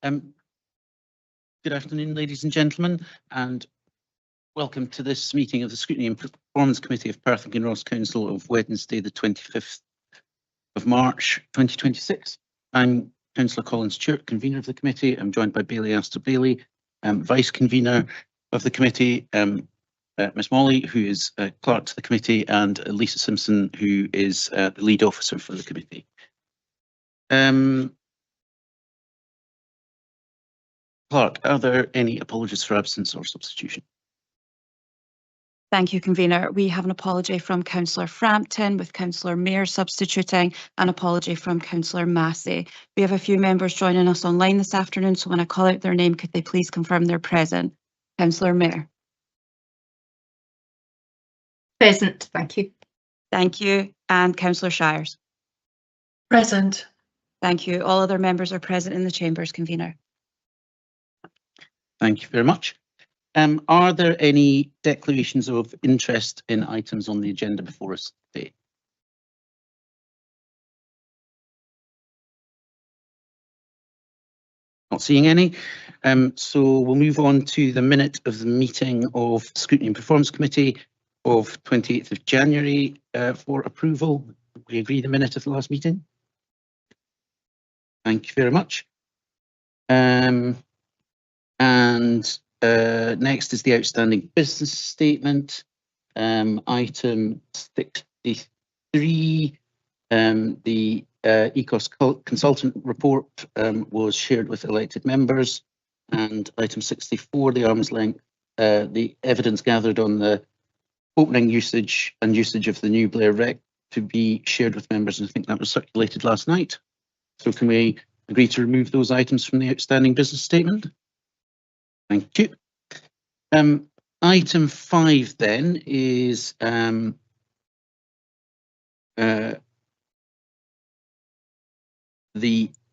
Good afternoon, ladies and gentlemen, and welcome to this meeting of the Scrutiny and Performance Committee of Perth and Kinross Council of Wednesday, the 25th of March, 2026. I'm Councillor Colin Stewart, convener of the committee. I'm joined by Bailey Astor Bailey, vice convener of the committee, Miss Molly, who is clerk to the committee, and Lisa Simpson, who is the lead officer for the committee. Clerk, are there any apologies for absence or substitution? Thank you, convener. We have an apology from Councillor Frampton, with Councillor Mayer substituting, an apology from Councillor Massey. We have a few members joining us online this afternoon, so when I call out their name, could they please confirm they're present? Councillor Mayer. Present, thank you. Thank you. And Councillor Shires. Present. Thank you. All other members are present in the chambers, convener. Thank you very much. Are there any declarations of interest in items on the agenda before us today? Not seeing any. So we'll move on to the minute of the meeting of Scrutiny and Performance Committee of 28th of January for approval. We agree the minute of the last meeting. Thank you very much. Next is the outstanding business statement, item 63. The ECOS consultant report was shared with elected members, and item 64, the arm's length, the evidence gathered on the opening usage and usage of the new Blair Rec to be shared with members, and I think that was circulated last night. So can we agree to remove those items from the outstanding business statement? Thank you. Item 5 then is the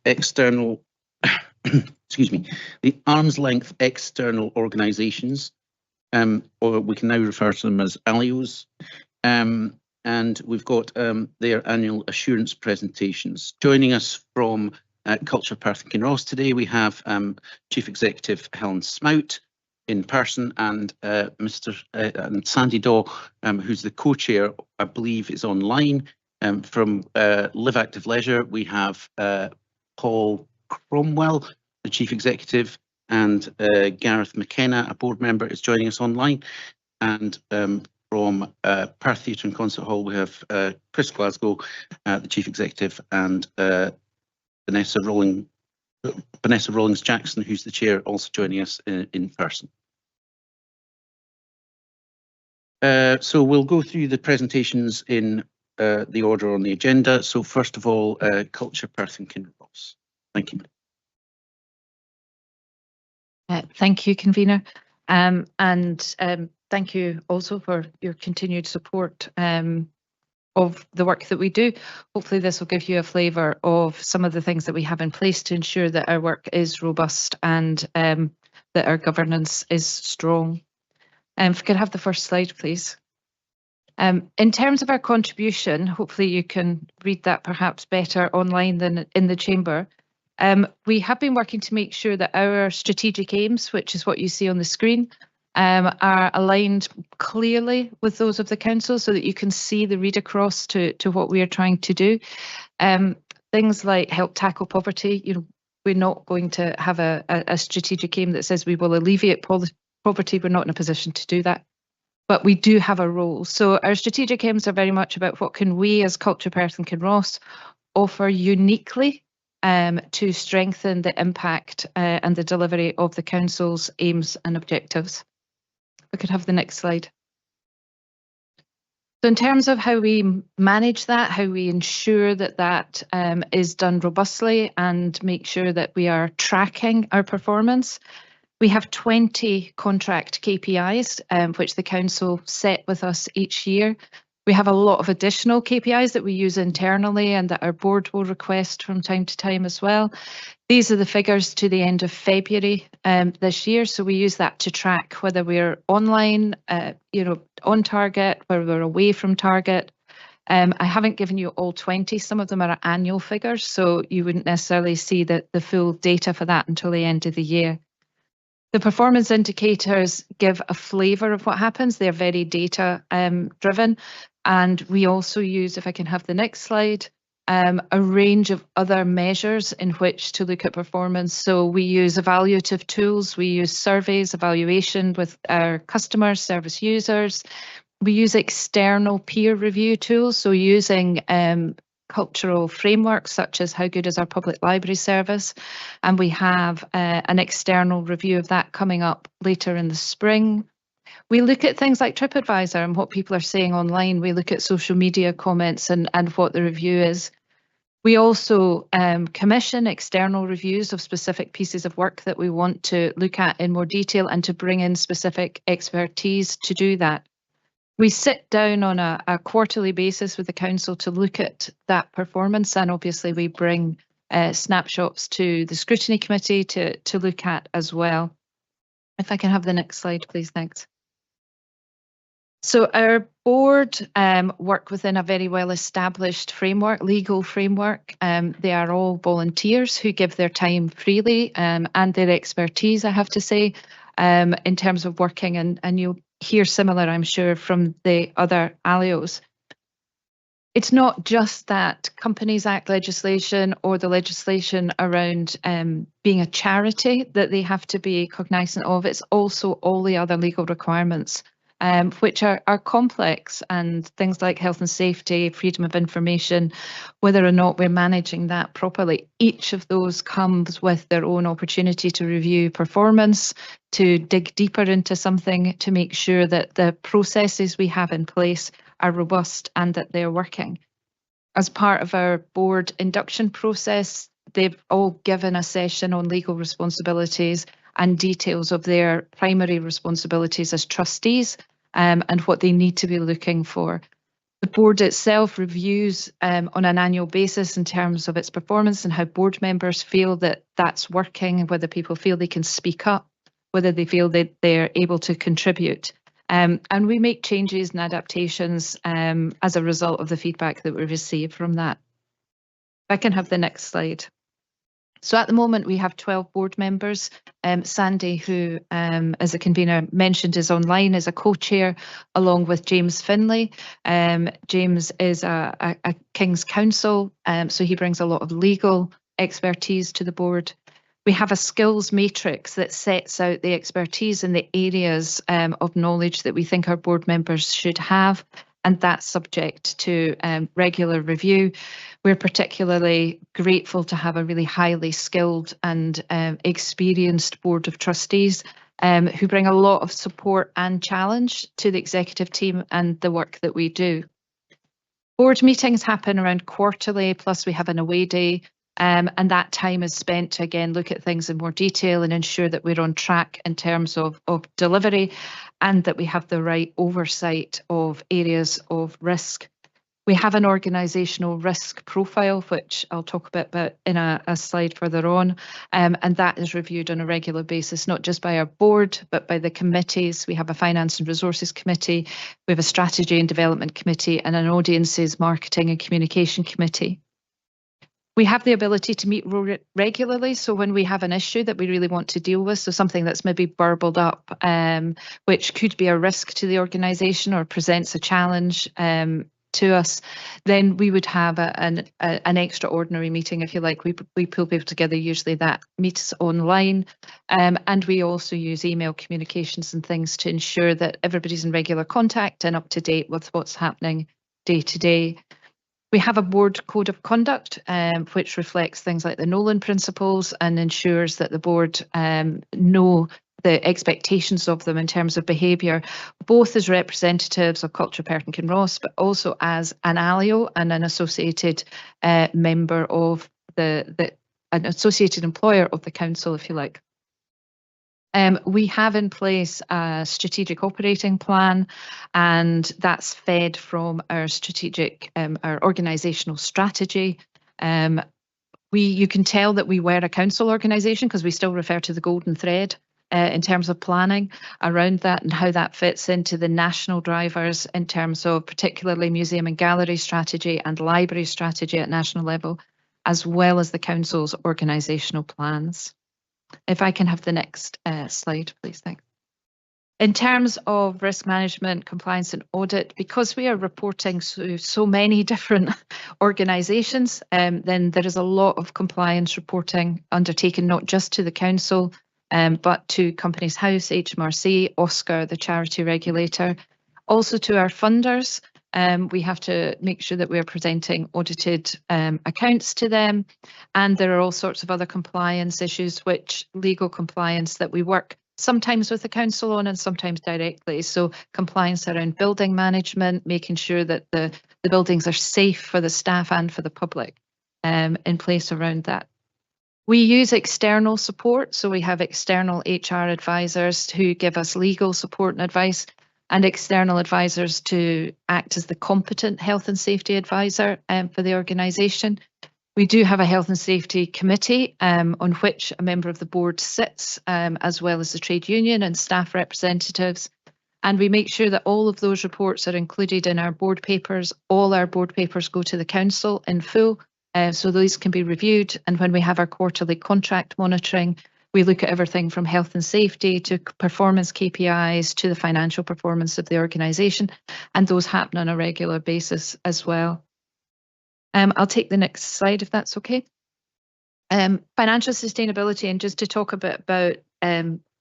external, excuse me, the arm's length external organisations, or we can now refer to them as ALIOs, and we've got their annual assurance presentations. Joining us from Culture Perth and Kinross today, we have Chief Executive Helen Smout in person, and and Sandy Daw, who's the co-chair, I believe, is online. From Live Active Leisure, we have Paul Cromwell, the Chief Executive, and Gareth McKenna, a board member, is joining us online. And from Perth Theatre and Concert Hall, we have Chris Glasgow, the Chief Executive, and Vanessa Rawlings-Jackson, who's the chair, also joining us in person. So we'll go through the presentations in the order on the agenda. So first of all, Culture Perth and Kinross. Thank you. Thank you, convener, and thank you also for your continued support of the work that we do. Hopefully this will give you a flavour of some of the things that we have in place to ensure that our work is robust and that our governance is strong. If we could have the first slide, please. In terms of our contribution, hopefully you can read that perhaps better online than in the chamber. We have been working to make sure that our strategic aims, which is what you see on the screen, are aligned clearly with those of the council, so that you can see the read across to what we are trying to do. Things like help tackle poverty. You know, we're not going to have a strategic aim that says we will alleviate poverty. We're not in a position to do that, but we do have a role. So our strategic aims are very much about what can we as Culture Perth and Kinross offer uniquely to strengthen the impact and the delivery of the council's aims and objectives. We could have the next slide. So in terms of how we manage that, how we ensure that that is done robustly and make sure that we are tracking our performance, we have 20 contract KPIs which the council set with us each year. We have a lot of additional KPIs that we use internally and that our board will request from time to time as well. These are the figures to the end of February this year, so we use that to track whether we're online, on target, whether we're away from target, I haven't given you all 20. Some of them are annual figures, so you wouldn't necessarily see the full data for that until the end of the year. The performance indicators give a flavour of what happens. They're very data driven. And we also use, if I can have the next slide, a range of other measures in which to look at performance. So we use evaluative tools, we use surveys, evaluation with our customers, service users. We use external peer review tools, so using cultural frameworks such as how good is our public library service, and we have an external review of that coming up later in the spring. We look at things like TripAdvisor and what people are saying online. We look at social media comments and what the review is. We also commission external reviews of specific pieces of work that we want to look at in more detail and to bring in specific expertise to do that. We sit down on a quarterly basis with the council to look at that performance, and obviously we bring snapshots to the Scrutiny Committee to look at as well. If I can have the next slide, please, thanks. So our board work within a very well-established framework, legal framework. They are all volunteers who give their time freely and their expertise, I have to say, in terms of working, and you'll hear similar, I'm sure, from the other ALIOs. It's not just that Companies Act legislation or the legislation around being a charity that they have to be cognizant of. It's also all the other legal requirements, which are complex, and things like health and safety, freedom of information, whether or not we're managing that properly. Each of those comes with their own opportunity to review performance, to dig deeper into something, to make sure that the processes we have in place are robust and that they're working. As part of our board induction process, they've all given a session on legal responsibilities and details of their primary responsibilities as trustees and what they need to be looking for. The board itself reviews on an annual basis in terms of its performance and how board members feel that that's working, whether people feel they can speak up, whether they feel that they're able to contribute. And we make changes and adaptations as a result of the feedback that we receive from that. If I can have the next slide. So at the moment we have 12 board members. Sandy, who as a convener mentioned is online, is a co-chair along with James Finlay. James is a King's Counsel, so he brings a lot of legal expertise to the board. We have a skills matrix that sets out the expertise in the areas of knowledge that we think our board members should have, and that's subject to regular review. We're particularly grateful to have a really highly skilled and experienced board of trustees who bring a lot of support and challenge to the executive team and the work that we do. Board meetings happen around quarterly, plus we have an away day. And that time is spent to, again, look at things in more detail and ensure that we're on track in terms of delivery and that we have the right oversight of areas of risk. We have an organisational risk profile, which I'll talk a bit about in a slide further on, and that is reviewed on a regular basis, not just by our board, but by the committees. We have a Finance and Resources Committee, we have a Strategy and Development Committee, and an Audiences, Marketing and Communication Committee. We have the ability to meet regularly, so when we have an issue that we really want to deal with, so something that's maybe burbled up, which could be a risk to the organisation or presents a challenge to us, then we would have an extraordinary meeting, if you like. We pull people together, usually that meets online, and we also use email communications and things to ensure that everybody's in regular contact and up to date with what's happening day to day. We have a board code of conduct, which reflects things like the Nolan principles and ensures that the board know the expectations of them in terms of behaviour, both as representatives of Culture Perkin Kinross, but also as an ALIO and an associated member of an associated employer of the council, if you like. We have in place a strategic operating plan, and that's fed from our strategic, our organisational strategy. You can tell that we were a council organisation because we still refer to the golden thread in terms of planning around that and how that fits into the national drivers in terms of particularly museum and gallery strategy and library strategy at national level, as well as the council's organisational plans. If I can have the next slide, please. Thanks. In terms of risk management, compliance and audit, because we are reporting to so many different organisations, then there is a lot of compliance reporting undertaken, not just to the council, but to Companies House, HMRC, OSCAR, the charity regulator, also to our funders. We have to make sure that we are presenting audited accounts to them. And there are all sorts of other compliance issues, which legal compliance that we work sometimes with the council on and sometimes directly. So compliance around building management, making sure that the buildings are safe for the staff and for the public in place around that. We use external support. So we have external HR advisors who give us legal support and advice, and external advisors to act as the competent health and safety advisor for the organisation. We do have a health and safety committee on which a member of the board sits, as well as the trade union and staff representatives. And we make sure that all of those reports are included in our board papers. All our board papers go to the council in full, so those can be reviewed. And when we have our quarterly contract monitoring, we look at everything from health and safety to performance KPIs to the financial performance of the organisation, and those happen on a regular basis as well. I'll take the next slide if that's okay. Financial sustainability, and just to talk a bit about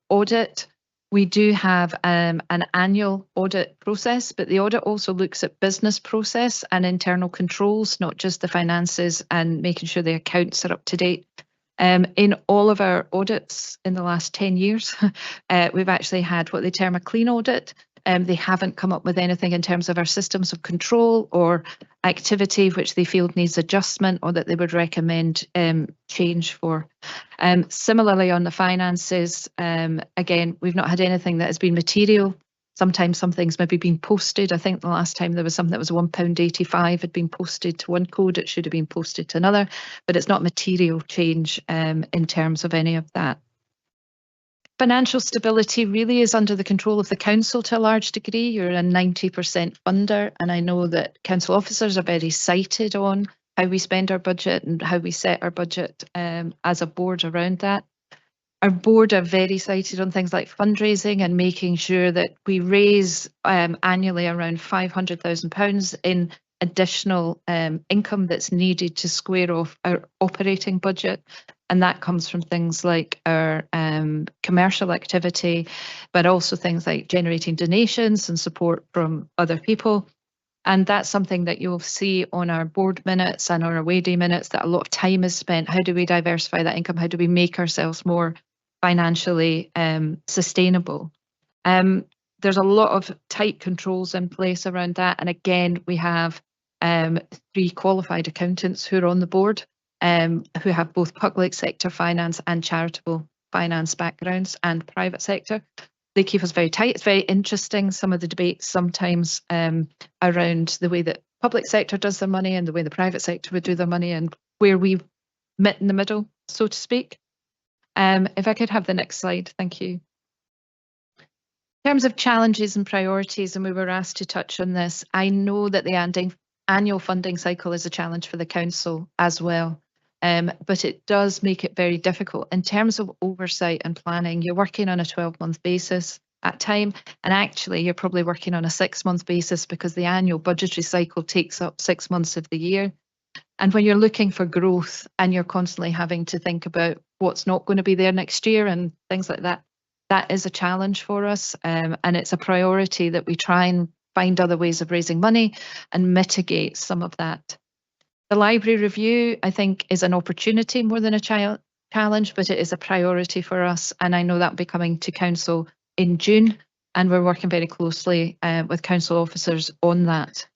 audit, we do have an annual audit process, but the audit also looks at business process and internal controls, not just the finances, and making sure the accounts are up to date. In all of our audits in the last 10 years, we've actually had what they term a clean audit. They haven't come up with anything in terms of our systems of control or activity which they feel needs adjustment or that they would recommend change for. Similarly, on the finances, again, we've not had anything that has been material. Sometimes some things maybe been posted. I think the last time there was something that was £1.85 had been posted to one code, it should have been posted to another, but it's not material change in terms of any of that. Financial stability really is under the control of the council to a large degree. You're a 90% funder, and I know that council officers are very cited on how we spend our budget and how we set our budget as a board around that. Our board are very cited on things like fundraising and making sure that we raise annually around £500,000 in additional income that's needed to square off our operating budget. And that comes from things like our commercial activity, but also things like generating donations and support from other people. And that's something that you'll see on our board minutes and on our away day minutes, that a lot of time is spent. How do we diversify that income? How do we make ourselves more financially sustainable? There's a lot of tight controls in place around that. And again, we have 3 qualified accountants who are on the board, who have both public sector finance and charitable finance backgrounds and private sector. They keep us very tight. It's very interesting, some of the debates sometimes around the way that public sector does their money and the way the private sector would do their money and where we met in the middle, so to speak. If I could have the next slide, thank you. In terms of challenges and priorities, and we were asked to touch on this, I know that the annual funding cycle is a challenge for the council as well. But it does make it very difficult in terms of oversight and planning. You're working on a 12-month basis at time, and actually you're probably working on a 6-month basis because the annual budgetary cycle takes up 6 months of the year. And when you're looking for growth and you're constantly having to think about what's not going to be there next year and things like that, that is a challenge for us. And it's a priority that we try and find other ways of raising money and mitigate some of that. The library review, I think, is an opportunity more than a challenge, but it is a priority for us. And I know that will be coming to council in June, and we're working very closely with council officers on that.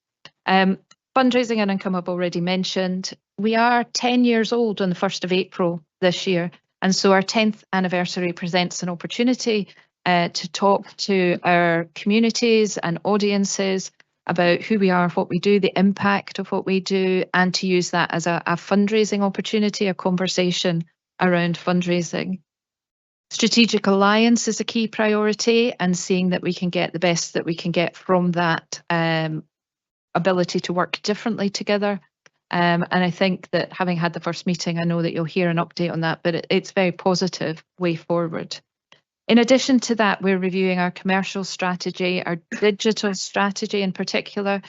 Fundraising and income I've already mentioned. We are 10 years old on the 1st of April this year, and so our 10th anniversary presents an opportunity to talk to our communities and audiences about who we are, what we do, the impact of what we do, and to use that as a fundraising opportunity, a conversation around fundraising. Strategic alliance is a key priority, and seeing that we can get the best that we can get from that ability to work differently together. And I think that having had the first meeting, I know that you'll hear an update on that, but it's very positive way forward. In addition to that, we're reviewing our commercial strategy, our digital strategy in particular.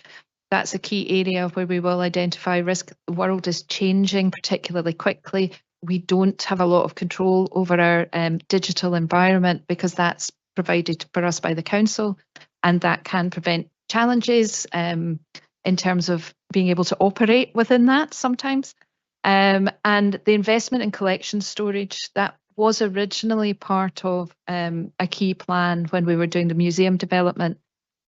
That's a key area where we will identify risk. The world is changing particularly quickly. We don't have a lot of control over our digital environment because that's provided for us by the council, and that can prevent challenges in terms of being able to operate within that sometimes. And the investment in collection storage, that was originally part of a key plan when we were doing the museum development.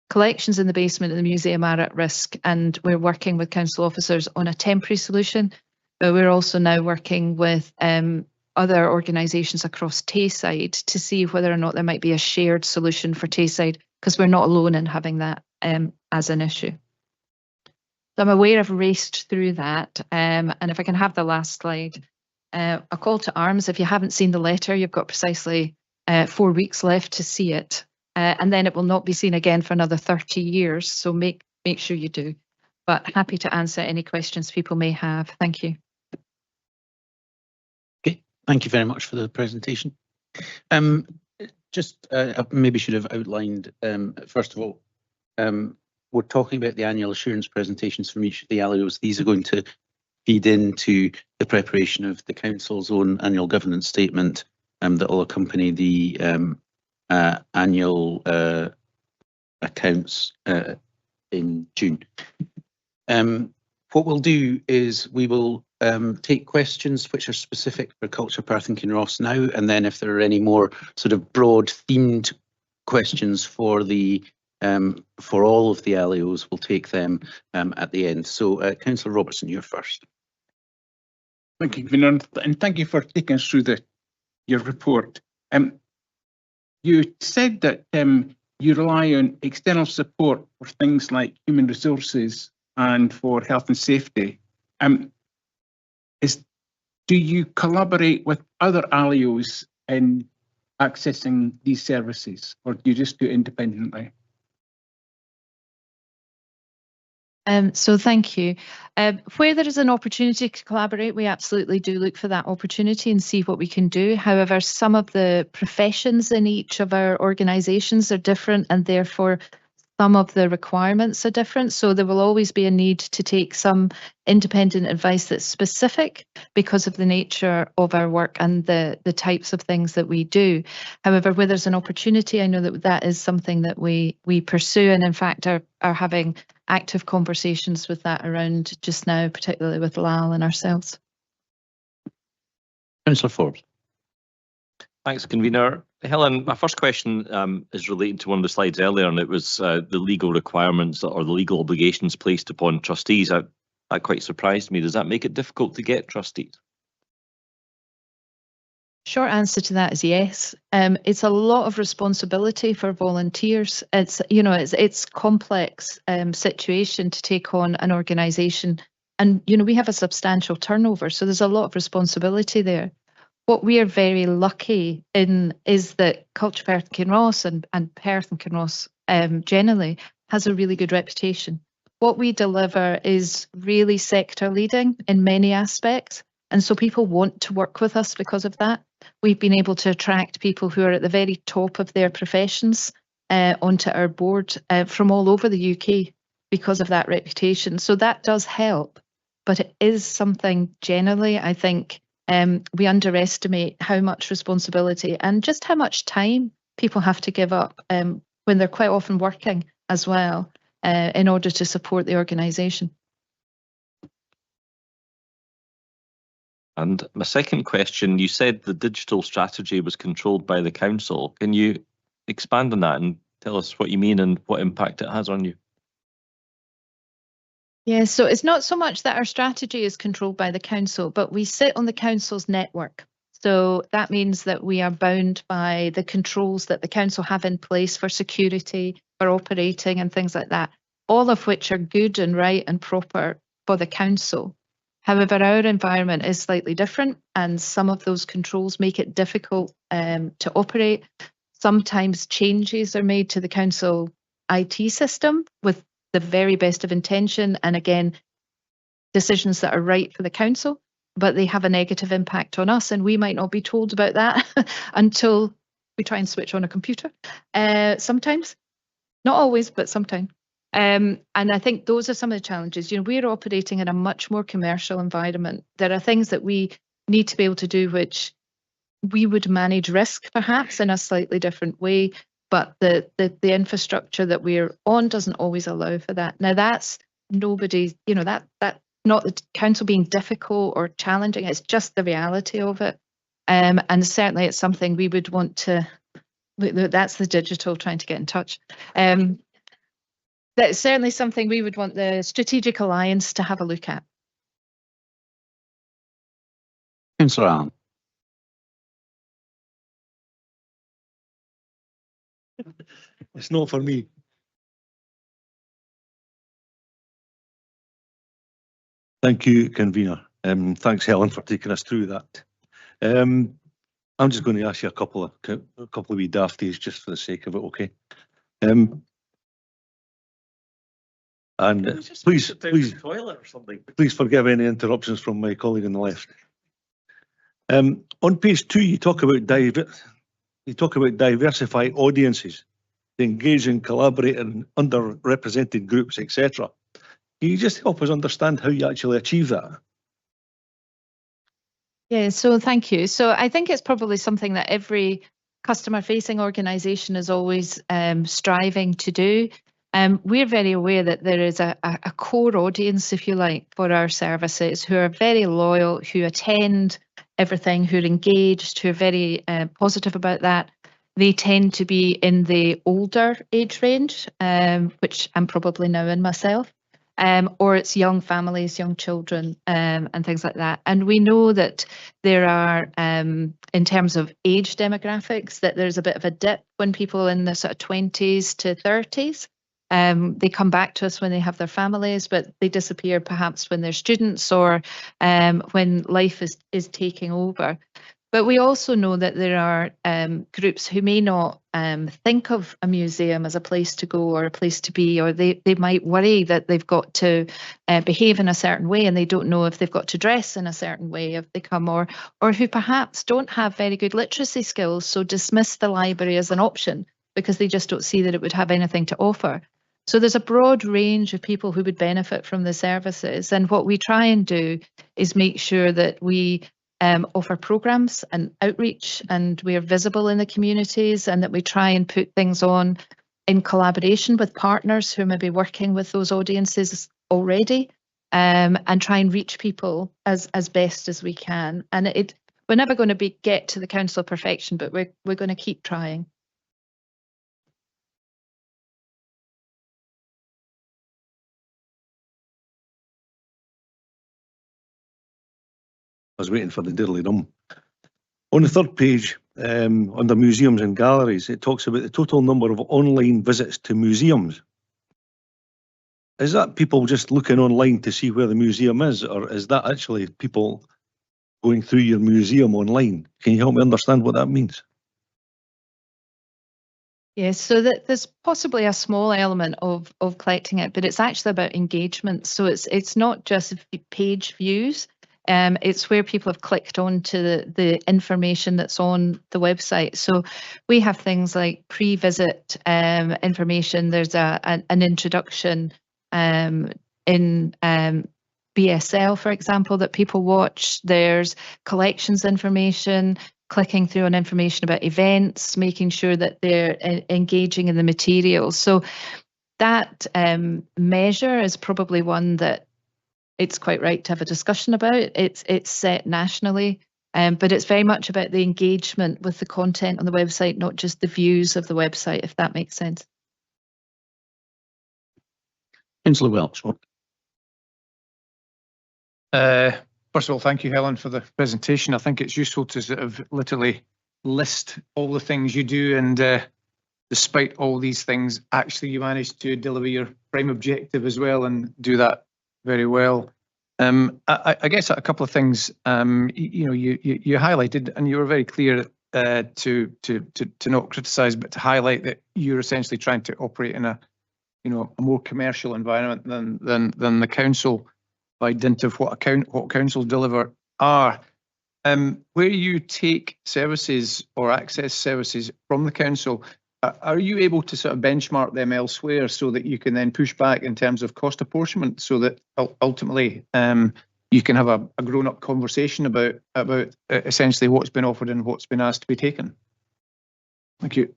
Collections in the basement of the museum are at risk, and we're working with council officers on a temporary solution. But we're also now working with other organisations across Tayside to see whether or not there might be a shared solution for Tayside, because we're not alone in having that as an issue. So I'm aware I've raced through that, and if I can have the last slide. A call to arms. If you haven't seen the letter, you've got precisely 4 weeks left to see it, and then it will not be seen again for another 30 years. So make sure you do. But happy to answer any questions people may have. Thank you. Okay, thank you very much for the presentation. Just maybe should have outlined, first of all, we're talking about the annual assurance presentations from each of the ALIOs. These are going to feed into the preparation of the council's own annual governance statement that will accompany the annual accounts in June. What we'll do is we will take questions which are specific for Culture Perth and Kinross now, and then if there are any more sort of broad themed questions for the for all of the ALIOs, we'll take them at the end. So Councillor Robertson, you're first. Thank you, Convener, and thank you for taking us through your report. You said that you rely on external support for things like human resources and for health and safety. Do you collaborate with other ALIOs in accessing these services, or do you just do it independently? So thank you. Where there is an opportunity to collaborate, we absolutely do look for that opportunity and see what we can do. However, some of the professions in each of our organisations are different, and therefore some of the requirements are different. So there will always be a need to take some independent advice that's specific because of the nature of our work and the types of things that we do. However, where there's an opportunity, I know that is something that we pursue, and in fact are having active conversations with that around just now, particularly with Lal and ourselves. Councillor Forbes. Thanks, Convener. Helen, my first question is related to one of the slides earlier, and it was the legal requirements or the legal obligations placed upon trustees. That quite surprised me. Does that make it difficult to get trustees? Short answer to that is yes. It's a lot of responsibility for volunteers. It's complex situation to take on an organisation, and we have a substantial turnover, so there's a lot of responsibility there. What we are very lucky in is that Culture Perth and Kinross and Perth and Kinross generally has a really good reputation. What we deliver is really sector leading in many aspects, and so people want to work with us because of that. We've been able to attract people who are at the very top of their professions onto our board from all over the UK because of that reputation. So that does help, but it is something generally, I think, we underestimate how much responsibility and just how much time people have to give up when they're quite often working as well in order to support the organisation. And my second question, you said the digital strategy was controlled by the council. Can you expand on that and tell us what you mean and what impact it has on you? Yeah, so it's not so much that our strategy is controlled by the council, but we sit on the council's network. So that means that we are bound by the controls that the council have in place for security, for operating and things like that, all of which are good and right and proper for the council. However, our environment is slightly different, and some of those controls make it difficult to operate. Sometimes changes are made to the council IT system with the very best of intention, and again, decisions that are right for the council, but they have a negative impact on us, and we might not be told about that until we try and switch on a computer. Sometimes, not always, but sometimes. And I think those are some of the challenges. You know, we're operating in a much more commercial environment. There are things that we need to be able to do which we would manage risk perhaps in a slightly different way, but the infrastructure that we're on doesn't always allow for that. Now that's nobody, you know, that not the council being difficult or challenging, it's just the reality of it. And certainly it's something we would want to, that's the digital trying to get in touch. That's certainly something we would want the Strategic Alliance to have a look at. Councillor Allen. It's not for me. Thank you, convener. Thanks, Helen, for taking us through that. I'm just going to ask you a couple of wee dafties just for the sake of it, okay? And please forgive any interruptions from my colleague on the left. On page 2, you talk about diversify audiences, to engage and collaborate in underrepresented groups, etc. Can you just help us understand how you actually achieve that? Yeah, so thank you. So I think it's probably something that every customer-facing organisation is always striving to do. We're very aware that there is a core audience, if you like, for our services who are very loyal, who attend everything, who are engaged, who are very positive about that. They tend to be in the older age range, which I'm probably now in myself, or it's young families, young children, and things like that. And we know that there are, in terms of age demographics, that there's a bit of a dip when people in the sort of 20s to 30s. They come back to us when they have their families, but they disappear perhaps when they're students or when life is taking over. But we also know that there are groups who may not think of a museum as a place to go or a place to be, or they might worry that they've got to behave in a certain way and they don't know if they've got to dress in a certain way if they come, or who perhaps don't have very good literacy skills, so dismiss the library as an option because they just don't see that it would have anything to offer. So there's a broad range of people who would benefit from the services, and what we try and do is make sure that we offer programs and outreach, and we are visible in the communities, and that we try and put things on in collaboration with partners who may be working with those audiences already, and try and reach people as best as we can. And we're never going to get to the council of perfection, but we're going to keep trying. I was waiting for the diddly-dum. On the third page, under museums and galleries, it talks about the total number of online visits to museums. Is that people just looking online to see where the museum is, or is that actually people going through your museum online? Can you help me understand what that means? Yes, so that there's possibly a small element of collecting it, but it's actually about engagement. So it's not just page views. It's where people have clicked on to the information that's on the website. So we have things like pre-visit information. There's an introduction in BSL, for example, that people watch. There's collections information, clicking through on information about events, making sure that they're engaging in the materials. So that measure is probably one that it's quite right to have a discussion about. It's set nationally, but it's very much about the engagement with the content on the website, not just the views of the website, if that makes sense. Councillor Welch. First of all, thank you, Helen, for the presentation. I think it's useful to sort of literally list all the things you do, and despite all these things, actually you managed to deliver your prime objective as well and do that very well. I guess a couple of things. You highlighted, and you were very clear to not criticise, but to highlight that you're essentially trying to operate in a more commercial environment than the council by dint of what council deliver are. Where you take services or access services from the council, are you able to sort of benchmark them elsewhere so that you can then push back in terms of cost apportionment, so that ultimately you can have a grown-up conversation about essentially what's been offered and what's been asked to be taken? Thank you.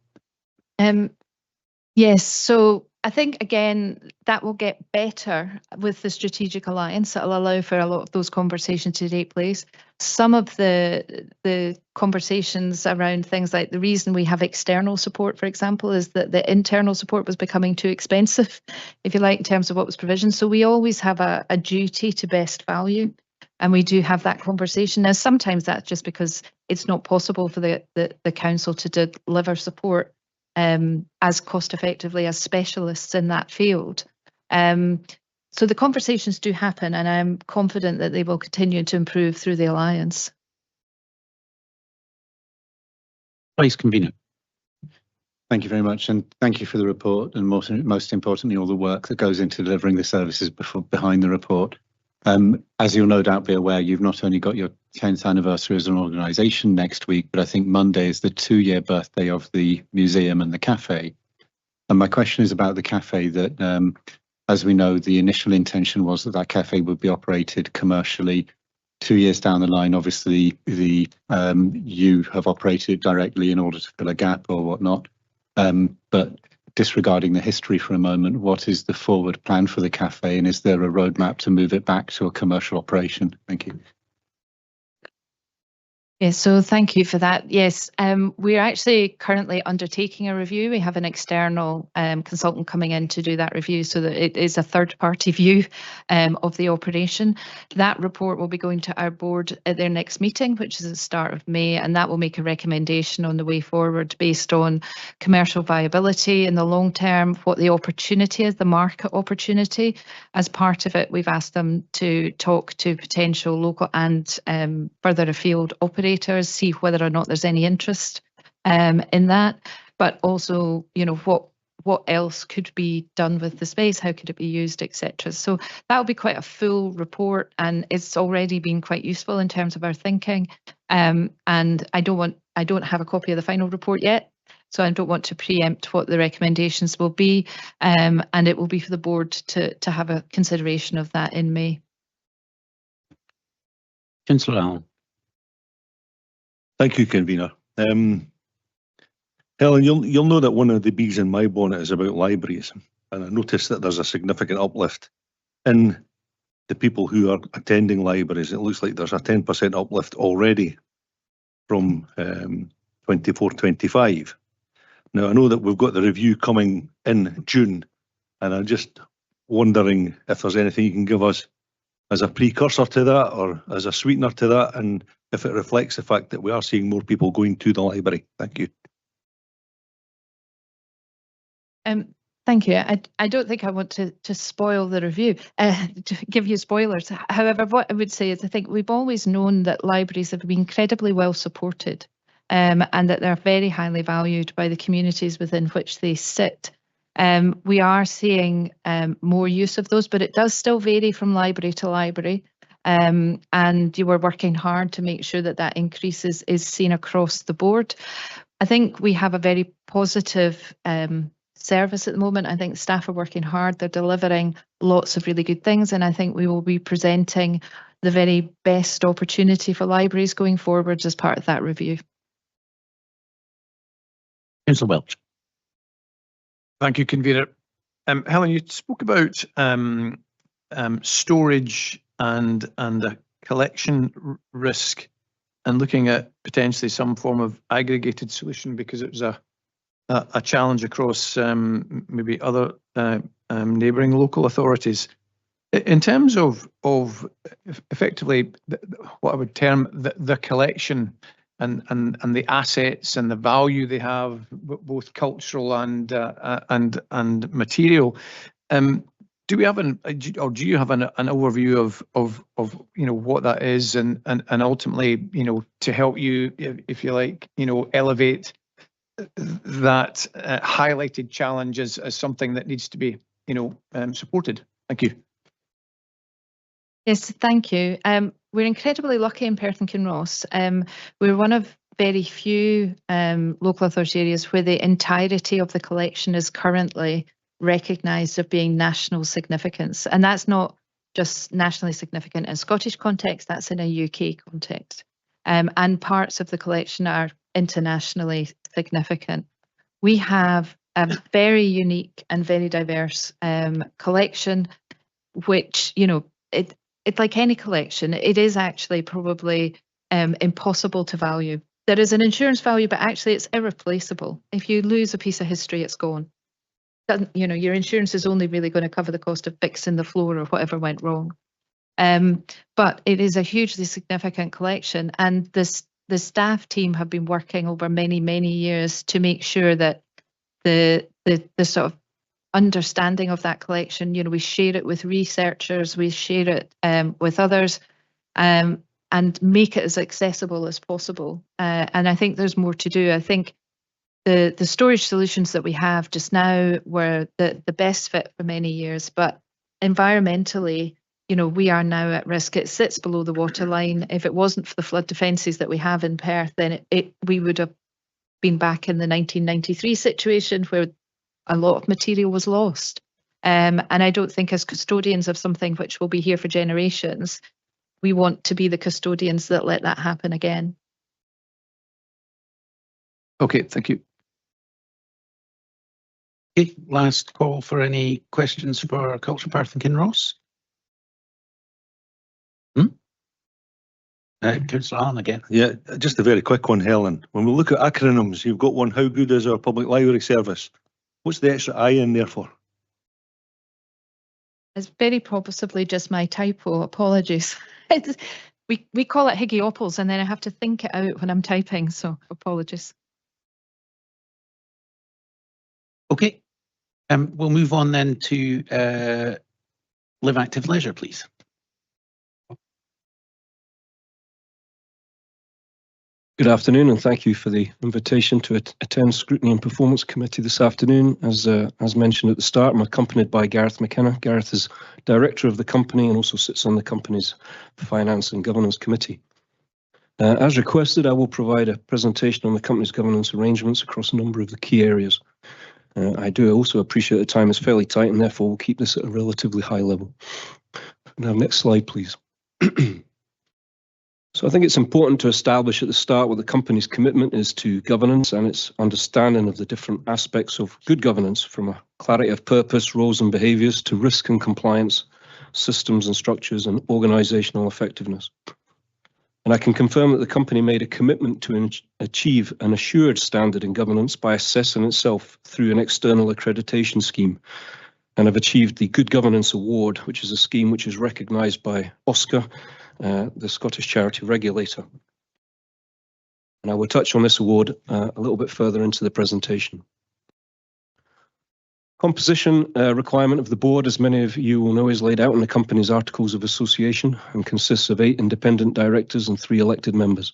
Yes, so I think, again, that will get better with the strategic alliance. That will allow for a lot of those conversations to take place. Some of the conversations around things like the reason we have external support, for example, is that the internal support was becoming too expensive, if you like, in terms of what was provisioned. So we always have a duty to best value, and we do have that conversation. Now, sometimes that's just because it's not possible for the council to deliver support as cost effectively as specialists in that field. So the conversations do happen, and I'm confident that they will continue to improve through the alliance. Vice Convener. Thank you very much, and thank you for the report, and most importantly, all the work that goes into delivering the services behind the report. As you'll no doubt be aware, you've not only got your 10th anniversary as an organisation next week, but I think Monday is the 2-year birthday of the museum and the cafe. And my question is about the cafe that, as we know, the initial intention was that cafe would be operated commercially. 2 years down the line, obviously, you have operated directly in order to fill a gap or whatnot. But disregarding the history for a moment, what is the forward plan for the cafe, and is there a roadmap to move it back to a commercial operation? Thank you. Yes, so thank you for that. Yes, we're actually currently undertaking a review. We have an external consultant coming in to do that review, so that it is a third-party view of the operation. That report will be going to our board at their next meeting, which is the start of May, and that will make a recommendation on the way forward based on commercial viability in the long term, what the opportunity is, the market opportunity. As part of it, we've asked them to talk to potential local and further afield operators, see whether or not there's any interest in that, but also, what else could be done with the space, how could it be used, etc. So that will be quite a full report, and it's already been quite useful in terms of our thinking. And I don't have a copy of the final report yet, so I don't want to preempt what the recommendations will be, and it will be for the board to have a consideration of that in May. Councillor Allen. Thank you, Convener. Helen, you'll know that one of the bees in my bonnet is about libraries, and I noticed that there's a significant uplift in the people who are attending libraries. It looks like there's a 10% uplift already from 24-25. Now, I know that we've got the review coming in June, and I'm just wondering if there's anything you can give us as a precursor to that or as a sweetener to that, and if it reflects the fact that we are seeing more people going to the library. Thank you. Thank you. I don't think I want to spoil the review, to give you spoilers. However, what I would say is I think we've always known that libraries have been incredibly well supported, and that they're very highly valued by the communities within which they sit. We are seeing more use of those, but it does still vary from library to library. And you were working hard to make sure that that increase is seen across the board. I think we have a very positive service at the moment. I think staff are working hard. They're delivering lots of really good things, and I think we will be presenting the very best opportunity for libraries going forwards as part of that review. Councillor Welch. Thank you, Convener. Helen, you spoke about storage and a collection risk, and looking at potentially some form of aggregated solution because it was a challenge across maybe other neighbouring local authorities. In terms of effectively what I would term the collection and the assets and the value they have, both cultural and material, do we have do you have an overview of what that is, and ultimately to help you, if you like, elevate that highlighted challenge as something that needs to be supported? Thank you. Yes, thank you. We're incredibly lucky in Perth and Kinross. We're one of very few local authority areas where the entirety of the collection is currently recognised of being national significance. And that's not just nationally significant in Scottish context, that's in a UK context. And parts of the collection are internationally significant. We have a very unique and very diverse collection, which, it's like any collection, it is actually probably impossible to value. There is an insurance value, but actually it's irreplaceable. If you lose a piece of history, it's gone. Your insurance is only really going to cover the cost of fixing the floor or whatever went wrong. But it is a hugely significant collection, and the staff team have been working over many, many years to make sure that the sort of understanding of that collection, we share it with researchers, we share it with others, and make it as accessible as possible. And I think there's more to do. I think the storage solutions that we have just now were the best fit for many years, but environmentally, we are now at risk. It sits below the waterline. If it wasn't for the flood defences that we have in Perth, then we would have been back in the 1993 situation where a lot of material was lost. And I don't think, as custodians of something which will be here for generations, we want to be the custodians that let that happen again. Okay, thank you. Okay, last call for any questions for Culture, Perth and Kinross. Councillor Allen again. Yeah, just a very quick one, Helen. When we look at acronyms, you've got one, how good is our public library service? What's the extra I in there for? It's very possibly just my typo, apologies. We call it Higgioples, and then I have to think it out when I'm typing, so apologies. Okay, we'll move on then to Live Active Leisure, please. Good afternoon, and thank you for the invitation to attend Scrutiny and Performance Committee this afternoon. As mentioned at the start, I'm accompanied by Gareth McKenna. Gareth is Director of the company and also sits on the company's Finance and Governance Committee. As requested, I will provide a presentation on the company's governance arrangements across a number of the key areas. I do also appreciate the time is fairly tight, and therefore we'll keep this at a relatively high level. Now, next slide, please. So I think it's important to establish at the start what the company's commitment is to governance and its understanding of the different aspects of good governance, from a clarity of purpose, roles and behaviours, to risk and compliance, systems and structures, and organisational effectiveness. And I can confirm that the company made a commitment to achieve an assured standard in governance by assessing itself through an external accreditation scheme, and have achieved the Good Governance Award, which is a scheme which is recognised by OSCAR, the Scottish charity regulator. And I will touch on this award a little bit further into the presentation. Composition requirement of the board, as many of you will know, is laid out in the company's Articles of Association and consists of 8 independent directors and 3 elected members.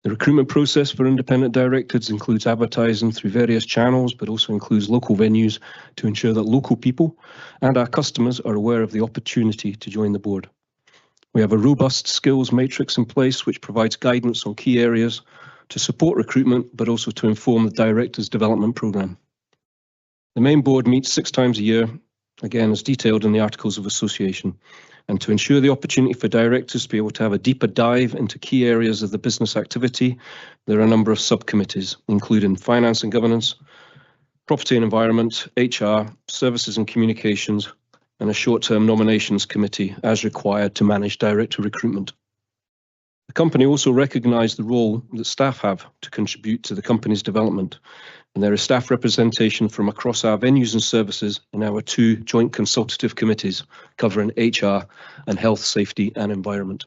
The recruitment process for independent directors includes advertising through various channels, but also includes local venues to ensure that local people and our customers are aware of the opportunity to join the board. We have a robust skills matrix in place which provides guidance on key areas to support recruitment, but also to inform the directors' development programme. The main board meets 6 times a year, again as detailed in the Articles of Association, and to ensure the opportunity for directors to be able to have a deeper dive into key areas of the business activity, there are a number of subcommittees, including Finance and Governance, Property and Environment, HR, Services and Communications, and a short-term nominations committee as required to manage director recruitment. The company also recognised the role that staff have to contribute to the company's development, and there is staff representation from across our venues and services in our 2 joint consultative committees covering HR and Health, Safety and Environment.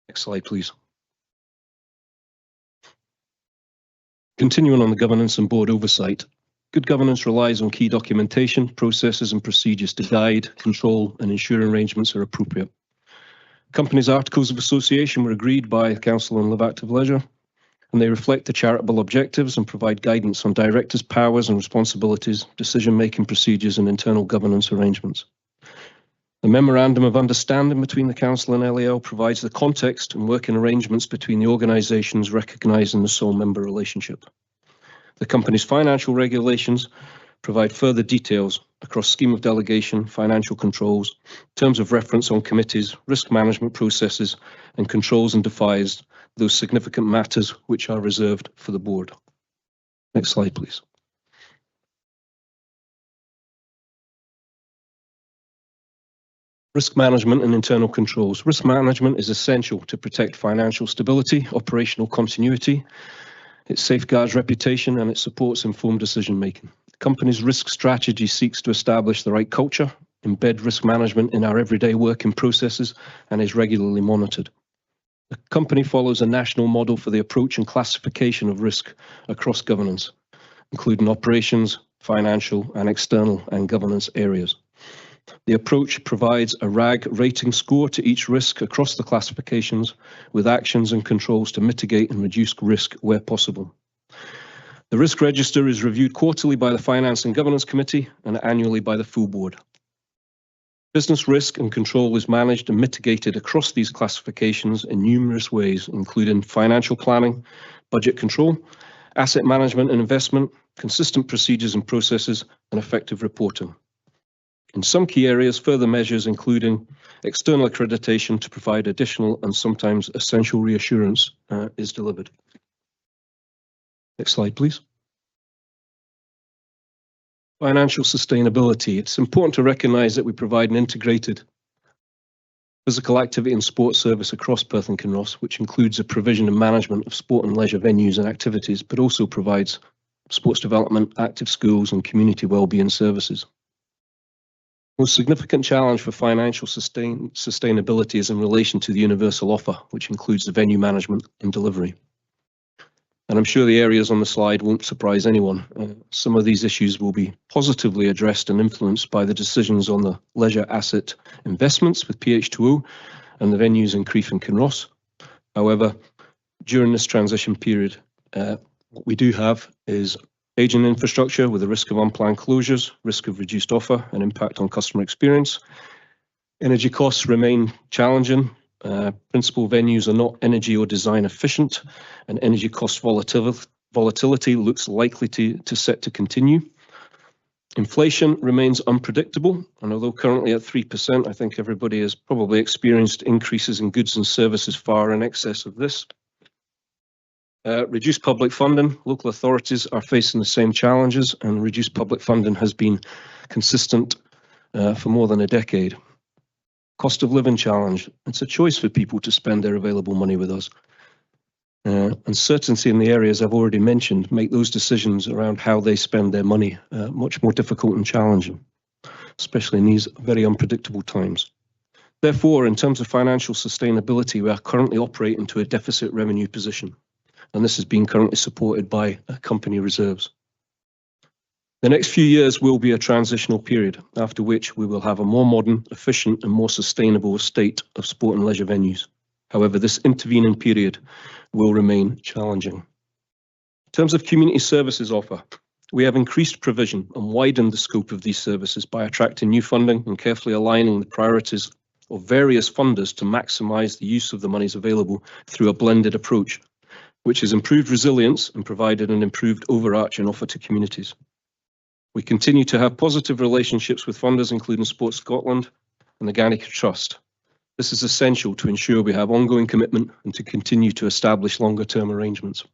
Next slide, please. Continuing on the governance and board oversight, Good governance relies on key documentation, processes and procedures to guide, control and ensure arrangements are appropriate. Company's Articles of Association were agreed by Council on Live Active Leisure, and they reflect the charitable objectives and provide guidance on directors' powers and responsibilities, decision-making procedures and internal governance arrangements. The Memorandum of Understanding between the Council and LAL provides the context and working arrangements between the organisations recognising the sole member relationship. The company's financial regulations provide further details across scheme of delegation, financial controls, terms of reference on committees, risk management processes, and controls and defines those significant matters which are reserved for the board. Next slide, please. Risk management and internal controls. Risk management is essential to protect financial stability, operational continuity. It safeguards reputation and it supports informed decision making. The company's risk strategy seeks to establish the right culture, embed risk management in our everyday working processes, and is regularly monitored. The company follows a national model for the approach and classification of risk across governance, including operations, financial, and external and governance areas. The approach provides a RAG rating score to each risk across the classifications, with actions and controls to mitigate and reduce risk where possible. The risk register is reviewed quarterly by the Finance and Governance Committee and annually by the full board. Business risk and control is managed and mitigated across these classifications in numerous ways, including financial planning, budget control, asset management and investment, consistent procedures and processes, and effective reporting. In some key areas, further measures including external accreditation to provide additional and sometimes essential reassurance is delivered. Next slide, please. Financial sustainability. It's important to recognise that we provide an integrated physical activity and sports service across Perth and Kinross, which includes the provision and management of sport and leisure venues and activities, but also provides sports development, active schools and community wellbeing services. The most significant challenge for financial sustainability is in relation to the universal offer, which includes the venue management and delivery. And I'm sure the areas on the slide won't surprise anyone. Some of these issues will be positively addressed and influenced by the decisions on the leisure asset investments with PH2O and the venues in Crieff and Kinross. However, during this transition period, what we do have is aging infrastructure with the risk of unplanned closures, risk of reduced offer and impact on customer experience. Energy costs remain challenging. Principal venues are not energy or design efficient, and energy cost volatility looks likely to set to continue. Inflation remains unpredictable, and although currently at 3%, I think everybody has probably experienced increases in goods and services far in excess of this. Reduced public funding. Local authorities are facing the same challenges, and reduced public funding has been consistent for more than a decade. Cost of living challenge. It's a choice for people to spend their available money with us. Uncertainty in the areas I've already mentioned make those decisions around how they spend their money much more difficult and challenging, especially in these very unpredictable times. Therefore, in terms of financial sustainability, we are currently operating to a deficit revenue position, and this is being currently supported by company reserves. The next few years will be a transitional period, after which we will have a more modern, efficient and more sustainable state of sport and leisure venues. However, this intervening period will remain challenging. In terms of community services offer, we have increased provision and widened the scope of these services by attracting new funding and carefully aligning the priorities of various funders to maximise the use of the monies available through a blended approach, which has improved resilience and provided an improved overarching offer to communities. We continue to have positive relationships with funders, including Sports Scotland and the Garnica Trust. This is essential to ensure we have ongoing commitment and to continue to establish longer-term arrangements.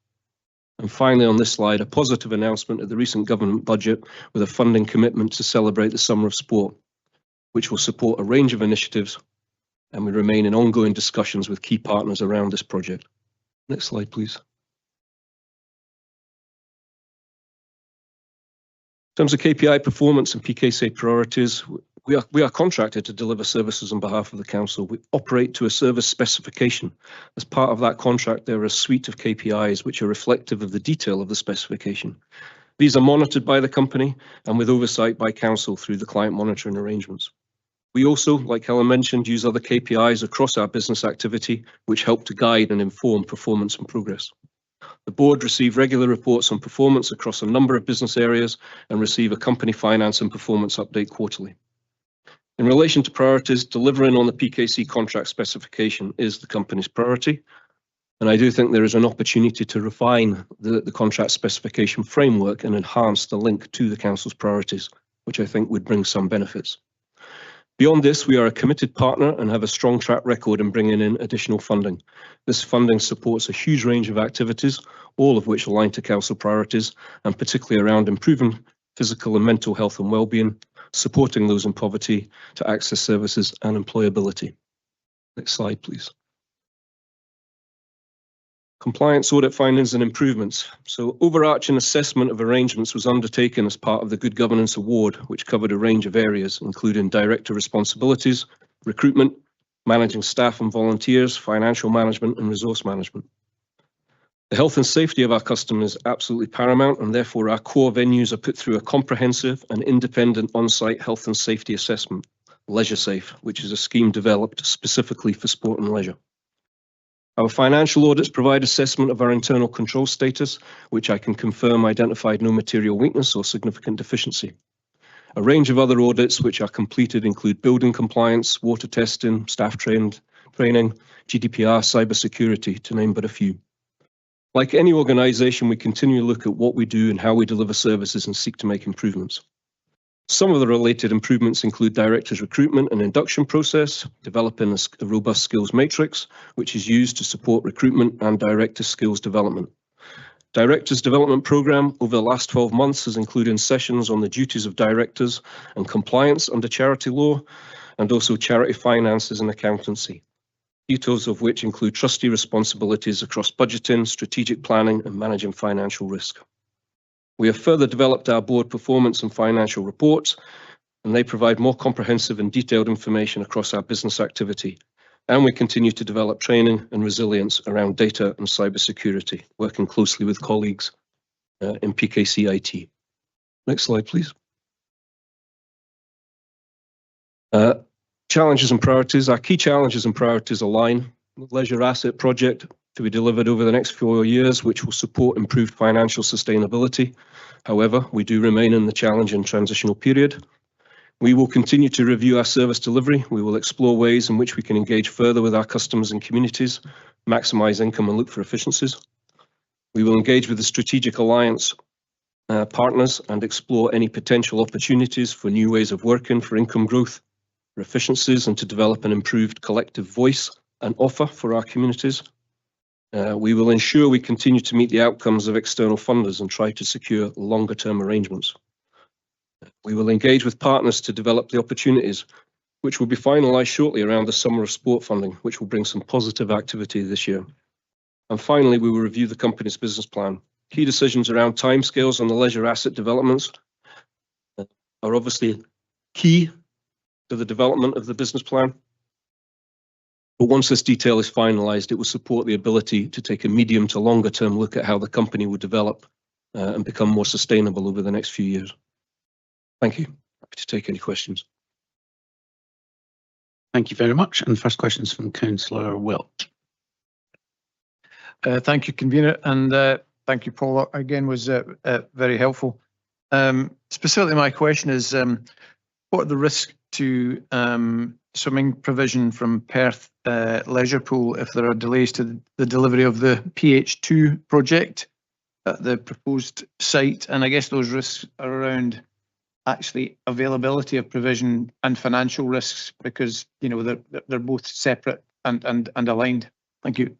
And finally, on this slide, a positive announcement of the recent government budget with a funding commitment to celebrate the Summer of Sport, which will support a range of initiatives, and we remain in ongoing discussions with key partners around this project. Next slide, please. In terms of KPI performance and PKSA priorities, we are contracted to deliver services on behalf of the council. We operate to a service specification. As part of that contract, there are a suite of KPIs which are reflective of the detail of the specification. These are monitored by the company and with oversight by council through the client monitoring arrangements. We also, like Helen mentioned, use other KPIs across our business activity, which help to guide and inform performance and progress. The board receive regular reports on performance across a number of business areas and receive a company finance and performance update quarterly. In relation to priorities, delivering on the PKC contract specification is the company's priority. And I do think there is an opportunity to refine the contract specification framework and enhance the link to the council's priorities, which I think would bring some benefits. Beyond this, we are a committed partner and have a strong track record in bringing in additional funding. This funding supports a huge range of activities, all of which align to council priorities, and particularly around improving physical and mental health and well-being, supporting those in poverty to access services and employability. Next slide, please. Compliance audit findings and improvements. So overarching assessment of arrangements was undertaken as part of the Good Governance Award, which covered a range of areas, including director responsibilities, recruitment, managing staff and volunteers, financial management and resource management. The health and safety of our customers is absolutely paramount, and therefore our core venues are put through a comprehensive and independent on-site health and safety assessment, Leisure Safe, which is a scheme developed specifically for sport and leisure. Our financial audits provide assessment of our internal control status, which I can confirm identified no material weakness or significant deficiency. A range of other audits which are completed include building compliance, water testing, staff training, GDPR, cybersecurity, to name but a few. Like any organisation, we continue to look at what we do and how we deliver services and seek to make improvements. Some of the related improvements include directors' recruitment and induction process, developing a robust skills matrix, which is used to support recruitment and director skills development. Directors' development programme over the last 12 months has included sessions on the duties of directors and compliance under charity law, and also charity finances and accountancy, details of which include trustee responsibilities across budgeting, strategic planning, and managing financial risk. We have further developed our board performance and financial reports, and they provide more comprehensive and detailed information across our business activity. And we continue to develop training and resilience around data and cybersecurity, working closely with colleagues in PKC IT. Next slide, please. Challenges and priorities. Our key challenges and priorities align. The leisure asset project to be delivered over the next 4 years, which will support improved financial sustainability. However, we do remain in the challenging transitional period. We will continue to review our service delivery. We will explore ways in which we can engage further with our customers and communities, maximise income and look for efficiencies. We will engage with the strategic alliance partners and explore any potential opportunities for new ways of working, for income growth, for efficiencies, and to develop an improved collective voice and offer for our communities. We will ensure we continue to meet the outcomes of external funders and try to secure longer-term arrangements. We will engage with partners to develop the opportunities, which will be finalised shortly around the Summer of Sport funding, which will bring some positive activity this year. And finally, we will review the company's business plan. Key decisions around timescales on the leisure asset developments are obviously key to the development of the business plan. But once this detail is finalised, it will support the ability to take a medium to longer term look at how the company will develop and become more sustainable over the next few years. Thank you. Happy to take any questions. Thank you very much. And the first question is from Councillor Welch. Thank you, Convener, and thank you, Paul. Again, was very helpful. Specifically, my question is, what are the risks to swimming provision from Perth Leisure Pool if there are delays to the delivery of the PH2 project at the proposed site? And I guess those risks are around actually availability of provision and financial risks, because you know they're both separate and aligned. Thank you.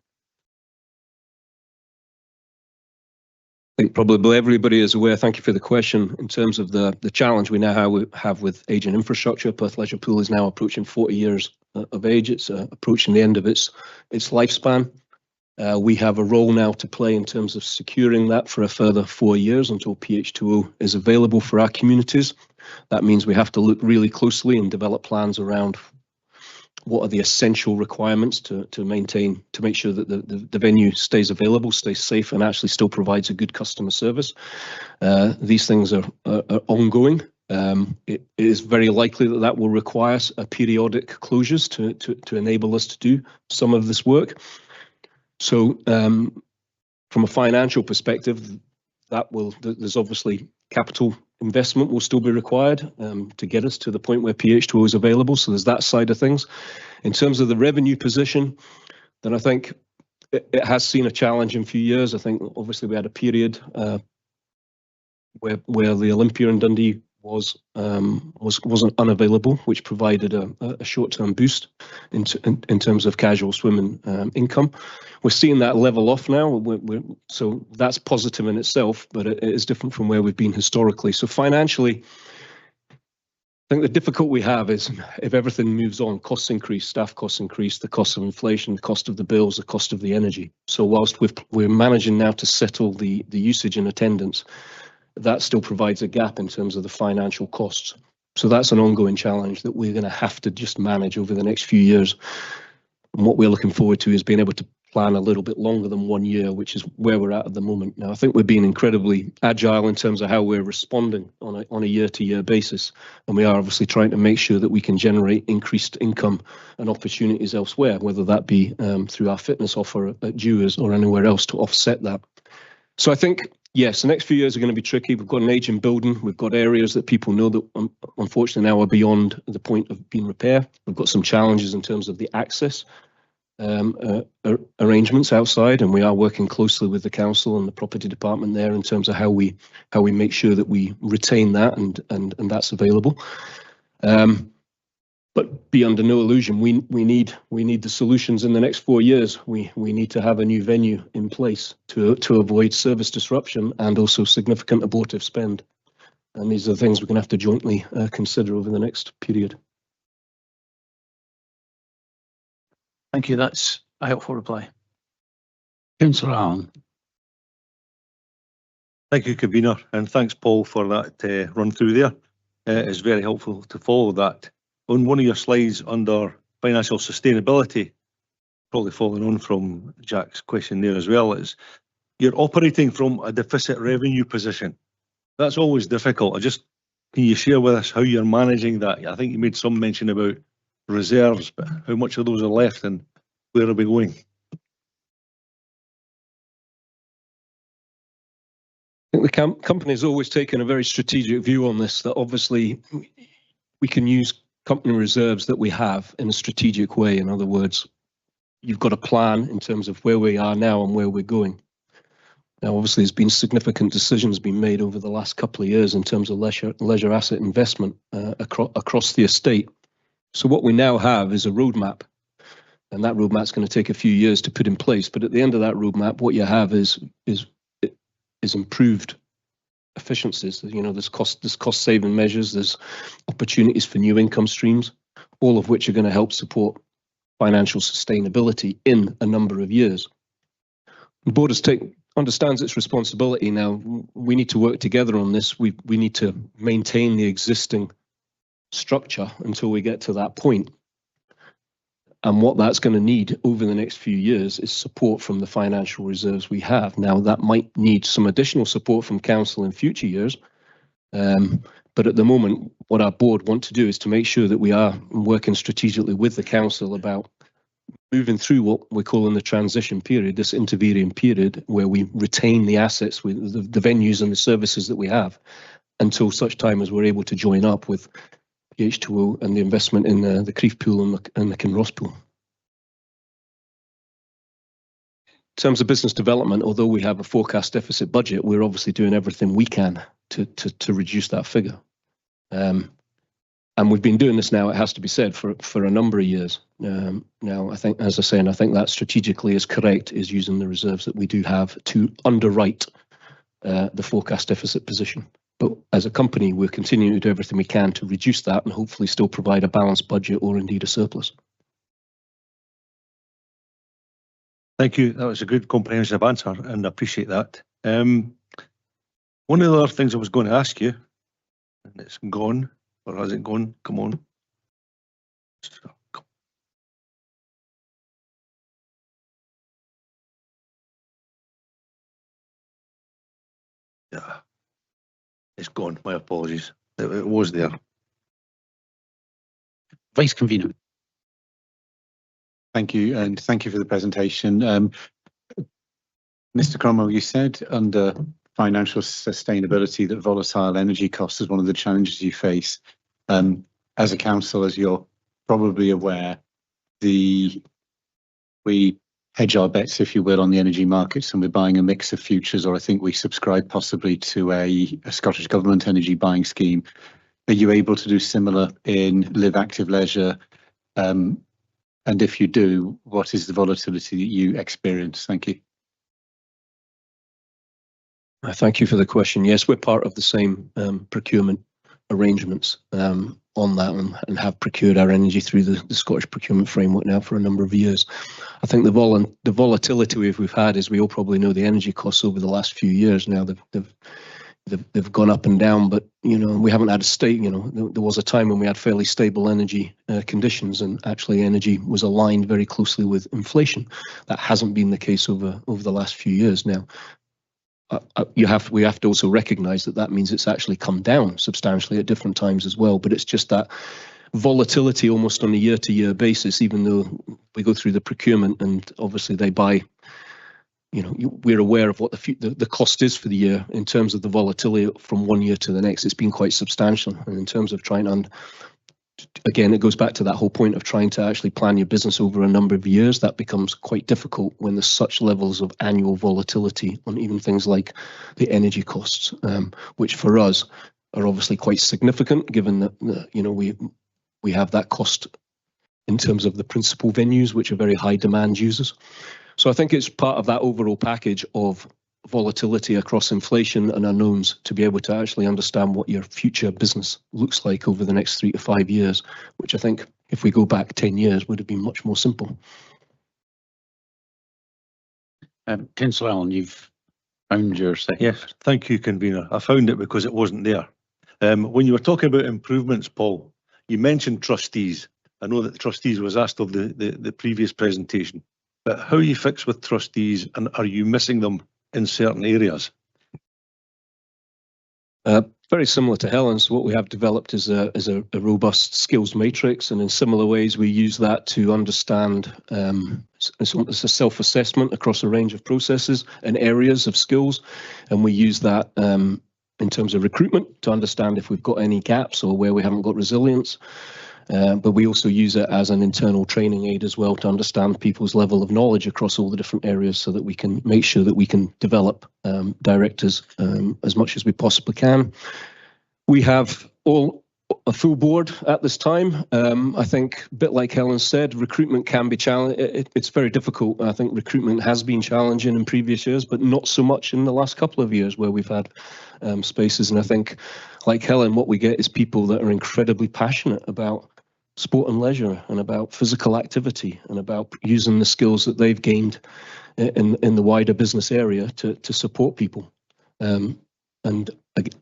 I think probably everybody is aware, thank you for the question, in terms of the challenge we now have with aging infrastructure. Perth Leisure Pool is now approaching 40 years of age. It's approaching the end of its lifespan. We have a role now to play in terms of securing that for a further 4 years until PH2O is available for our communities. That means we have to look really closely and develop plans around what are the essential requirements to maintain, to make sure that the venue stays available, stays safe, and actually still provides a good customer service. These things are ongoing. It is very likely that will require periodic closures to enable us to do some of this work. So from a financial perspective, there's obviously capital investment will still be required to get us to the point where PH2O is available. So there's that side of things. In terms of the revenue position, then I think it has seen a challenging few years. I think obviously we had a period where the Olympia in Dundee wasn't unavailable, which provided a short-term boost in terms of casual swimming income. We're seeing that level off now, so that's positive in itself, but it is different from where we've been historically. So financially, I think the difficult we have is if everything moves on, costs increase, staff costs increase, the cost of inflation, the cost of the bills, the cost of the energy. So whilst we're managing now to settle the usage and attendance, that still provides a gap in terms of the financial costs. So that's an ongoing challenge that we're going to have to just manage over the next few years. And what we're looking forward to is being able to plan a little bit longer than 1 year, which is where we're at the moment. Now, I think we're being incredibly agile in terms of how we're responding on a year-to-year basis. And we are obviously trying to make sure that we can generate increased income and opportunities elsewhere, whether that be through our fitness offer at Dewars or anywhere else to offset that. So I think, yes, the next few years are going to be tricky. We've got an aging building. We've got areas that people know that unfortunately now are beyond the point of being repaired. We've got some challenges in terms of the access arrangements outside, and we are working closely with the council and the property department there in terms of how we make sure that we retain that and that's available. But be under no illusion, we need the solutions in the next 4 years. We need to have a new venue in place to avoid service disruption and also significant abortive spend. And these are the things we're going to have to jointly consider over the next period. Thank you. That's a helpful reply. Councillor Allen. Thank you, convener, and thanks, Paul, for that run through there. It's very helpful to follow that. On one of your slides under financial sustainability, probably following on from Jack's question there as well, is you're operating from a deficit revenue position. That's always difficult. Can you share with us how you're managing that? I think you made some mention about reserves, but how much of those are left and where are we going? I think the company's always taken a very strategic view on this, that obviously we can use company reserves that we have in a strategic way. In other words, you've got a plan in terms of where we are now and where we're going. Now, obviously, there's been significant decisions being made over the last couple of years in terms of leisure asset investment across the estate. So what we now have is a roadmap, and that roadmap's going to take a few years to put in place. But at the end of that roadmap, what you have is improved efficiencies. You know, there's cost saving measures, there's opportunities for new income streams, all of which are going to help support financial sustainability in a number of years. The board understands its responsibility now. We need to work together on this. We need to maintain the existing structure until we get to that point. And what that's going to need over the next few years is support from the financial reserves we have. Now, that might need some additional support from council in future years. But at the moment, what our board want to do is to make sure that we are working strategically with the council about moving through what we're calling the transition period, this intervening period where we retain the assets with the venues and the services that we have until such time as we're able to join up with PH2O and the investment in the Crieff pool and the Kinross pool. In terms of business development, although we have a forecast deficit budget, we're obviously doing everything we can to reduce that figure. And we've been doing this now, it has to be said, for a number of years. Now, I think, as I say, and I think that strategically is correct, is using the reserves that we do have to underwrite the forecast deficit position. But as a company, we're continuing to do everything we can to reduce that and hopefully still provide a balanced budget or indeed a surplus. Thank you. That was a good comprehensive answer and I appreciate that. One of the other things I was going to ask you, and it's gone, or has it gone? Come on. Yeah. It's gone. My apologies. It was there. Vice Convener. Thank you, and thank you for the presentation. Mr. Cromwell, you said under financial sustainability that volatile energy costs is one of the challenges you face. As a council, as you're probably aware, we hedge our bets, if you will, on the energy markets, and we're buying a mix of futures, or I think we subscribe possibly to a Scottish Government energy buying scheme. Are you able to do similar in Live Active Leisure? And if you do, what is the volatility that you experience? Thank you. Thank you for the question. Yes, we're part of the same procurement arrangements on that and have procured our energy through the Scottish procurement framework now for a number of years. I think the volatility we've had, as we all probably know, the energy costs over the last few years now, they've gone up and down, but we haven't had a state. There was a time when we had fairly stable energy conditions, and actually energy was aligned very closely with inflation. That hasn't been the case over the last few years now. We have to also recognise that means it's actually come down substantially at different times as well. But it's just that volatility almost on a year-to-year basis, even though we go through the procurement and obviously they buy. We're aware of what the cost is for the year in terms of the volatility from one year to the next. It's been quite substantial, and in terms of trying to. Again, it goes back to that whole point of trying to actually plan your business over a number of years. That becomes quite difficult when there's such levels of annual volatility on even things like the energy costs, which for us are obviously quite significant, given that we have that cost in terms of the principal venues, which are very high demand users. So I think it's part of that overall package of volatility across inflation and unknowns to be able to actually understand what your future business looks like over the next 3 to 5 years, which I think if we go back 10 years would have been much more simple. Councillor Allen, you've found your second. Yes, thank you, Convener. I found it because it wasn't there. When you were talking about improvements, Paul, you mentioned trustees. I know that the trustees was asked of the previous presentation, but how are you fixed with trustees, and are you missing them in certain areas? Very similar to Helen's, what we have developed is a robust skills matrix, and in similar ways we use that to understand. It's a self-assessment across a range of processes and areas of skills, and we use that in terms of recruitment to understand if we've got any gaps or where we haven't got resilience. But we also use it as an internal training aid as well to understand people's level of knowledge across all the different areas, so that we can make sure that we can develop directors as much as we possibly can. We have a full board at this time. I think a bit like Helen said, recruitment can be challenging. It's very difficult. I think recruitment has been challenging in previous years, but not so much in the last couple of years where we've had spaces. And I think, like Helen, what we get is people that are incredibly passionate about sport and leisure and about physical activity and about using the skills that they've gained in the wider business area to support people. And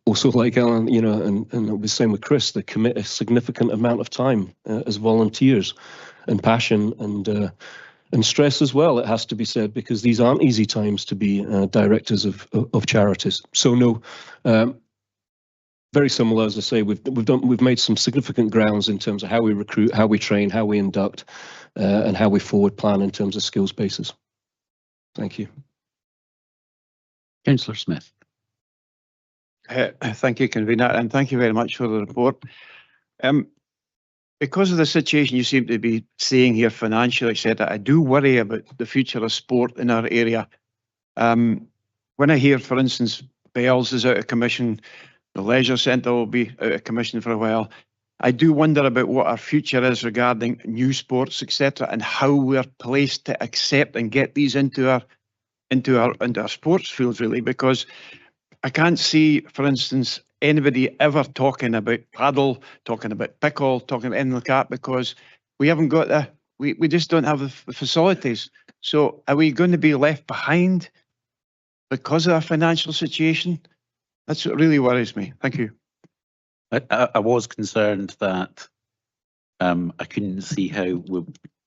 also, like Alan, and it'll be the same with Chris, they commit a significant amount of time as volunteers, and passion and stress as well, it has to be said, because these aren't easy times to be directors of charities. So no, very similar, as I say, we've made some significant grounds in terms of how we recruit, how we train, how we induct, and how we forward plan in terms of skills bases. Thank you. Councillor Smith. Thank you, Convener, and thank you very much for the report. Because of the situation you seem to be seeing here financially, etc., I do worry about the future of sport in our area. When I hear, for instance, Bells is out of commission, the Leisure Centre will be out of commission for a while, I do wonder about what our future is regarding new sports, etc., and how we're placed to accept and get these into our sports fields, really, because I can't see, for instance, anybody ever talking about paddle, talking about pickle, talking about anything like that, because we haven't got we just don't have the facilities. So are we going to be left behind because of our financial situation? That's what really worries me. Thank you. I was concerned that I couldn't see how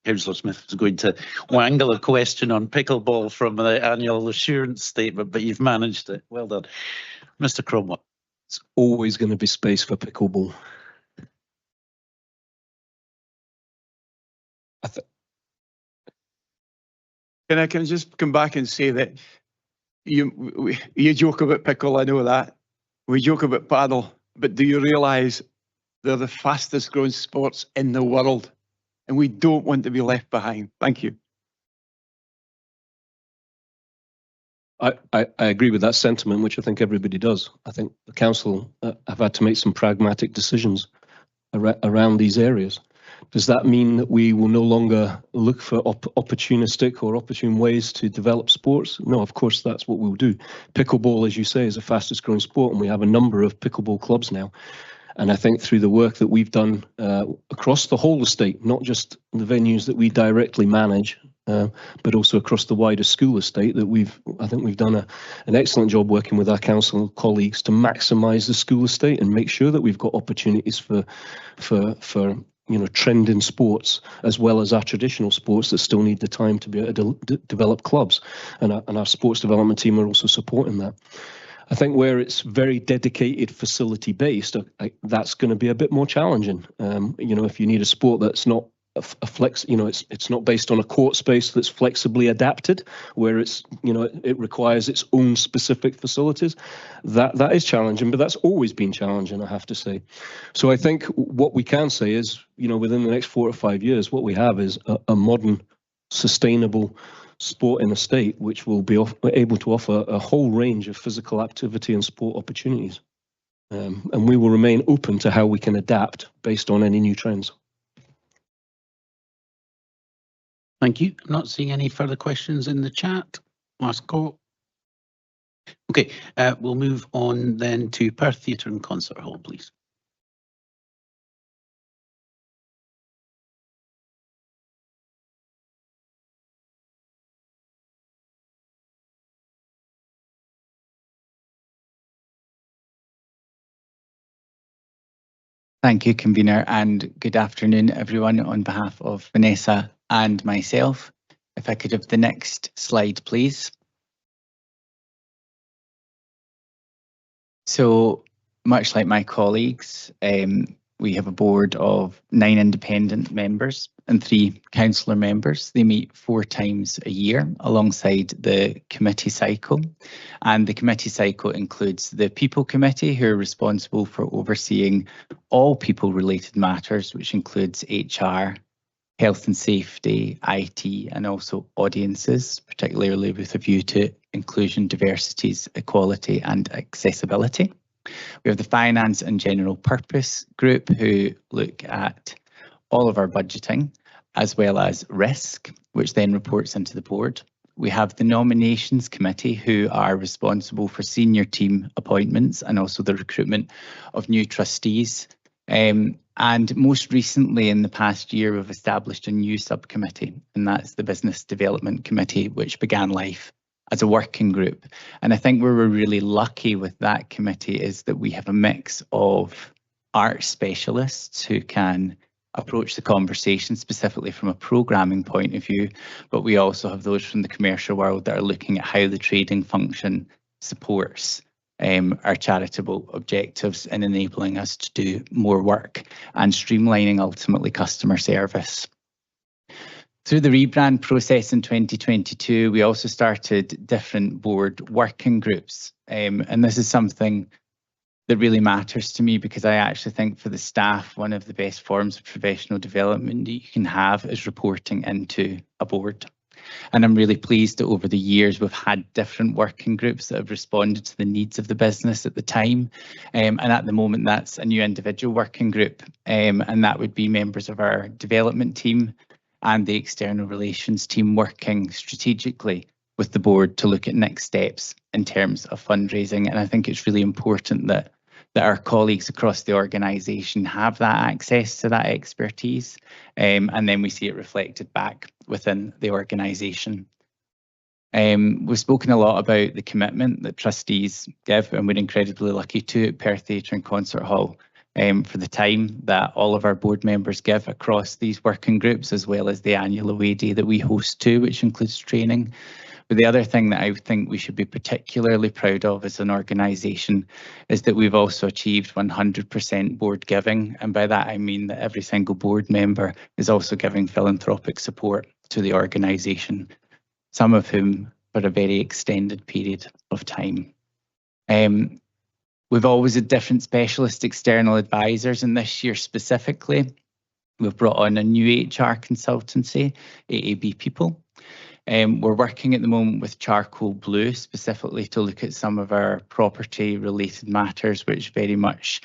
Councillor Smith was going to wangle a question on pickleball from the annual assurance statement, but you've managed it. Well done. Mr. Cromwell. It's always going to be space for pickleball. Can I just come back and say that you joke about pickle, I know that. We joke about paddle, but do you realise they're the fastest growing sports in the world? And we don't want to be left behind. Thank you. I agree with that sentiment, which I think everybody does. I think the council have had to make some pragmatic decisions around these areas. Does that mean that we will no longer look for opportunistic or opportune ways to develop sports? No, of course, that's what we'll do. Pickleball, as you say, is the fastest growing sport, and we have a number of pickleball clubs now. And I think through the work that we've done across the whole estate, not just the venues that we directly manage, but also across the wider school estate, that I think we've done an excellent job working with our council colleagues to maximise the school estate and make sure that we've got opportunities for trending sports, as well as our traditional sports that still need the time to be able to develop clubs. And our sports development team are also supporting that. I think where it's very dedicated facility based, that's going to be a bit more challenging. If you need a sport that's not a flex, it's not based on a court space that's flexibly adapted, where it requires its own specific facilities. That is challenging, but that's always been challenging, I have to say. So I think what we can say is, within the next 4 or 5 years, what we have is a modern, sustainable sport in a state which will be able to offer a whole range of physical activity and sport opportunities. And we will remain open to how we can adapt based on any new trends. Thank you. I'm not seeing any further questions in the chat. Last call. Okay, we'll move on then to Perth Theatre and Concert Hall, please. Thank you, convener, and good afternoon, everyone. On behalf of Vanessa and myself, if I could have the next slide, please. So, much like my colleagues, we have a board of 9 independent members and 3 councillor members. They meet 4 times a year alongside the committee cycle. And the committee cycle includes the People Committee, who are responsible for overseeing all people-related matters, which includes HR, health and safety, IT, and also audiences, particularly with a view to inclusion, diversities, equality, and accessibility. We have the Finance and General Purpose Group, who look at all of our budgeting, as well as risk, which then reports into the board. We have the Nominations Committee, who are responsible for senior team appointments and also the recruitment of new trustees. And most recently, in the past year, we've established a new subcommittee, and that's the Business Development Committee, which began life as a working group. And I think where we're really lucky with that committee is that we have a mix of art specialists who can approach the conversation specifically from a programming point of view, but we also have those from the commercial world that are looking at how the trading function supports our charitable objectives in enabling us to do more work and streamlining ultimately customer service. Through the rebrand process in 2022, we also started different board working groups. And this is something that really matters to me, because I actually think for the staff, one of the best forms of professional development that you can have is reporting into a board. And I'm really pleased that over the years we've had different working groups that have responded to the needs of the business at the time. And at the moment, that's a new individual working group. And that would be members of our development team and the external relations team working strategically with the board to look at next steps in terms of fundraising. And I think it's really important that our colleagues across the organisation have that access to that expertise, and then we see it reflected back within the organisation. We've spoken a lot about the commitment that trustees give, and we're incredibly lucky too at Perth Theatre and Concert Hall for the time that all of our board members give across these working groups, as well as the annual away day that we host too, which includes training. But the other thing that I think we should be particularly proud of as an organisation is that we've also achieved 100% board giving. And by that, I mean that every single board member is also giving philanthropic support to the organisation, some of whom for a very extended period of time. We've always had different specialist external advisors, and this year specifically, we've brought on a new HR consultancy, AAB People. We're working at the moment with Charcoal Blue specifically to look at some of our property related matters which very much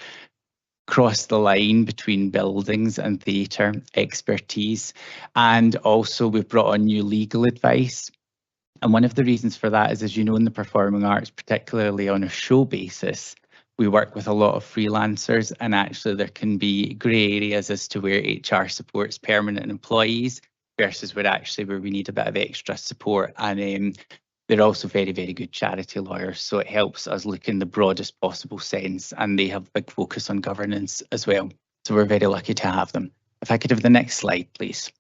cross the line between buildings and theatre expertise. And also we've brought on new legal advice. And one of the reasons for that is, as you know, in the performing arts, particularly on a show basis, we work with a lot of freelancers, and actually there can be grey areas as to where HR supports permanent employees versus where we need a bit of extra support. And they're also very, very good charity lawyers, so it helps us look in the broadest possible sense, and they have a big focus on governance as well. So we're very lucky to have them. If I could have the next slide, please.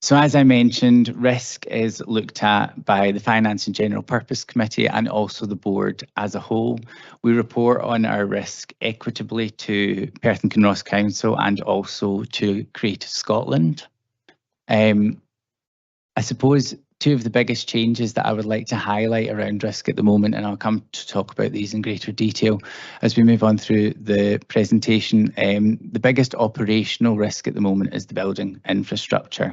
So as I mentioned, risk is looked at by the Finance and General Purpose Committee and also the board as a whole. We report on our risk equitably to Perth and Kinross Council and also to Creative Scotland. I suppose two of the biggest changes that I would like to highlight around risk at the moment, and I'll come to talk about these in greater detail as we move on through the presentation. The biggest operational risk at the moment is the building infrastructure.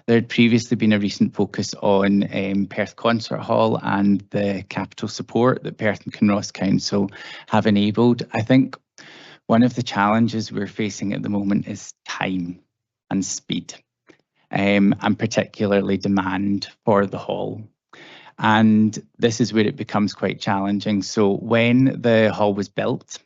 There had previously been a recent focus on Perth Concert Hall and the capital support that Perth and Kinross Council have enabled. I think one of the challenges we're facing at the moment is time and speed, and particularly demand for the hall. And this is where it becomes quite challenging. So when the hall was built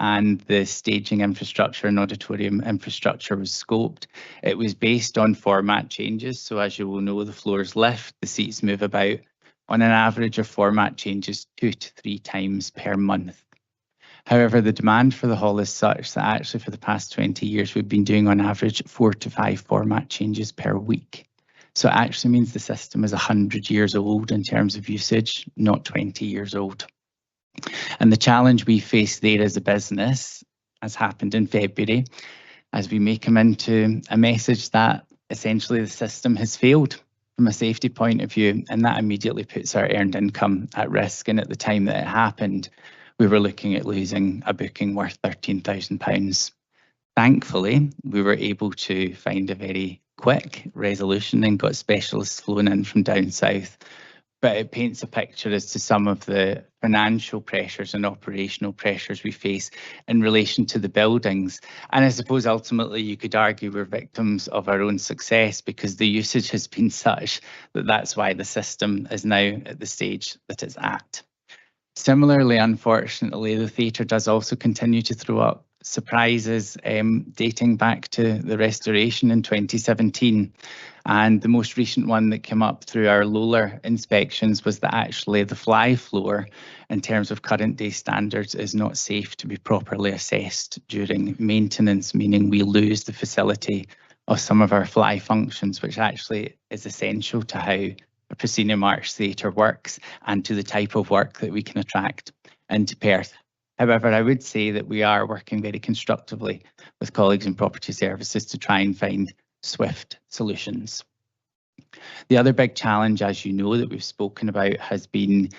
and the staging infrastructure and auditorium infrastructure was scoped, it was based on format changes. So as you will know, the floors lift, the seats move about. On an average of format changes 2 to 3 times per month. However, the demand for the hall is such that actually for the past 20 years, we've been doing on average 4 to 5 format changes per week. So it actually means the system is 100 years old in terms of usage, not 20 years old. And the challenge we face there as a business, as happened in February, as we may come into a message that essentially the system has failed from a safety point of view, and that immediately puts our earned income at risk. And at the time that it happened, we were looking at losing a booking worth £13,000. Thankfully, we were able to find a very quick resolution and got specialists flown in from down south. But it paints a picture as to some of the financial pressures and operational pressures we face in relation to the buildings. And I suppose ultimately you could argue we're victims of our own success because the usage has been such that that's why the system is now at the stage that it's at. Similarly, unfortunately, the theatre does also continue to throw up surprises dating back to the restoration in 2017. And the most recent one that came up through our Lola inspections was that actually the fly floor, in terms of current day standards, is not safe to be properly assessed during maintenance, meaning we lose the facility of some of our fly functions, which actually is essential to how a proscenium arch theatre works and to the type of work that we can attract into Perth. However, I would say that we are working very constructively with colleagues in property services to try and find swift solutions. The other big challenge, as you know, that we've spoken about has been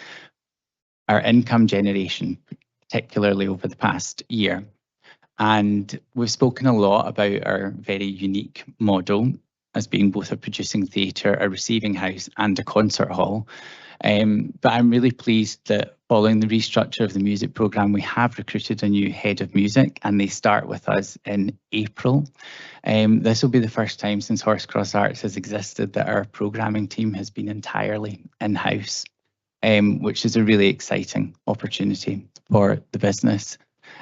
our income generation, particularly over the past year. And we've spoken a lot about our very unique model as being both a producing theatre, a receiving house and a concert hall. But I'm really pleased that following the restructure of the music programme, we have recruited a new head of music and they start with us in April. This will be the first time since Horsecross Arts has existed that our programming team has been entirely in-house, which is a really exciting opportunity for the business.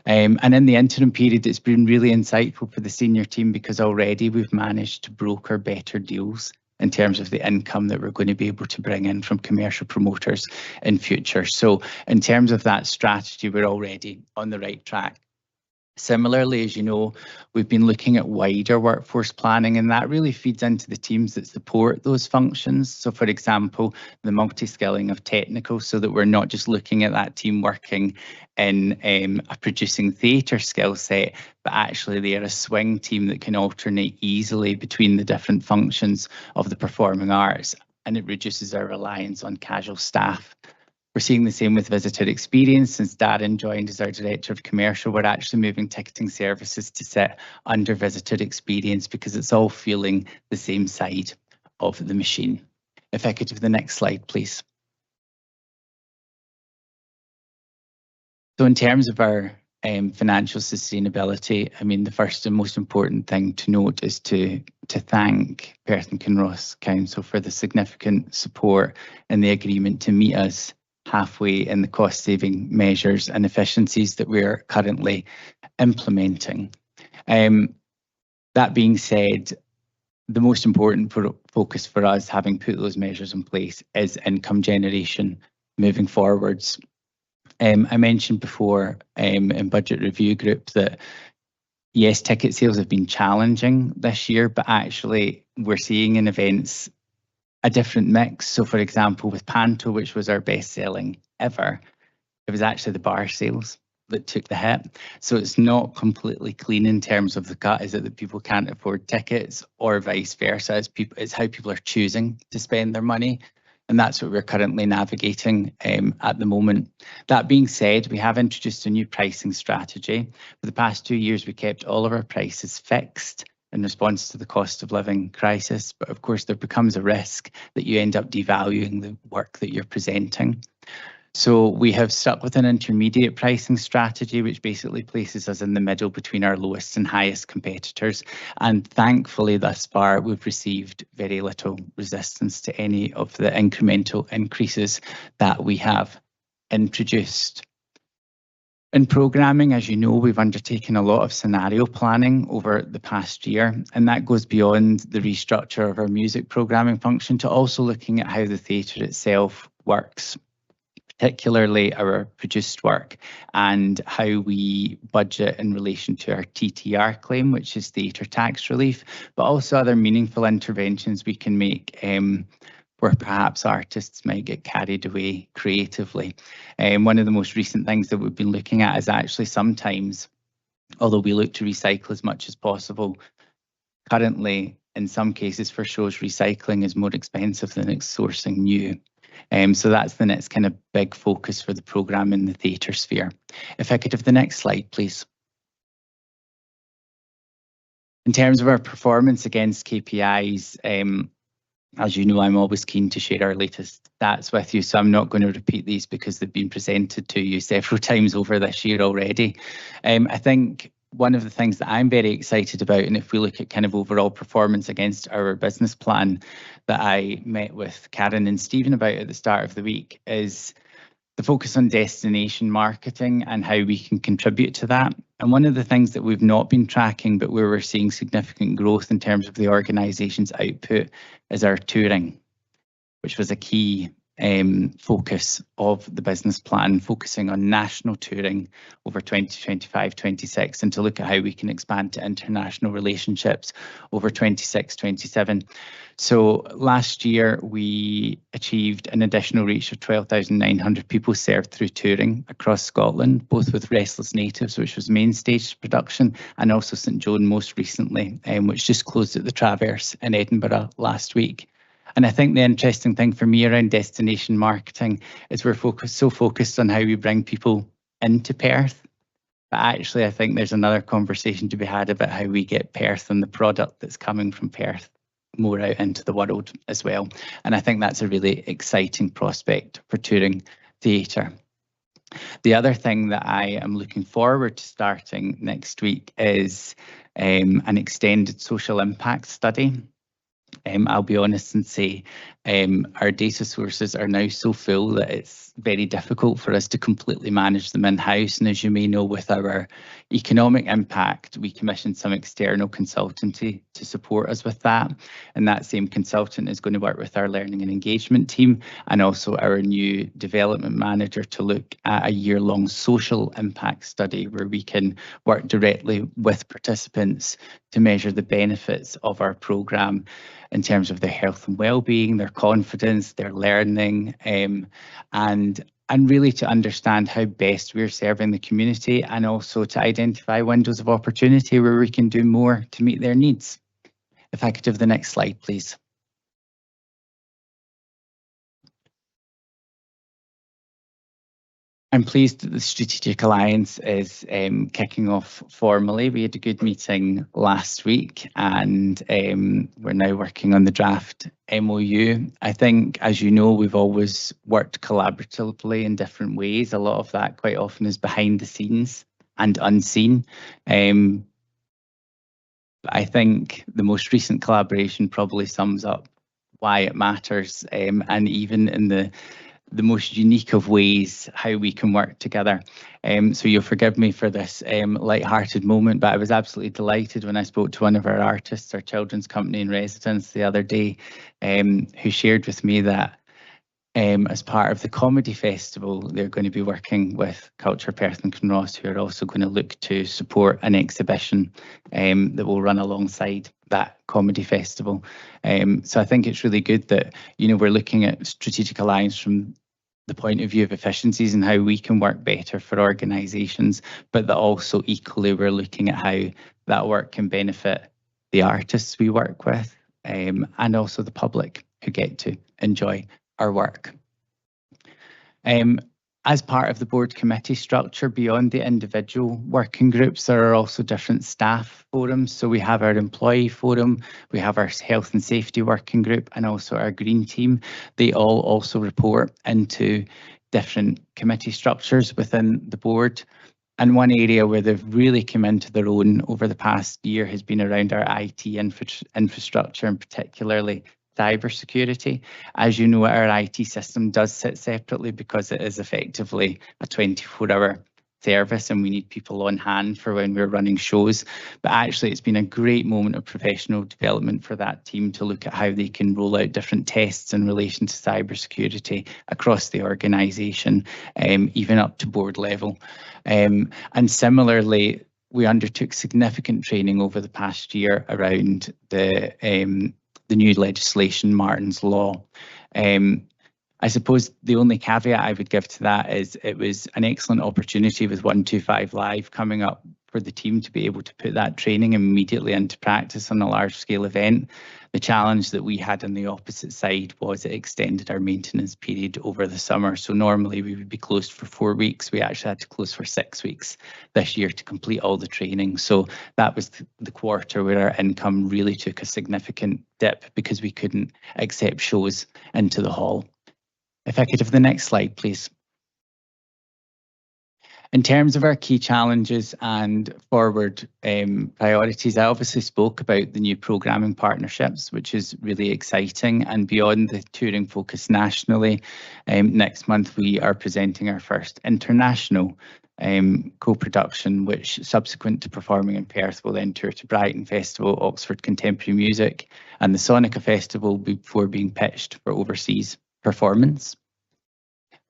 And in the interim period, it's been really insightful for the senior team because already we've managed to broker better deals in terms of the income that we're going to be able to bring in from commercial promoters in future. So in terms of that strategy, we're already on the right track. Similarly, as you know, we've been looking at wider workforce planning, and that really feeds into the teams that support those functions. So for example, the multi-skilling of technical, so that we're not just looking at that team working in a producing theatre skill set, but actually they are a swing team that can alternate easily between the different functions of the performing arts, and it reduces our reliance on casual staff. We're seeing the same with visitor experience. Since Darren joined as our Director of Commercial, we're actually moving ticketing services to sit under visitor experience because it's all feeling the same side of the machine. If I could have the next slide, please. So in terms of our financial sustainability, I mean, the first and most important thing to note is to thank Perth and Kinross Council for the significant support and the agreement to meet us halfway in the cost-saving measures and efficiencies that we're currently implementing. That being said, the most important focus for us, having put those measures in place, is income generation moving forwards. I mentioned before in Budget Review Group that yes, ticket sales have been challenging this year, but actually we're seeing in events a different mix. So for example, with Panto, which was our best selling ever, it was actually the bar sales that took the hit. So it's not completely clean in terms of the cut. Is it that people can't afford tickets, or vice versa? It's how people are choosing to spend their money. And that's what we're currently navigating at the moment. That being said, we have introduced a new pricing strategy. For the past 2 years, we kept all of our prices fixed in response to the cost of living crisis. But of course, there becomes a risk that you end up devaluing the work that you're presenting. So we have stuck with an intermediate pricing strategy, which basically places us in the middle between our lowest and highest competitors. And thankfully, thus far, we've received very little resistance to any of the incremental increases that we have introduced. In programming, as you know, we've undertaken a lot of scenario planning over the past year, and that goes beyond the restructure of our music programming function to also looking at how the theatre itself works, particularly our produced work, and how we budget in relation to our TTR claim, which is theatre tax relief, but also other meaningful interventions we can make where perhaps artists might get carried away creatively. One of the most recent things that we've been looking at is actually sometimes, although we look to recycle as much as possible, currently in some cases for shows, recycling is more expensive than sourcing new. So that's the next kind of big focus for the programme in the theatre sphere. If I could have the next slide, please. In terms of our performance against KPIs, as you know, I'm always keen to share our latest stats with you, so I'm not going to repeat these because they've been presented to you several times over this year already. I think one of the things that I'm very excited about, and if we look at kind of overall performance against our business plan that I met with Karen and Stephen about at the start of the week, is the focus on destination marketing and how we can contribute to that. And one of the things that we've not been tracking, but where we're seeing significant growth in terms of the organisation's output, is our touring, which was a key focus of the business plan, focusing on national touring over 2025-26, and to look at how we can expand to international relationships over 26-27. So last year we achieved an additional reach of 12,900 people served through touring across Scotland, both with Restless Natives, which was main stage production, and also St Joan most recently, which just closed at the Traverse in Edinburgh last week. And I think the interesting thing for me around destination marketing is we're so focused on how we bring people into Perth. But actually, I think there's another conversation to be had about how we get Perth and the product that's coming from Perth more out into the world as well. And I think that's a really exciting prospect for touring theatre. The other thing that I am looking forward to starting next week is an extended social impact study. I'll be honest and say our data sources are now so full that it's very difficult for us to completely manage them in-house. And as you may know, with our economic impact, we commissioned some external consultancy to support us with that. And that same consultant is going to work with our learning and engagement team and also our new development manager to look at a year-long social impact study where we can work directly with participants to measure the benefits of our programme in terms of their health and well-being, their confidence, their learning, and really to understand how best we're serving the community and also to identify windows of opportunity where we can do more to meet their needs. If I could have the next slide, please. I'm pleased that the Strategic Alliance is kicking off formally. We had a good meeting last week and we're now working on the draft MOU. I think, as you know, we've always worked collaboratively in different ways. A lot of that quite often is behind the scenes and unseen. I think the most recent collaboration probably sums up why it matters, and even in the most unique of ways how we can work together. So you'll forgive me for this light-hearted moment, but I was absolutely delighted when I spoke to one of our artists, our children's company in residence the other day, who shared with me that as part of the comedy festival, they're going to be working with Culture Perth and Kinross, who are also going to look to support an exhibition that will run alongside that comedy festival. So I think it's really good that, you know, we're looking at Strategic Alliance from the point of view of efficiencies and how we can work better for organisations, but that also equally we're looking at how that work can benefit the artists we work with, and also the public who get to enjoy our work. As part of the board committee structure, beyond the individual working groups, there are also different staff forums. So we have our employee forum, we have our health and safety working group, and also our green team. They all also report into different committee structures within the board. And one area where they've really come into their own over the past year has been around our IT infrastructure, and particularly cybersecurity. As you know, our IT system does sit separately because it is effectively a 24-hour service and we need people on hand for when we're running shows. But actually, it's been a great moment of professional development for that team to look at how they can roll out different tests in relation to cybersecurity across the organisation, even up to board level. And similarly, we undertook significant training over the past year around the new legislation, Martin's Law. I suppose the only caveat I would give to that is it was an excellent opportunity with 125 Live coming up for the team to be able to put that training immediately into practice on a large scale event. The challenge that we had on the opposite side was it extended our maintenance period over the summer. So normally we would be closed for 4 weeks. We actually had to close for 6 weeks this year to complete all the training. So that was the quarter where our income really took a significant dip because we couldn't accept shows into the hall. If I could have the next slide, please. In terms of our key challenges and forward priorities, I obviously spoke about the new programming partnerships, which is really exciting. And beyond the touring focus nationally, next month we are presenting our first international co-production, which subsequent to performing in Perth will then tour to Brighton Festival, Oxford Contemporary Music and the Sonica Festival before being pitched for overseas performance.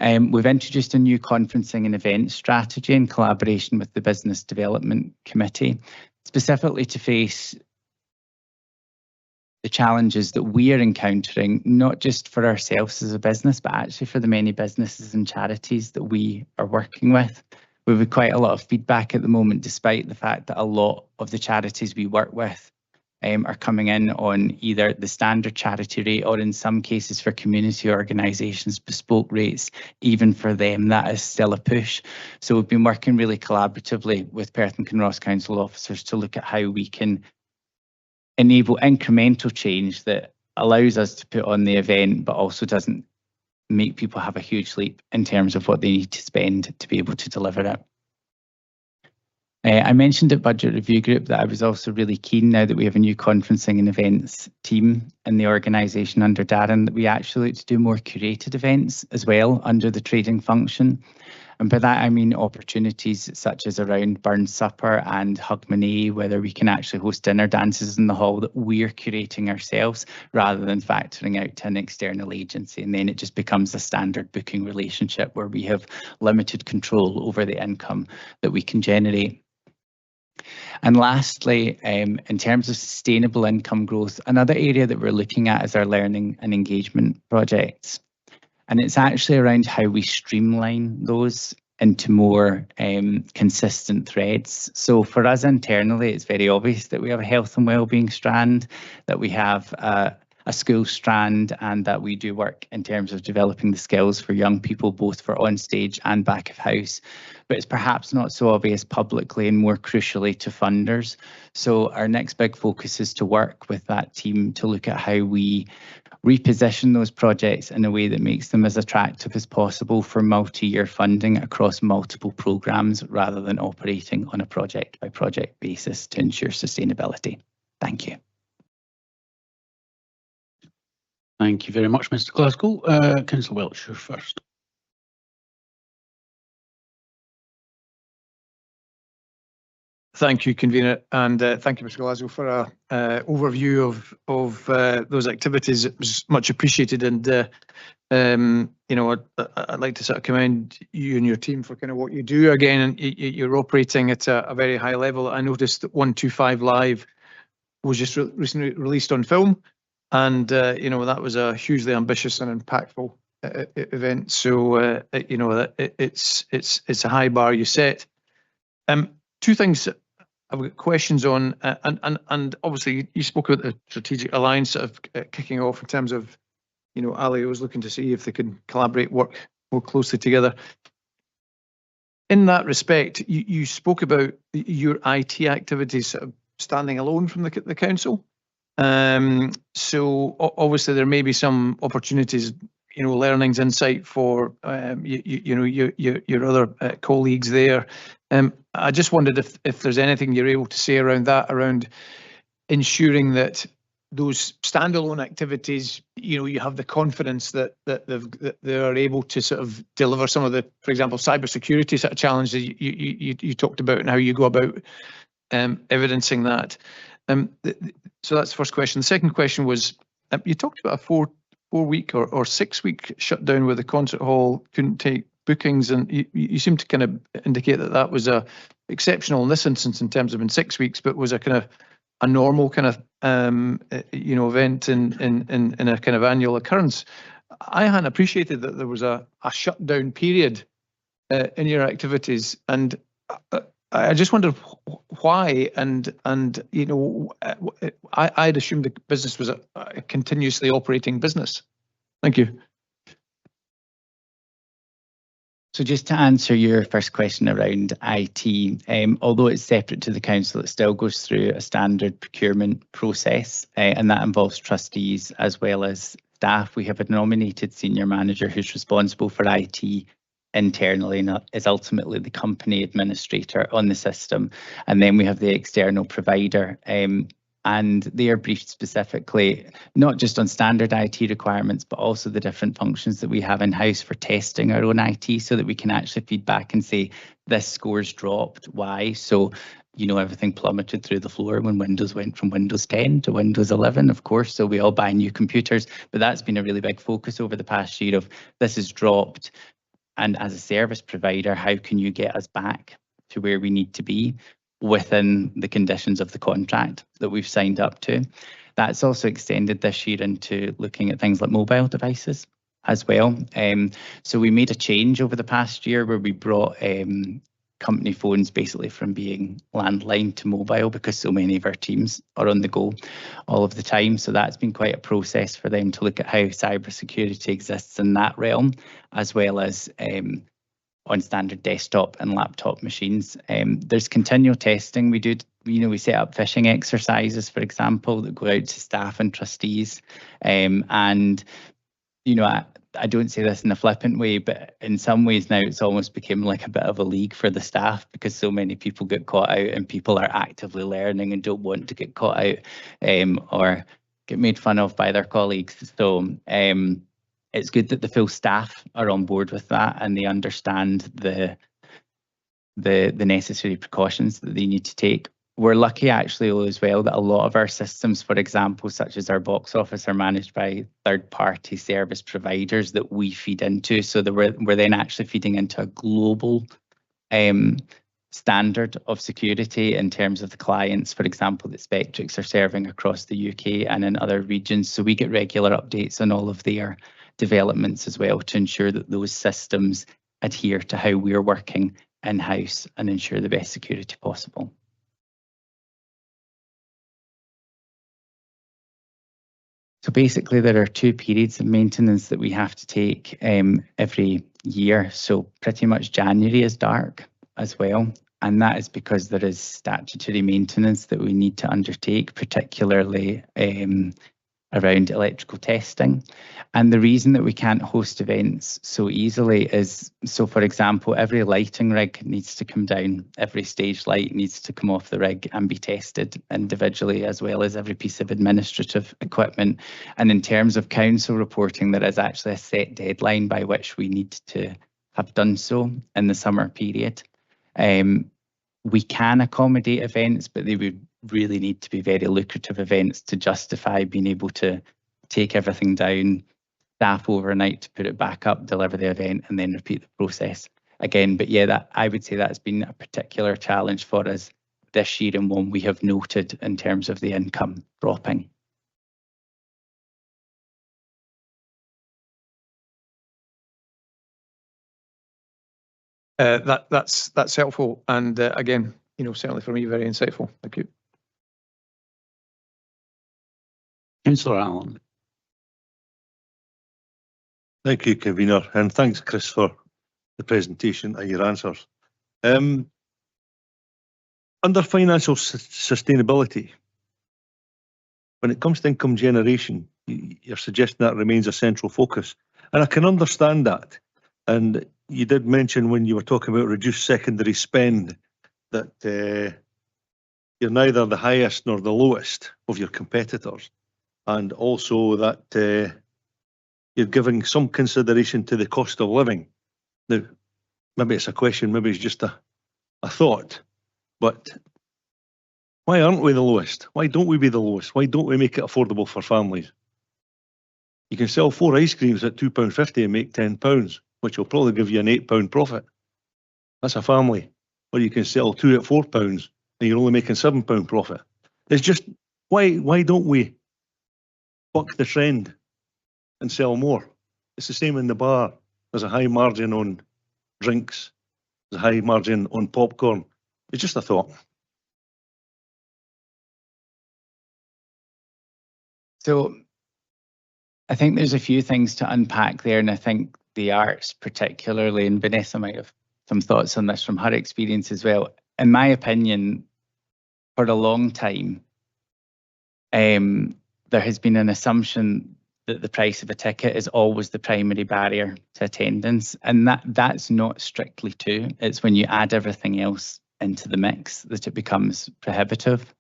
We've introduced a new conferencing and event strategy in collaboration with the Business Development Committee, specifically to face the challenges that we are encountering, not just for ourselves as a business, but actually for the many businesses and charities that we are working with. We've had quite a lot of feedback at the moment, despite the fact that a lot of the charities we work with are coming in on either the standard charity rate or in some cases for community organisations, bespoke rates. Even for them, that is still a push. So we've been working really collaboratively with Perth and Kinross Council officers to look at how we can enable incremental change that allows us to put on the event, but also doesn't make people have a huge leap in terms of what they need to spend to be able to deliver it. I mentioned at Budget Review Group that I was also really keen, now that we have a new conferencing and events team in the organisation under Darren, that we actually look to do more curated events as well under the trading function. And by that I mean opportunities such as around Burn Supper and Hogmanay, whether we can actually host dinner dances in the hall that we're curating ourselves rather than factoring out to an external agency. And then it just becomes a standard booking relationship where we have limited control over the income that we can generate. And lastly, in terms of sustainable income growth, another area that we're looking at is our learning and engagement projects. And it's actually around how we streamline those into more consistent threads. So for us internally, it's very obvious that we have a health and wellbeing strand, that we have a school strand, and that we do work in terms of developing the skills for young people, both for on stage and back of house. But it's perhaps not so obvious publicly and more crucially to funders. So our next big focus is to work with that team to look at how we reposition those projects in a way that makes them as attractive as possible for multi-year funding across multiple programmes, rather than operating on a project by project basis to ensure sustainability. Thank you. Thank you very much, Mr. Glasgow. Councillor Welch, you're first. Thank you, Convener, and thank you, Mr. Glasgow, for a overview of those activities. It was much appreciated, and you know, I'd like to sort of commend you and your team for kind of what you do. Again, you're operating at a very high level. I noticed that 125 Live was just recently released on film, and you know, that was a hugely ambitious and impactful event. So you know, it's a high bar you set. Two things I've got questions on, and obviously you spoke about the strategic alliance sort of kicking off in terms of, you know, Alio was looking to see if they can collaborate, work more closely together. In that respect, you spoke about your IT activities sort of standing alone from the council. So obviously there may be some opportunities, you know, learnings, insight for you know, your other colleagues there. I just wondered if there's anything you're able to say around that, around ensuring that those standalone activities, you know, you have the confidence that they are able to sort of deliver some of the, for example, cybersecurity sort of challenges you talked about, and how you go about evidencing that. So that's the first question. The second question was, you talked about a four-week or 6-week shutdown where the concert hall couldn't take bookings, and you seem to kind of indicate that that was a exceptional in this instance in terms of in 6 weeks, but was a kind of a normal kind of you know, event in a kind of annual occurrence. I hadn't appreciated that there was a shutdown period in your activities, and I just wondered why, and you know, I'd assumed the business was a continuously operating business. Thank you. So just to answer your first question around IT, although it's separate to the council, it still goes through a standard procurement process, and that involves trustees as well as staff. We have a nominated senior manager who's responsible for IT internally, and is ultimately the company administrator on the system. And then we have the external provider, and they are briefed specifically, not just on standard IT requirements, but also the different functions that we have in-house for testing our own IT, so that we can actually feed back and say, this score's dropped, why? So, you know, everything plummeted through the floor when Windows went from Windows 10 to Windows 11, of course, so we all buy new computers. But that's been a really big focus over the past year of, this has dropped, and as a service provider, how can you get us back to where we need to be within the conditions of the contract that we've signed up to? That's also extended this year into looking at things like mobile devices as well. So we made a change over the past year where we brought company phones basically from being landline to mobile, because so many of our teams are on the go all of the time. So that's been quite a process for them to look at how cybersecurity exists in that realm, as well as on standard desktop and laptop machines. There's continual testing. We do, you know, we set up phishing exercises, for example, that go out to staff and trustees. And, you know, I don't say this in a flippant way, but in some ways now it's almost become like a bit of a league for the staff because so many people get caught out and people are actively learning and don't want to get caught out or get made fun of by their colleagues. So it's good that the full staff are on board with that and they understand the necessary precautions that they need to take. We're lucky actually as well that a lot of our systems, for example, such as our box office, are managed by third-party service providers that we feed into. So that we're then actually feeding into a global standard of security in terms of the clients, for example, that Spectrix are serving across the UK and in other regions. So we get regular updates on all of their developments as well to ensure that those systems adhere to how we're working in-house and ensure the best security possible. So basically there are 2 periods of maintenance that we have to take every year. So pretty much January is dark as well. And that is because there is statutory maintenance that we need to undertake, particularly around electrical testing. And the reason that we can't host events so easily is, so for example, every lighting rig needs to come down, every stage light needs to come off the rig and be tested individually, as well as every piece of administrative equipment. And in terms of council reporting, there is actually a set deadline by which we need to have done so in the summer period. We can accommodate events, but they would really need to be very lucrative events to justify being able to take everything down, staff overnight to put it back up, deliver the event, and then repeat the process again. But yeah, that I would say that's been a particular challenge for us this year and one we have noted in terms of the income dropping. That's helpful, and again, certainly for me, very insightful. Thank you. Councillor Allen. Thank you, Convener, and thanks, Chris, for the presentation and your answers. Under financial sustainability, when it comes to income generation, you're suggesting that remains a central focus, and I can understand that. And you did mention when you were talking about reduced secondary spend that you're neither the highest nor the lowest of your competitors, and also that you're giving some consideration to the cost of living. Now, maybe it's a question, maybe it's just a thought, but why aren't we the lowest? Why don't we be the lowest? Why don't we make it affordable for families? You can sell 4 ice creams at £2.50 and make £10, which will probably give you an £8 profit. That's a family. Or you can sell 2 at £4 and you're only making £7 profit. It's just, why don't we buck the trend and sell more? It's the same in the bar. There's a high margin on drinks. There's a high margin on popcorn. It's just a thought. So I think there's a few things to unpack there, and I think the arts particularly, and Vanessa might have some thoughts on this from her experience as well. In my opinion, for a long time, there has been an assumption that the price of a ticket is always the primary barrier to attendance, and that's not strictly true. It's when you add everything else into the mix that it becomes prohibitive.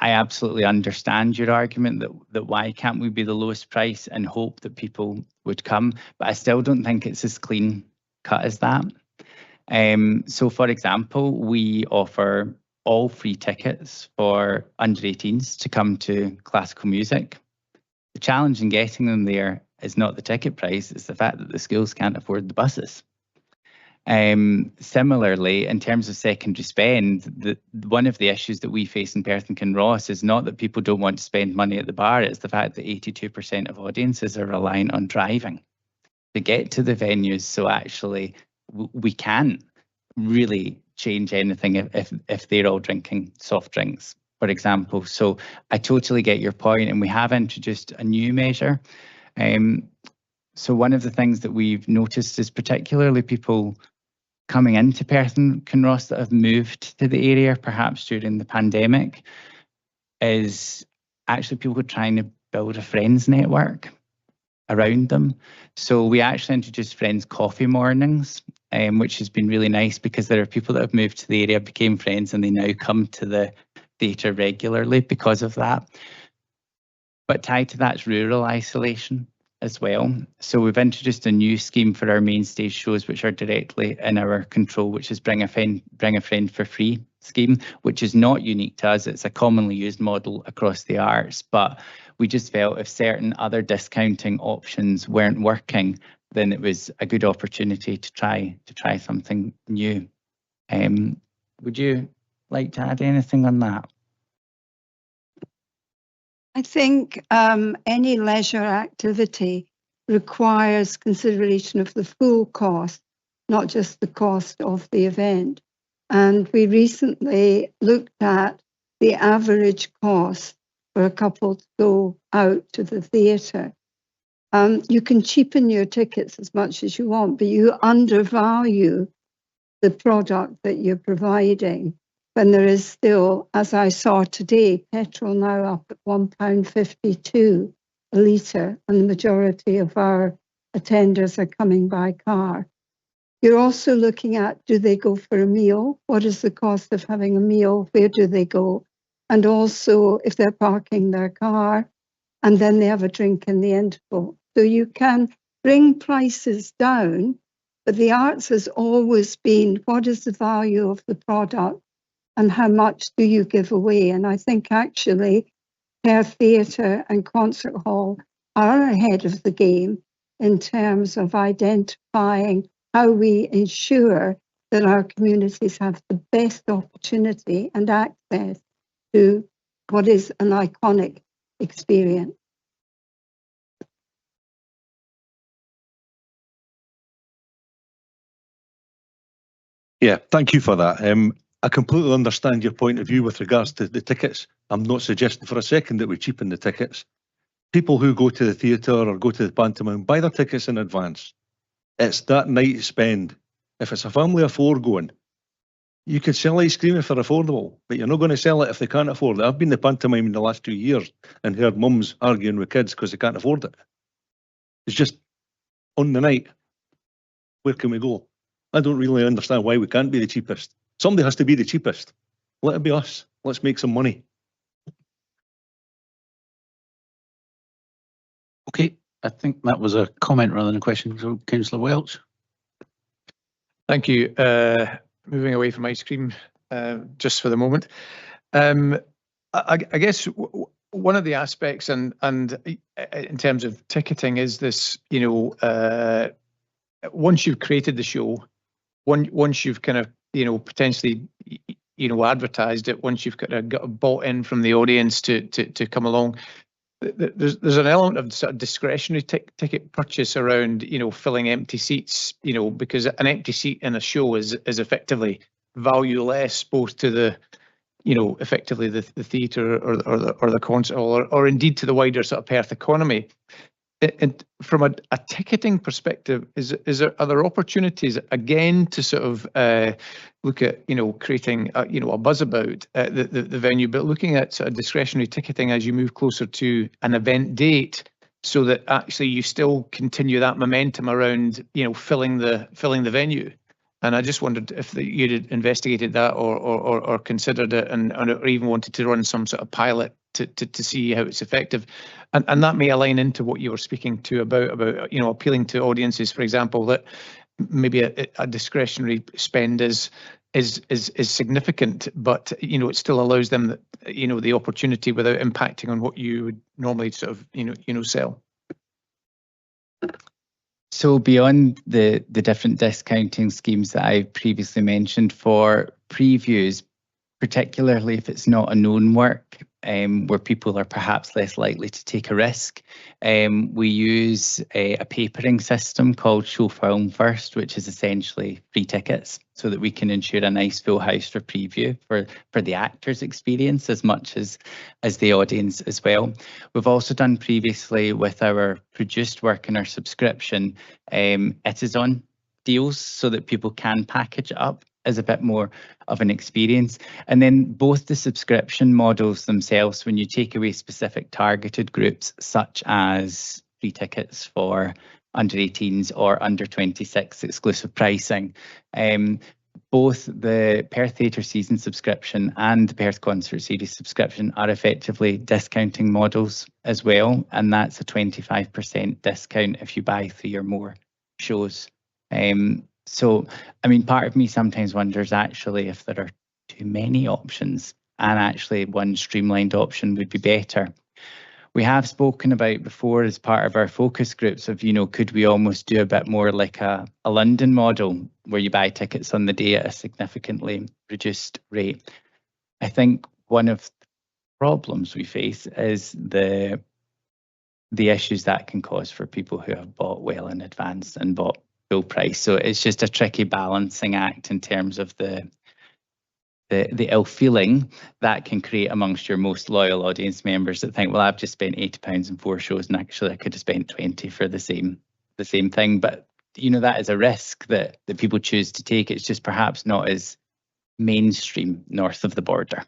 I absolutely understand your argument that why can't we be the lowest price and hope that people would come, but I still don't think it's as clean cut as that. So for example, we offer all free tickets for under 18s to come to classical music. The challenge in getting them there is not the ticket price, it's the fact that the schools can't afford the buses. Similarly, in terms of secondary spend, one of the issues that we face in Perth and Kinross is not that people don't want to spend money at the bar, it's the fact that 82% of audiences are reliant on driving to get to the venues. So actually, we can't really change anything if they're all drinking soft drinks, for example. So I totally get your point, and we have introduced a new measure. So one of the things that we've noticed is particularly people coming into Perth and Kinross that have moved to the area, perhaps during the pandemic, is actually people trying to build a friends network. around them. So we actually introduced Friends Coffee Mornings, which has been really nice because there are people that have moved to the area, became friends, and they now come to the theatre regularly because of that. But tied to that is rural isolation as well. So we've introduced a new scheme for our main stage shows, which are directly in our control, which is Bring a Friend for Free scheme, which is not unique to us. It's a commonly used model across the arts, but we just felt if certain other discounting options weren't working, then it was a good opportunity to try something new. Would you like to add anything on that? I think any leisure activity requires consideration of the full cost, not just the cost of the event. And we recently looked at the average cost for a couple to go out to the theatre. You can cheapen your tickets as much as you want, but you undervalue the product that you're providing when there is still, as I saw today, petrol now up at £1.52 a litre, and the majority of our attenders are coming by car. You're also looking at, do they go for a meal? What is the cost of having a meal? Where do they go? And also if they're parking their car and then they have a drink in the interval. So you can bring prices down, but the arts has always been, what is the value of the product and how much do you give away? And I think actually Perth Theatre and Concert Hall are ahead of the game in terms of identifying how we ensure that our communities have the best opportunity and access to what is an iconic experience. Yeah, thank you for that. I completely understand your point of view with regards to the tickets. I'm not suggesting for a second that we cheapen the tickets. People who go to the theatre or go to the pantomime buy their tickets in advance. It's that night spend. If it's a family of four going, you can sell ice cream if they're affordable, but you're not going to sell it if they can't afford it. I've been to pantomime in the last 2 years and heard mums arguing with kids because they can't afford it. It's just on the night, where can we go? I don't really understand why we can't be the cheapest. Somebody has to be the cheapest. Let it be us. Let's make some money. Okay, I think that was a comment rather than a question. So, Councillor Welch. Thank you. Moving away from ice cream just for the moment. I guess one of the aspects and in terms of ticketing is this, once you've created the show, once you've kind of, potentially, advertised it, once you've kind of got bought in from the audience to come along, there's an element of sort of discretionary ticket purchase around, filling empty seats, because an empty seat in a show is effectively valueless both to the, effectively the theatre or the concert hall or indeed to the wider sort of Perth economy. And from a ticketing perspective, are there opportunities again to sort of look at creating a buzz about the venue, but looking at sort of discretionary ticketing as you move closer to an event date, so that actually you still continue that momentum around filling the venue. And I just wondered if you'd investigated that or considered it or even wanted to run some sort of pilot to see how it's effective. And that may align into what you were speaking to about appealing to audiences, for example, that maybe a discretionary spend is significant, but it still allows them the opportunity without impacting on what you would normally sort of sell. So beyond the different discounting schemes that I previously mentioned for previews, particularly if it's not a known work, where people are perhaps less likely to take a risk, we use a papering system called Show Film First, which is essentially free tickets, so that we can ensure a nice full house for preview for the actor's experience as much as the audience as well. We've also done previously with our produced work and our subscription, it is on deals so that people can package it up as a bit more of an experience. And then both the subscription models themselves, when you take away specific targeted groups such as free tickets for under 18s or under 26 exclusive pricing. Both the Perth Theatre season subscription and the Perth Concert Series subscription are effectively discounting models as well, and that's a 25% discount if you buy 3 or more shows. So, I mean, part of me sometimes wonders actually if there are too many options, and actually one streamlined option would be better. We have spoken about before as part of our focus groups of, you know, could we almost do a bit more like a London model where you buy tickets on the day at a significantly reduced rate. I think one of the problems we face is the issues that can cause for people who have bought well in advance and bought full price. So it's just a tricky balancing act in terms of the ill feeling that can create amongst your most loyal audience members that think, well, I've just spent £80 on 4 shows and actually I could have spent 20 for the same thing. But, you know, that is a risk that people choose to take. It's just perhaps not as mainstream north of the border.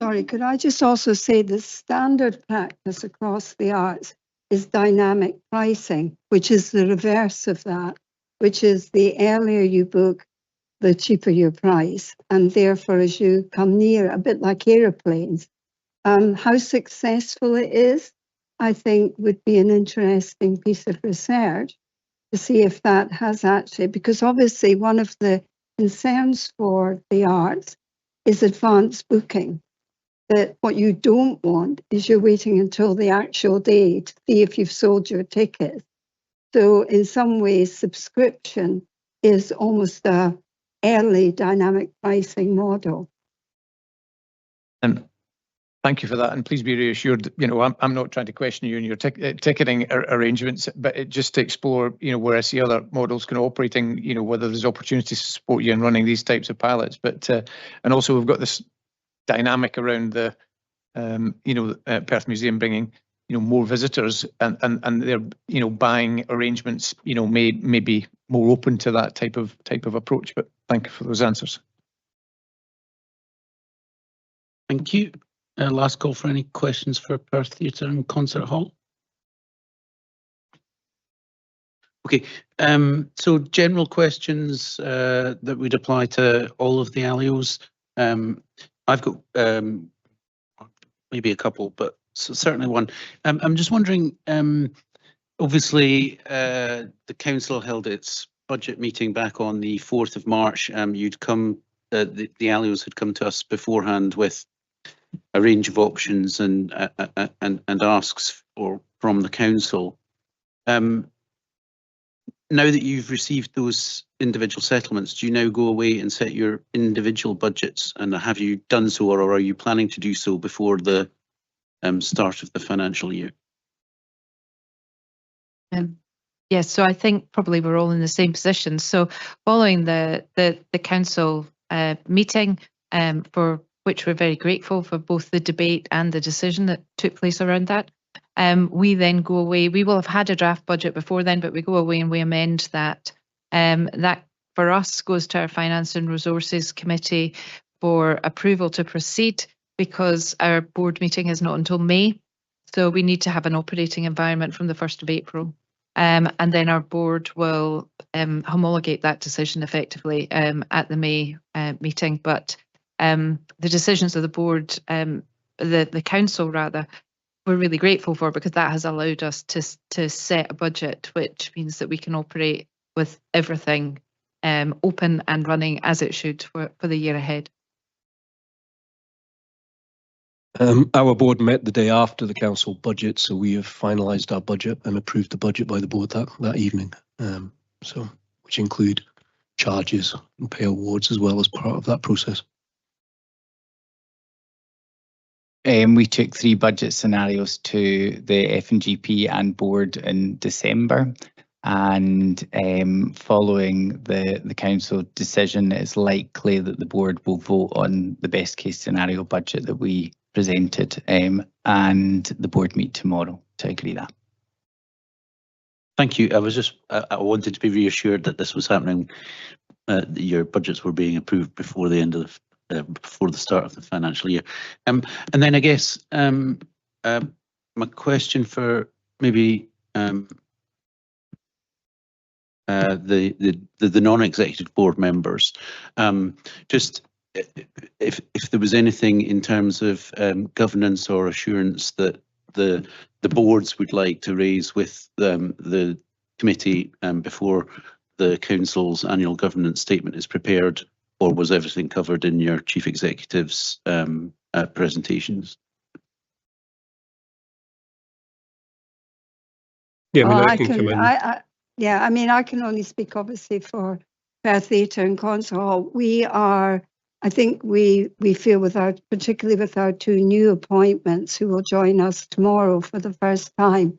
Sorry, could I just also say the standard practice across the arts is dynamic pricing, which is the reverse of that, which is the earlier you book, the cheaper your price. And therefore, as you come near, a bit like aeroplanes, how successful it is, I think would be an interesting piece of research to see if that has actually, because obviously one of the concerns for the arts is advanced booking. That what you don't want is you're waiting until the actual day to see if you've sold your tickets. So in some ways, subscription is almost a early dynamic pricing model. Thank you for that, and please be reassured, you know, I'm not trying to question you in your ticketing arrangements, but just to explore, you know, where I see other models kind of operating, you know, whether there's opportunities to support you in running these types of pilots. But and also we've got this dynamic around the, you know, Perth Museum bringing, you know, more visitors, and their, you know, buying arrangements, you know, may be more open to that type of approach. But thank you for those answers. Thank you. Last call for any questions for Perth Theatre and Concert Hall. Okay, so general questions that would apply to all of the ALIOs. I've got maybe a couple, but certainly one. I'm just wondering, obviously the council held its budget meeting back on the 4th of March. You'd come, the ALIOs had come to us beforehand with a range of options and asks from the council. Now that you've received those individual settlements, do you now go away and set your individual budgets? And have you done so, or are you planning to do so before the start of the financial year? Yes, so I think probably we're all in the same position. So following the council meeting, for which we're very grateful for both the debate and the decision that took place around that, we then go away. We will have had a draft budget before then, but we go away and we amend that. That for us goes to our Finance and Resources Committee for approval to proceed, because our board meeting is not until May. So we need to have an operating environment from the 1st of April. And then our board will homologate that decision effectively at the May meeting. But the decisions of the board, the council rather, we're really grateful for, because that has allowed us to set a budget, which means that we can operate with everything open and running as it should for the year ahead. Our board met the day after the council budget, so we have finalised our budget and approved the budget by the board that evening. So, which include charges and pay awards as well as part of that process. We took 3 budget scenarios to the FNGP and board in December, and following the council decision, it's likely that the board will vote on the best case scenario budget that we presented, and the board meet tomorrow to agree that. Thank you. I wanted to be reassured that this was happening. Your budgets were being approved before the end of before the start of the financial year. And then I guess my question for maybe the non-executive board members, just if there was anything in terms of governance or assurance that the boards would like to raise with the committee before the council's annual governance statement is prepared, or was everything covered in your chief executive's presentations? Yeah, I mean, Well, I can come in. Yeah, I mean, I can only speak obviously for Perth Theatre and Concert Hall. I think we feel particularly with our two new appointments who will join us tomorrow for the first time,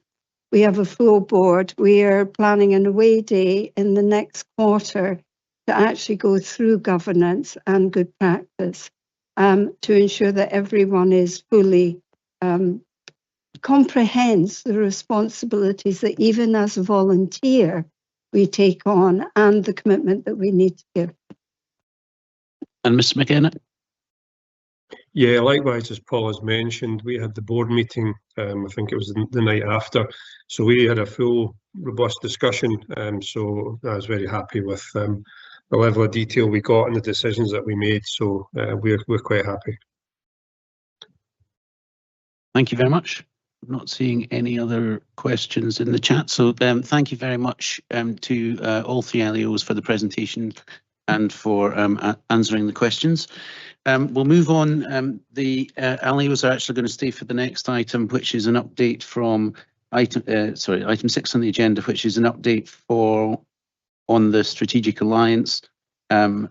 we have a full board. We are planning an away day in the next quarter to actually go through governance and good practice to ensure that everyone is fully comprehends the responsibilities that even as a volunteer we take on and the commitment that we need to give. And Mr. McKenna? Yeah, likewise, as Paul has mentioned, we had the board meeting, I think it was the night after, so we had a full, robust discussion, so I was very happy with the level of detail we got and the decisions that we made, so we're quite happy. Thank you very much. I'm not seeing any other questions in the chat, so thank you very much to all three LEOs for the presentation and for answering the questions. We'll move on. The LEOs are actually going to stay for the next item, which is an update from item 6 on the agenda, which is an update on the strategic alliance and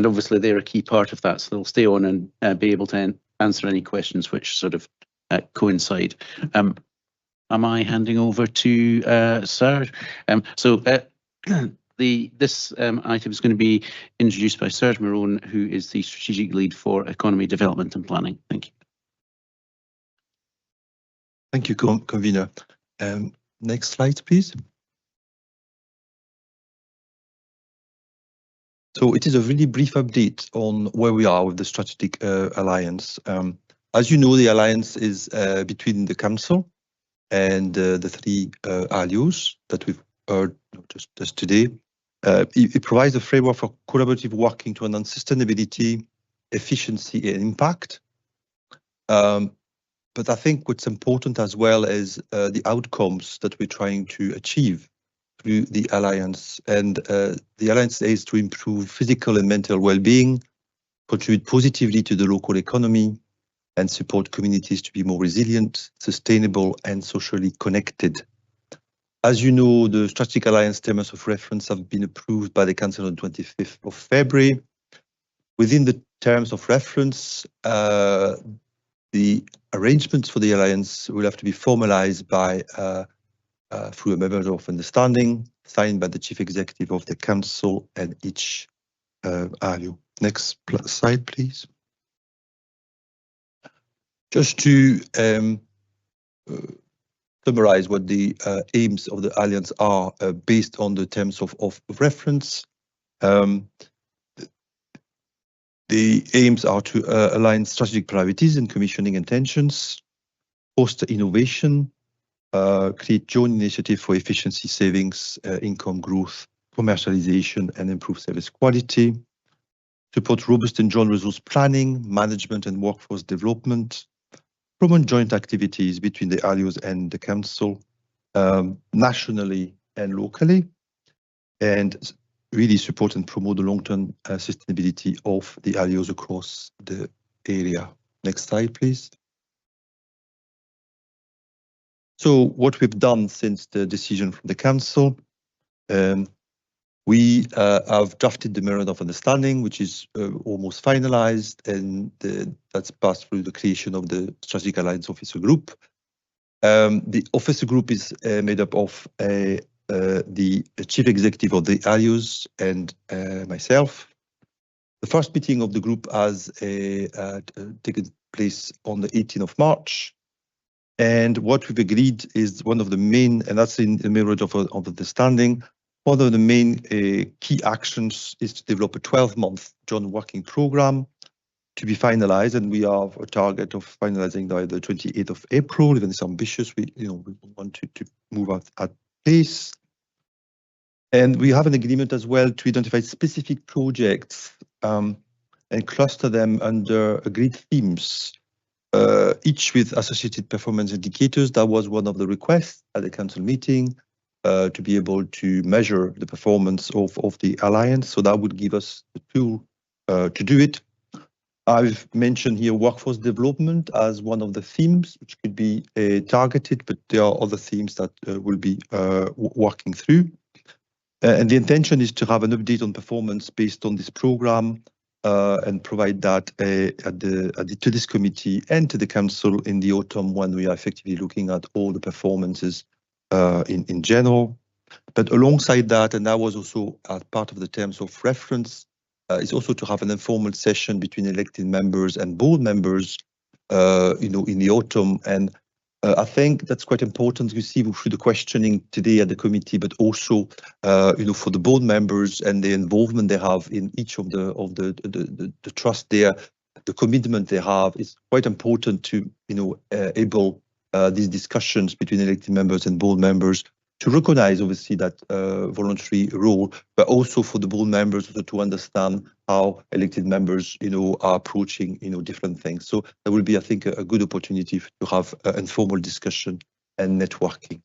obviously they're a key part of that, so they'll stay on and be able to answer any questions which sort of coincide. Am I handing over to Serge? This item is going to be introduced by Serge Marone, who is the strategic lead for economy development and planning. Thank you. Thank you, convener. Next slide, please. So it is a really brief update on where we are with the strategic alliance. As you know, the alliance is between the council and the three LEOs that we've heard just today. It provides a framework for collaborative working to enhance sustainability, efficiency and impact. But I think what's important as well is the outcomes that we're trying to achieve through the alliance. And the alliance aims to improve physical and mental well-being, contribute positively to the local economy, and support communities to be more resilient, sustainable, and socially connected. As you know, the strategic alliance terms of reference have been approved by the Council on 25th of February. Within the terms of reference, the arrangements for the alliance will have to be formalized by through a memorandum of understanding signed by the chief executive of the council and each LEO. Next slide, please. Just to summarize what the aims of the alliance are based on the terms of reference. The aims are to align strategic priorities and commissioning intentions, foster innovation, create joint initiative for efficiency savings, income growth, commercialization, and improve service quality, support robust and joint resource planning, management, and workforce development, promote joint activities between the LEOs and the council, nationally and locally, and really support and promote the long-term sustainability of the LEOs across the area. Next slide, please. So what we've done since the decision from the council, we have drafted the memorandum of understanding, which is almost finalized, and that's passed through the creation of the Strategic Alliance Officer Group. The Officer Group is made up of the Chief Executive of the LEOs and myself. The first meeting of the group has taken place on the 18th of March. And what we've agreed is one of the main, and that's in the memorandum of understanding, one of the main key actions is to develop a 12-month joint working program to be finalized, and we have a target of finalizing by the 28th of April. Even it's ambitious, we want to move at pace. And we have an agreement as well to identify specific projects and cluster them under agreed themes, each with associated performance indicators. That was one of the requests at the council meeting, to be able to measure the performance of the alliance. So that would give us the tool to do it. I've mentioned here workforce development as one of the themes, which could be targeted, but there are other themes that we'll be working through. And the intention is to have an update on performance based on this program and provide that to this committee and to the council in the autumn, when we are effectively looking at all the performances in general. But alongside that, and that was also part of the terms of reference, is also to have an informal session between elected members and board members, in the autumn. And I think that's quite important. You see through the questioning today at the committee, but also, for the board members and the involvement they have in each of the trust there, the commitment they have is quite important to, able these discussions between elected members and board members to recognize, obviously, that voluntary role, but also for the board members to understand how elected members, are approaching, different things. So there will be, I think, a good opportunity to have informal discussion and networking.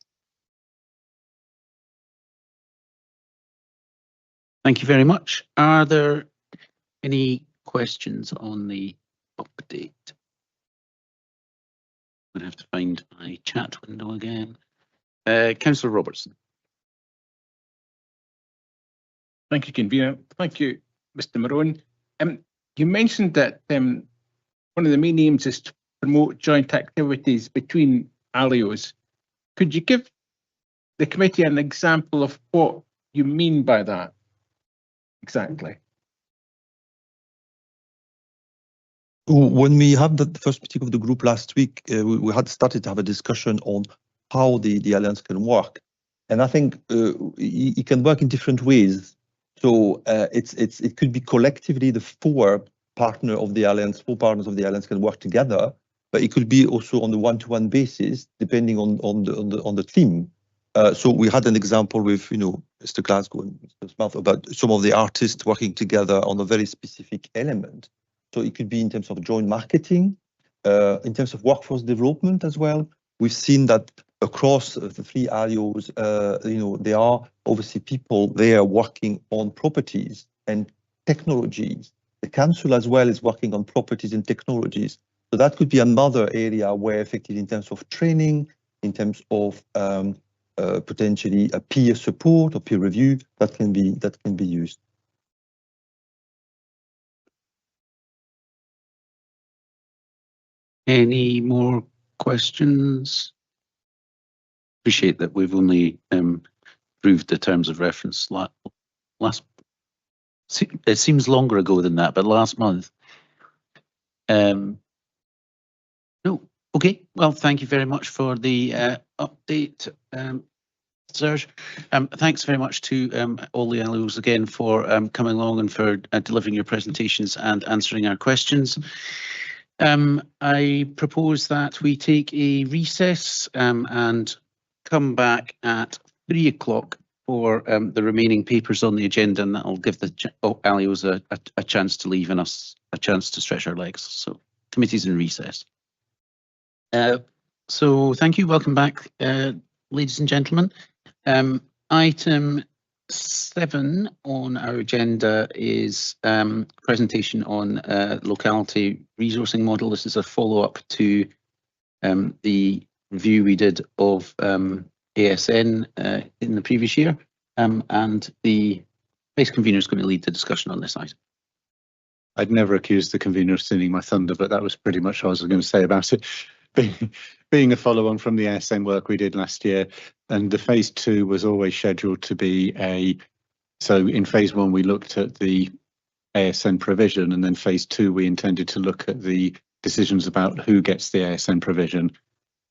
Thank you very much. Are there any questions on the update? I'm going to have to find my chat window again. Councillor Robertson. Thank you, Convener. Thank you, Mr. Marone. You mentioned that one of the main aims is to promote joint activities between ALIOs. Could you give the committee an example of what you mean by that exactly? When we had the first meeting of the group last week, we had started to have a discussion on how the alliance can work, and I think it can work in different ways. So it could be collectively the four partners of the alliance can work together, but it could be also on the one-to-one basis, depending on the theme. So we had an example with Mr. Glasgow and Mr. Smith about some of the artists working together on a very specific element. So it could be in terms of joint marketing, in terms of workforce development as well. We've seen that across the three ALIOs, there are obviously people there working on properties and technologies. The council as well is working on properties and technologies. So that could be another area where effectively in terms of training, in terms of potentially a peer support or peer review, that can be used. Any more questions? Appreciate that we've only approved the terms of reference last. It seems longer ago than that, but last month. No. Okay. Well, thank you very much for the update, Serge. Thanks very much to all the ALIOs again for coming along and for delivering your presentations and answering our questions. I propose that we take a recess and come back at 3 o'clock for the remaining papers on the agenda, and that'll give the ALIOs a chance to leave and us a chance to stretch our legs. So committee's in recess. So thank you. Welcome back, ladies and gentlemen. Item 7 on our agenda is presentation on locality resourcing model. This is a follow-up to the review we did of ASN in the previous year, and the Vice Convener is going to lead the discussion on this item. I'd never accused the convener of stealing my thunder, but that was pretty much what I was going to say about it. Being a follow-on from the ASN work we did last year, and the phase 2 was always scheduled to be so in phase 1 we looked at the ASN provision, and then phase 2 we intended to look at the decisions about who gets the ASN provision.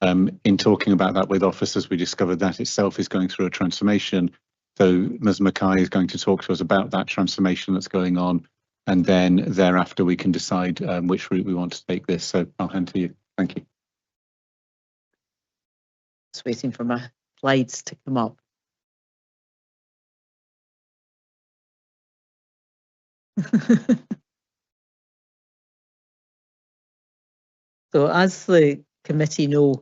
In talking about that with officers, we discovered that itself is going through a transformation. So Ms. Mackay is going to talk to us about that transformation that's going on. and then thereafter we can decide which route we want to take this. So I'll hand to you. Thank you. Just waiting for my slides to come up. So as the committee know,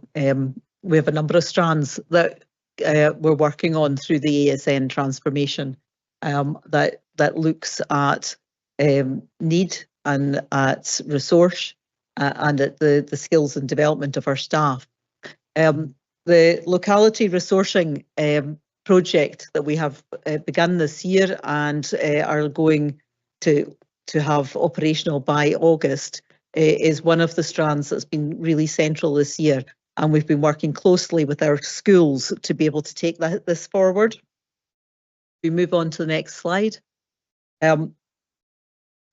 we have a number of strands that we're working on through the ASN transformation that looks at need and at resource and at the skills and development of our staff. The locality resourcing project that we have begun this year and are going to have operational by August is one of the strands that's been really central this year, and we've been working closely with our schools to be able to take this forward. We move on to the next slide.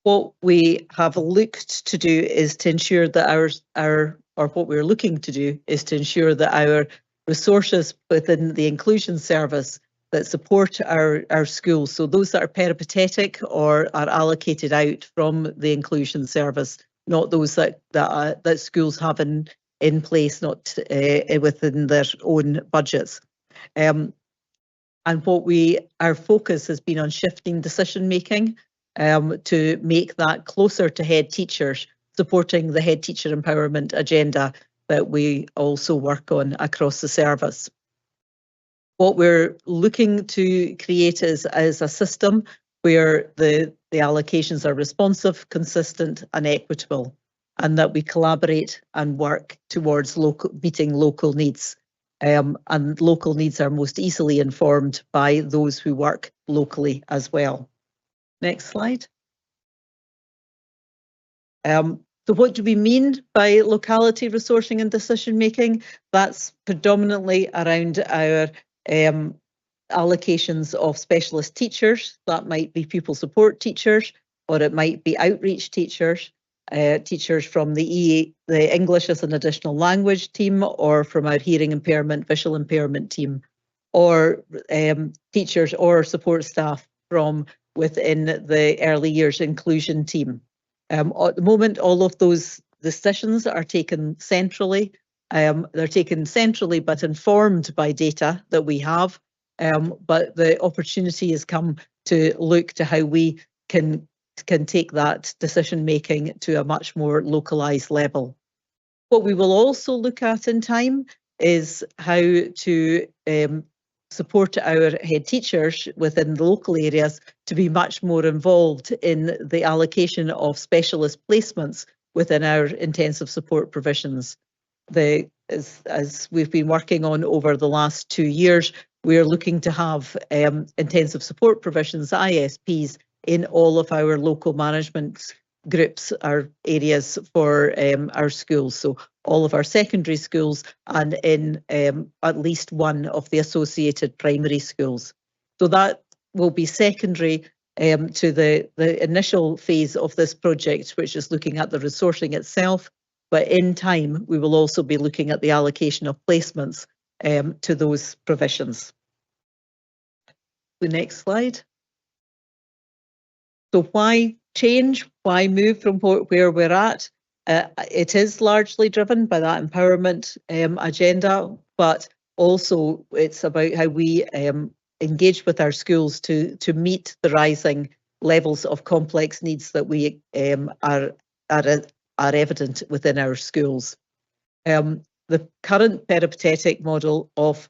What we have looked to do is to ensure that what we're looking to do is to ensure that our resources within the inclusion service that support our schools, so those that are peripatetic or are allocated out from the inclusion service, not those that schools have in place, not within their own budgets. And our focus has been on shifting decision making to make that closer to head teachers, supporting the head teacher empowerment agenda that we also work on across the service. What we're looking to create is a system where the allocations are responsive, consistent and equitable, and that we collaborate and work towards meeting local needs. And local needs are most easily informed by those who work locally as well. Next slide. So what do we mean by locality resourcing and decision making? That's predominantly around our allocations of specialist teachers. That might be pupil support teachers, or it might be outreach teachers, teachers from the English as an additional language team, or from our hearing impairment, visual impairment team, or teachers or support staff from within the early years inclusion team. At the moment, all of those decisions are taken centrally. They're taken centrally, but informed by data that we have. But the opportunity has come to look to how we can take that decision making to a much more localised level. What we will also look at in time is how to support our head teachers within the local areas to be much more involved in the allocation of specialist placements within our intensive support provisions. As we've been working on over the last 2 years, we're looking to have intensive support provisions, ISPs, in all of our local management groups, our areas for our schools. So all of our secondary schools and in at least one of the associated primary schools. So that will be secondary to the initial phase of this project, which is looking at the resourcing itself. But in time, we will also be looking at the allocation of placements to those provisions. The next slide. So why change? Why move from where we're at? It is largely driven by that empowerment agenda, but also it's about how we engage with our schools to meet the rising levels of complex needs that we are evident within our schools. The current peripatetic model of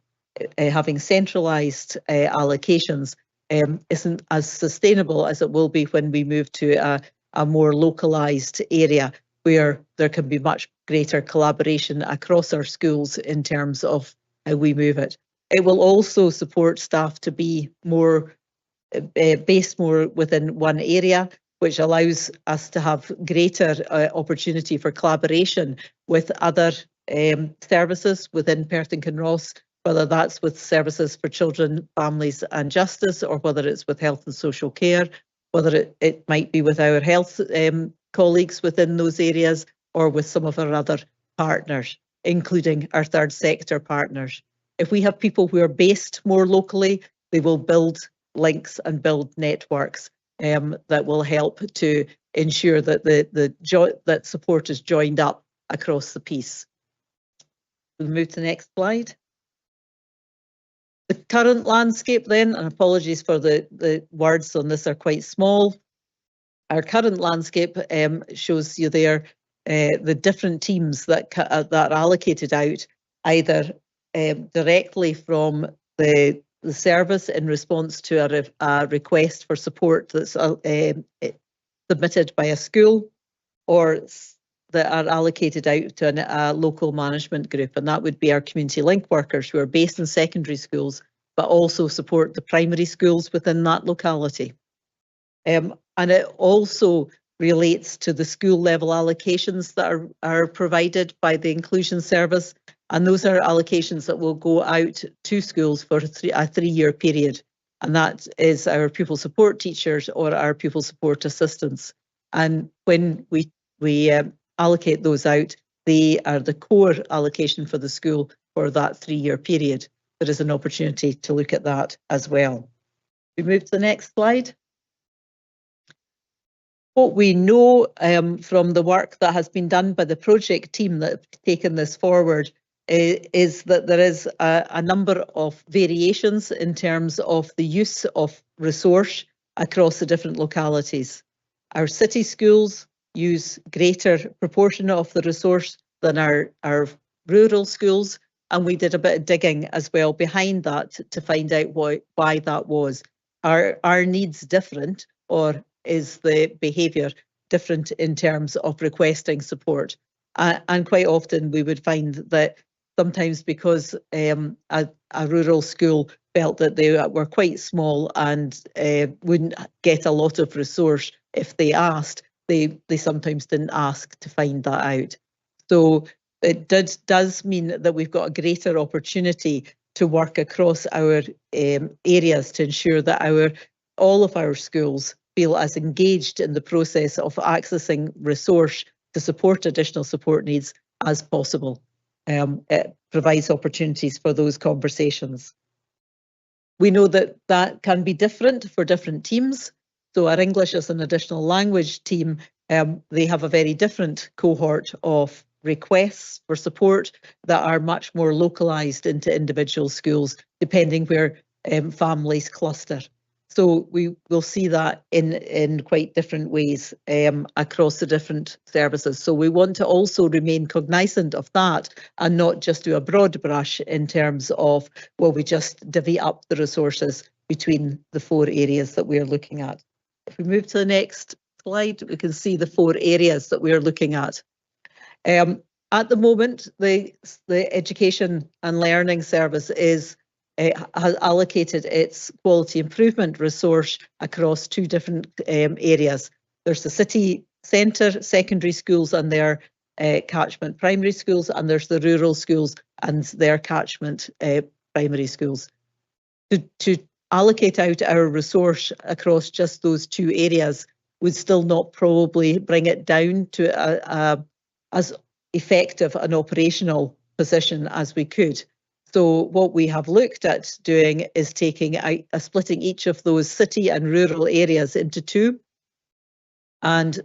having centralised allocations isn't as sustainable as it will be when we move to a more localised area where there can be much greater collaboration across our schools in terms of how we move it. It will also support staff to be more based more within one area, which allows us to have greater opportunity for collaboration with other services within Perth and Kinross, whether that's with services for children, families and justice, or whether it's with health and social care, whether it might be with our health colleagues within those areas, or with some of our other partners, including our third sector partners. If we have people who are based more locally, they will build links and build networks. that will help to ensure that that support is joined up across the piece. We'll move to the next slide. The current landscape then, and apologies for the words on this are quite small. Our current landscape shows you there the different teams that are allocated out, either directly from the service in response to a request for support that's submitted by a school, or that are allocated out to a local management group, and that would be our community link workers who are based in secondary schools, but also support the primary schools within that locality. And it also relates to the school level allocations that are provided by the inclusion service, and those are allocations that will go out to schools for a 3-year period, and that is our pupil support teachers or our pupil support assistants. And when we allocate those out, they are the core allocation for the school for that 3-year period. There is an opportunity to look at that as well. We move to the next slide. What we know from the work that has been done by the project team that have taken this forward is that there is a number of variations in terms of the use of resource across the different localities. Our city schools use greater proportion of the resource than our rural schools, and we did a bit of digging as well behind that to find out why that was. Are our needs different, or is the behaviour different in terms of requesting support? And quite often we would find that sometimes because a rural school felt that they were quite small and wouldn't get a lot of resource if they asked, they sometimes didn't ask to find that out. So it does mean that we've got a greater opportunity to work across our areas to ensure that all of our schools feel as engaged in the process of accessing resource to support additional support needs as possible. It provides opportunities for those conversations. We know that that can be different for different teams. So our English as an additional language team, they have a very different cohort of requests for support that are much more localised into individual schools, depending where families cluster. So we will see that in quite different ways across the different services. So we want to also remain cognizant of that and not just do a broad brush in terms of, well, we just divvy up the resources between the 4 areas that we're looking at. If we move to the next slide, we can see the 4 areas that we're looking at. At the moment, the Education and Learning Service has allocated its quality improvement resource across 2 different areas. There's the city centre secondary schools and their catchment primary schools, and there's the rural schools and their catchment primary schools. To allocate out our resource across just those 2 areas would still not probably bring it down to as effective an operational position as we could. So what we have looked at doing is splitting each of those city and rural areas into 2. And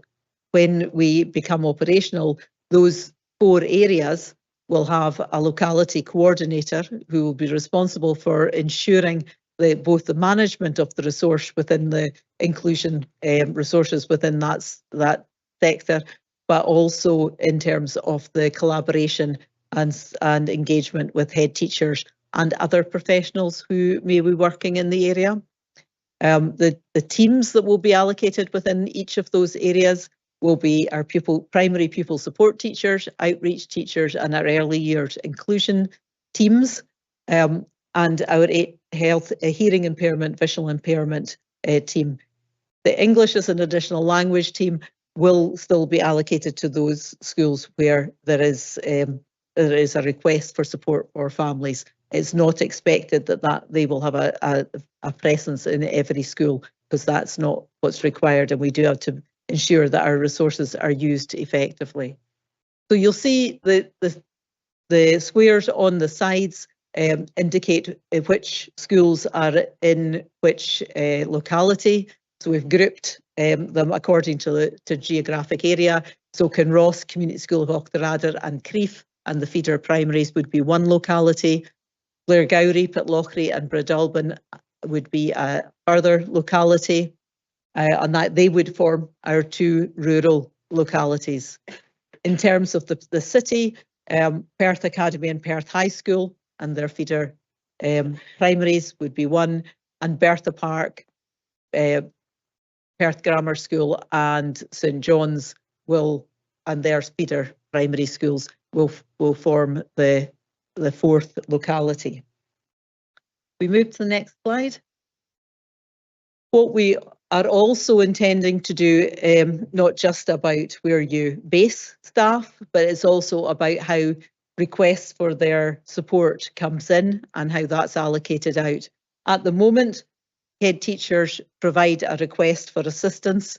when we become operational, those 4 areas will have a locality coordinator who will be responsible for ensuring both the management of the resource within the inclusion resources within that sector, but also in terms of the collaboration and engagement with head teachers and other professionals who may be working in the area. The teams that will be allocated within each of those areas will be our primary pupil support teachers, outreach teachers, and our early years inclusion teams, and our hearing impairment, visual impairment team. The English as an additional language team will still be allocated to those schools where there is a request for support for families. It's not expected that they will have a presence in every school, because that's not what's required, and we do have to ensure that our resources are used effectively. So you'll see the squares on the sides indicate which schools are in which locality. So we've grouped them according to geographic area. So Kinross, Community School of Auchterarder and Crieff and the feeder primaries would be one locality. Blairgowrie, Pitlochry and Bridalbin would be a further locality, and that they would form our 2 rural localities. In terms of the city, Perth Academy and Perth High School and their feeder primaries would be one, and Bertha Park, Perth Grammar School and St John's and their feeder primary schools will form the 4th locality. We move to the next slide. What we are also intending to do, not just about where you base staff, but it's also about how requests for their support comes in and how that's allocated out. At the moment, head teachers provide a request for assistance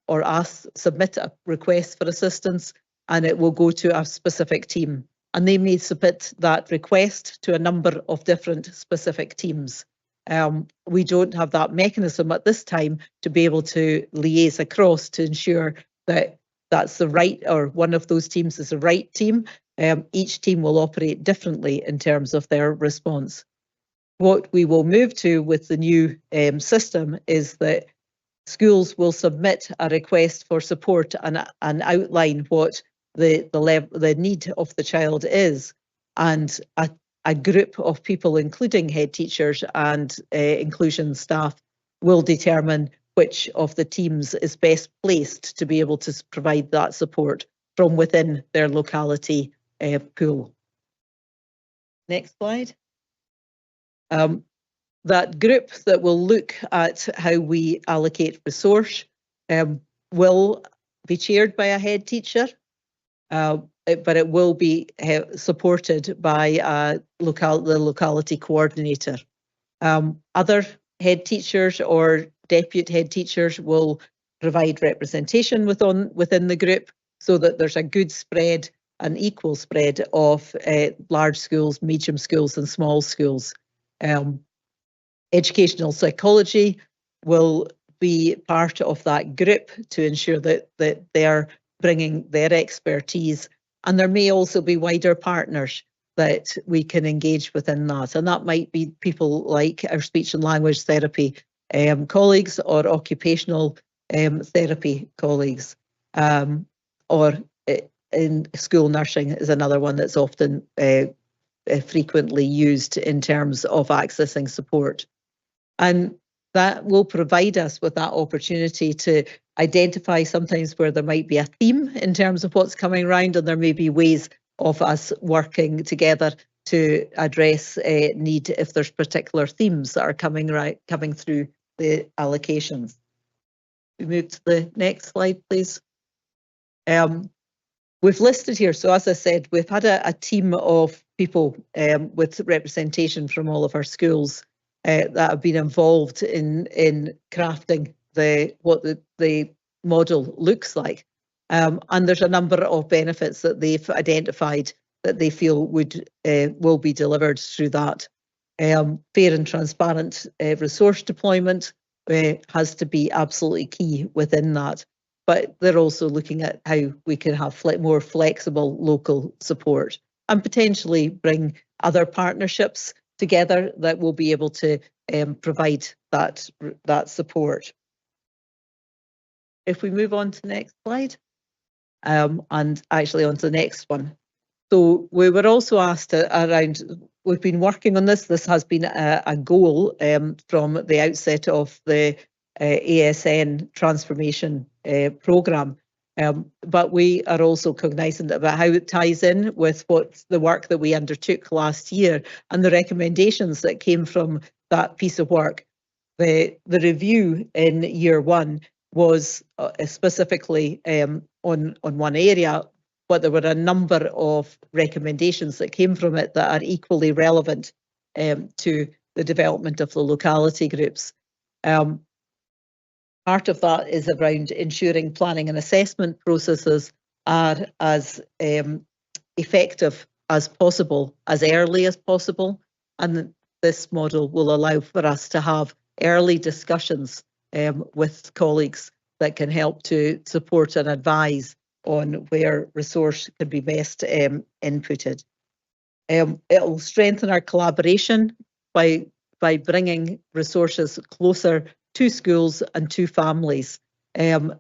or submit a request for assistance, and it will go to a specific team. And they may submit that request to a number of different specific teams. We don't have that mechanism at this time to be able to liaise across to ensure that that's the right, or one of those teams is the right team. Each team will operate differently in terms of their response. What we will move to with the new system is that schools will submit a request for support and outline what the need of the child is, and a group of people, including head teachers and inclusion staff, will determine which of the teams is best placed to be able to provide that support from within their locality pool. Next slide. That group that will look at how we allocate resource will be chaired by a head teacher, but it will be supported by the locality coordinator. Other head teachers or deputy head teachers will provide representation within the group so that there's a good spread, an equal spread of large schools, medium schools and small schools. Educational psychology will be part of that group to ensure that they're bringing their expertise, and there may also be wider partners that we can engage within that, and that might be people like our speech and language therapy colleagues or occupational therapy colleagues, or in school nursing is another one that's often frequently used in terms of accessing support. And that will provide us with that opportunity to identify sometimes where there might be a theme in terms of what's coming around, and there may be ways of us working together to address need if there's particular themes that are coming through the allocations. We move to the next slide, please. We've listed here, so as I said, we've had a team of people with representation from all of our schools that have been involved in crafting what the model looks like. And there's a number of benefits that they've identified that they feel will be delivered through that. Fair and transparent resource deployment has to be absolutely key within that. But they're also looking at how we can have more flexible local support and potentially bring other partnerships together that will be able to provide that support. If we move on to the next slide, and actually on to the next one. So we were also asked around, we've been working on this. This has been a goal from the outset of the ASN transformation programme. But we are also cognizant about how it ties in with the work that we undertook last year and the recommendations that came from that piece of work. The review in year one was specifically on one area, but there were a number of recommendations that came from it that are equally relevant to the development of the locality groups. Part of that is around ensuring planning and assessment processes are as effective as possible, as early as possible, and this model will allow for us to have early discussions with colleagues that can help to support and advise on where resource can be best inputted. It'll strengthen our collaboration by bringing resources closer to schools and to families. And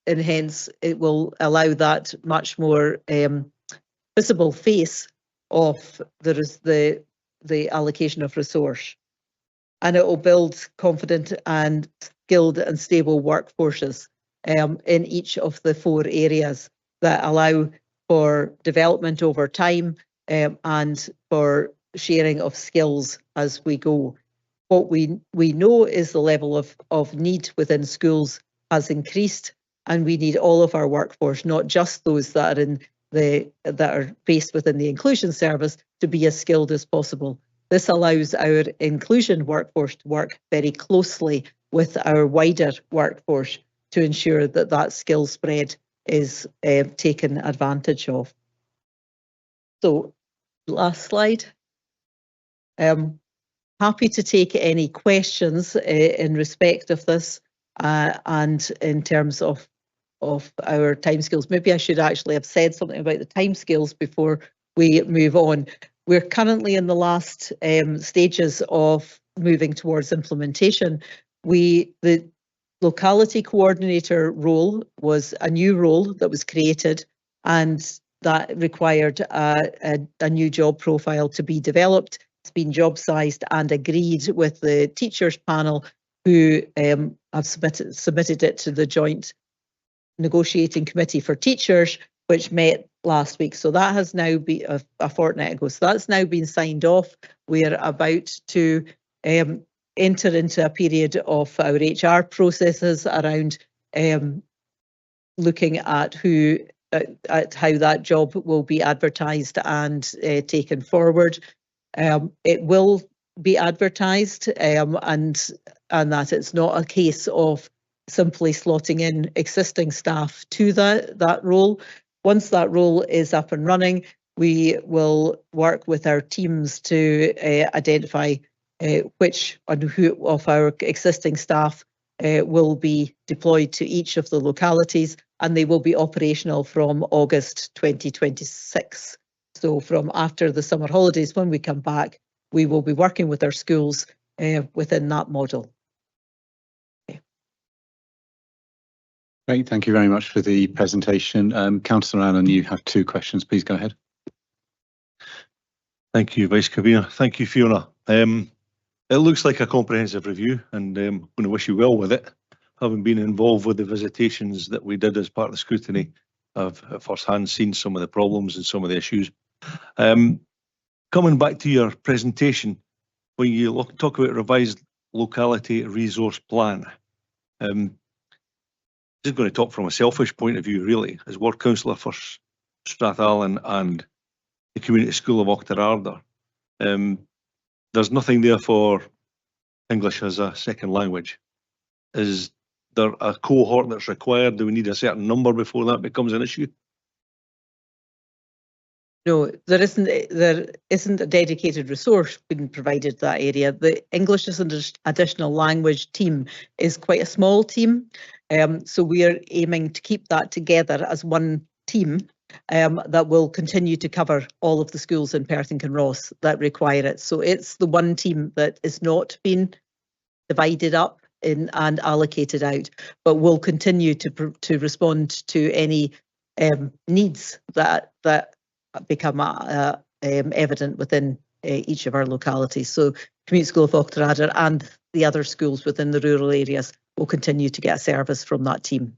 hence it will allow that much more visible face of the allocation of resource. And it will build confident and skilled and stable workforces in each of the 4 areas that allow for development over time and for sharing of skills as we go. What we know is the level of need within schools has increased, and we need all of our workforce, not just those that are based within the inclusion service, to be as skilled as possible. This allows our inclusion workforce to work very closely with our wider workforce to ensure that that skill spread is taken advantage of. So, last slide. Happy to take any questions in respect of this and in terms of our timescales. Maybe I should actually have said something about the timescales before we move on. We're currently in the last stages of moving towards implementation. The locality coordinator role was a new role that was created, and that required a new job profile to be developed. It's been job sized and agreed with the teachers panel, who have submitted it to the joint negotiating committee for teachers, which met last week. So that has now been a fortnight ago. So that's now been signed off. We are about to enter into a period of our HR processes around looking at how that job will be advertised and taken forward. It will be advertised and that it's not a case of simply slotting in existing staff to that role. Once that role is up and running, we will work with our teams to identify which and who of our existing staff will be deployed to each of the localities, and they will be operational from August 2026. So from after the summer holidays, when we come back, we will be working with our schools within that model. Great, thank you very much for the presentation. Councillor Allen, you have 2 questions. Please go ahead. Thank you, Vice Convener. Thank you, Fiona. It looks like a comprehensive review, and I'm going to wish you well with it. Having been involved with the visitations that we did as part of the scrutiny, I've at first hand seen some of the problems and some of the issues. Coming back to your presentation, when you talk about revised locality resource plan, just going to talk from a selfish point of view, really, as ward councillor for Strathallan and the Community School of Auchterarder. There's nothing there for English as a second language. Is there a cohort that's required? Do we need a certain number before that becomes an issue? No, there isn't a dedicated resource being provided to that area. The English as an additional language team is quite a small team. So we are aiming to keep that together as one team that will continue to cover all of the schools in Perth and Kinross that require it. So it's the one team that is not being divided up and allocated out, but will continue to respond to any needs that become evident within each of our localities. So Community School of Auchterarder and the other schools within the rural areas will continue to get a service from that team.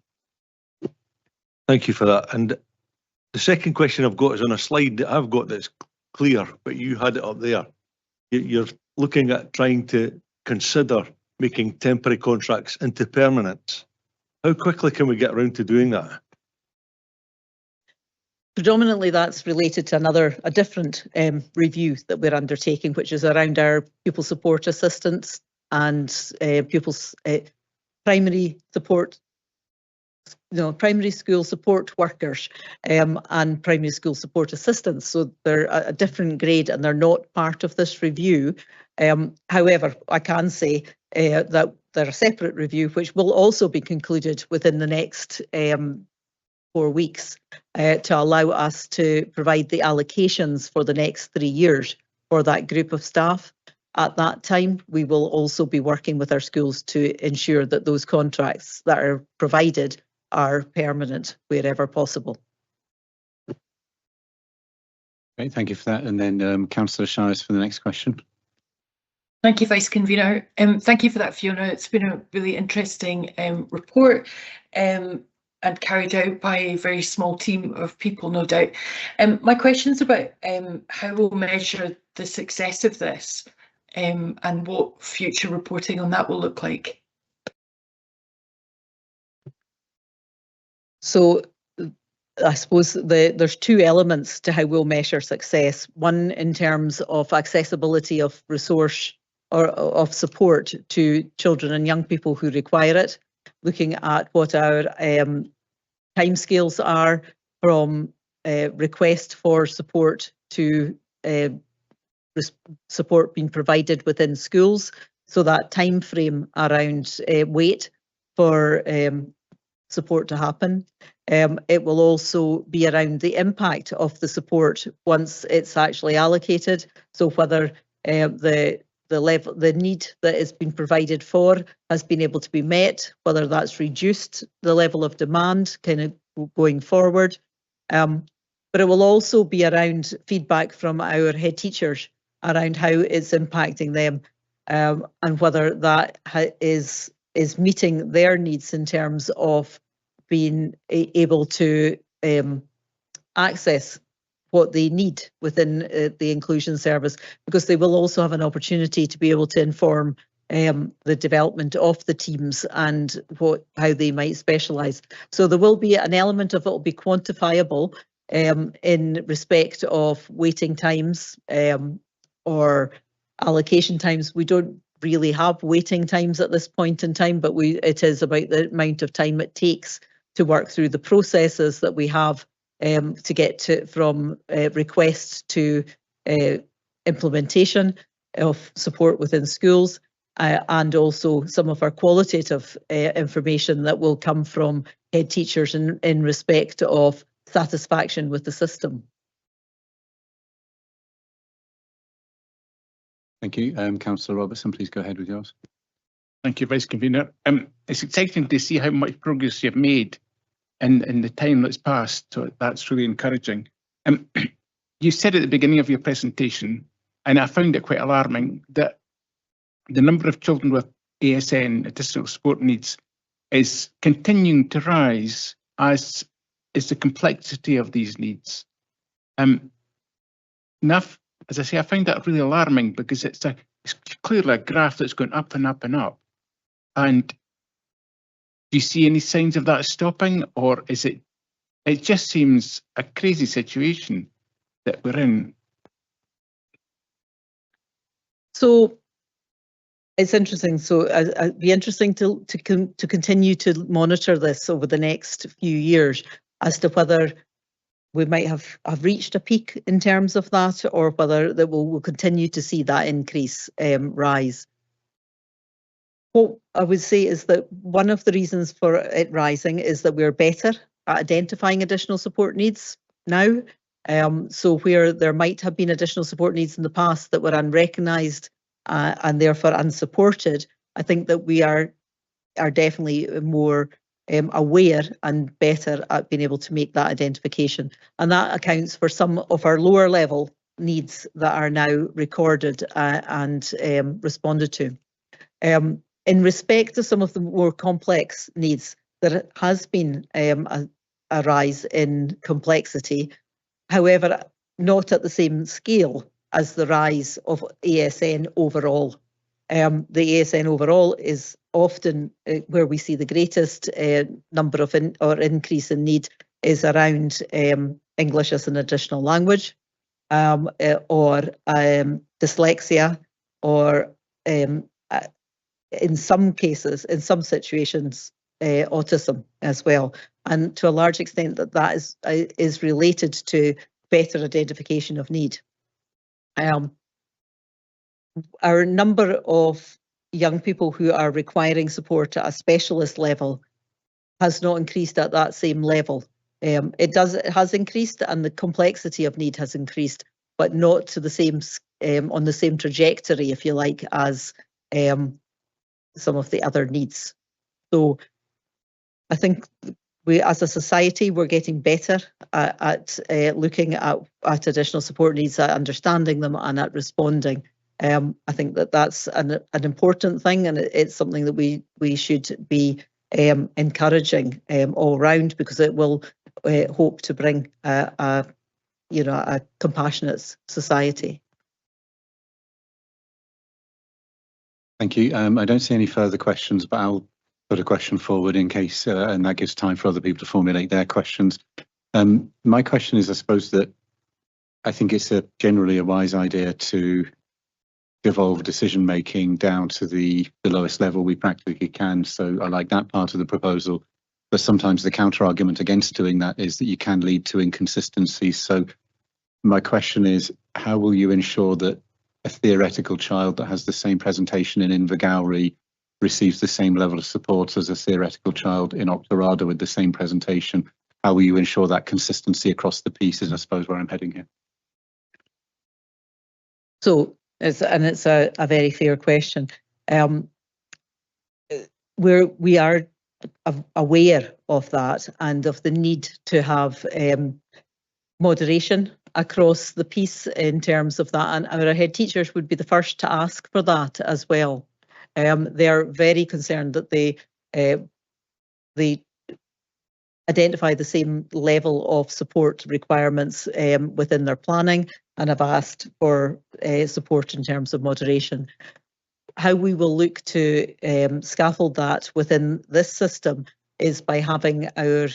Thank you for that. And the second question I've got is on a slide that I've got that's clear, but you had it up there. You're looking at trying to consider making temporary contracts into permanent. How quickly can we get around to doing that? Predominantly that's related to a different review that we're undertaking, which is around our pupil support assistants and pupils primary support primary school support workers and primary school support assistants. So they're a different grade and they're not part of this review. However, I can say that they're a separate review which will also be concluded within the next 4 weeks to allow us to provide the allocations for the next 3 years for that group of staff. At that time, we will also be working with our schools to ensure that those contracts that are provided are permanent wherever possible. Great, thank you for that. And then Councillor Shires for the next question. Thank you, Vice Convener. Thank you for that, Fiona. It's been a really interesting report and carried out by a very small team of people, no doubt. My question is about how we'll measure the success of this and what future reporting on that will look like. So I suppose there's 2 elements to how we'll measure success. One in terms of accessibility of resource or of support to children and young people who require it, looking at what our timescales are from request for support to support being provided within schools. So that time frame around wait for support to happen. It will also be around the impact of the support once it's actually allocated. So whether the need that is being provided for has been able to be met, whether that's reduced the level of demand kind of going forward. But it will also be around feedback from our head teachers around how it's impacting them and whether that is meeting their needs in terms of being able to access what they need within the inclusion service, because they will also have an opportunity to be able to inform the development of the teams and how they might specialise. So there will be an element of it will be quantifiable in respect of waiting times or allocation times. We don't really have waiting times at this point in time, but it is about the amount of time it takes to work through the processes that we have to get from request to implementation of support within schools, and also some of our qualitative information that will come from head teachers in respect of satisfaction with the system. Thank you. Councillor Robertson, please go ahead with yours. Thank you, Vice Convener. It's exciting to see how much progress you've made in the time that's passed, so that's really encouraging. You said at the beginning of your presentation, and I found it quite alarming, that the number of children with ASN, additional support needs, is continuing to rise as is the complexity of these needs. Enough, as I say, I find that really alarming because it's clearly a graph that's going up and up and up. And do you see any signs of that stopping, or is it just seems a crazy situation that we're in? So it's interesting. So it'd be interesting to continue to monitor this over the next few years as to whether we might have reached a peak in terms of that, or whether that we'll continue to see that increase rise. What I would say is that one of the reasons for it rising is that we're better at identifying additional support needs now. So where there might have been additional support needs in the past that were unrecognised and therefore unsupported, I think that we are definitely more aware and better at being able to make that identification. And that accounts for some of our lower level needs that are now recorded and responded to. In respect to some of the more complex needs, there has been a rise in complexity, however, not at the same scale as the rise of ASN overall. The ASN overall is often where we see the greatest number of increase in need is around English as an additional language, or dyslexia, or in some cases, in some situations, autism as well, and to a large extent that is related to better identification of need. Our number of young people who are requiring support at a specialist level has not increased at that same level. It has increased, and the complexity of need has increased, but not to the same on the same trajectory, if you like, as some of the other needs. So I think we, as a society, we're getting better at looking at additional support needs, at understanding them, and at responding. I think that's an important thing, and it's something that we should be encouraging all round, because it will hope to bring a compassionate society. Thank you. I don't see any further questions, but I'll put a question forward in case, and that gives time for other people to formulate their questions. My question is, I suppose that I think it's generally a wise idea to devolve decision making down to the lowest level we practically can. So I like that part of the proposal, but sometimes the counter argument against doing that is that you can lead to inconsistency. So my question is, how will you ensure that a theoretical child that has the same presentation in Invergowrie receives the same level of support as a theoretical child in Octorada with the same presentation? How will you ensure that consistency across the pieces, I suppose, where I'm heading here? So, it's a very fair question. We are aware of that and of the need to have moderation across the piece in terms of that, and our head teachers would be the first to ask for that as well. They are very concerned that they identify the same level of support requirements within their planning, and have asked for support in terms of moderation. How we will look to scaffold that within this system is by having our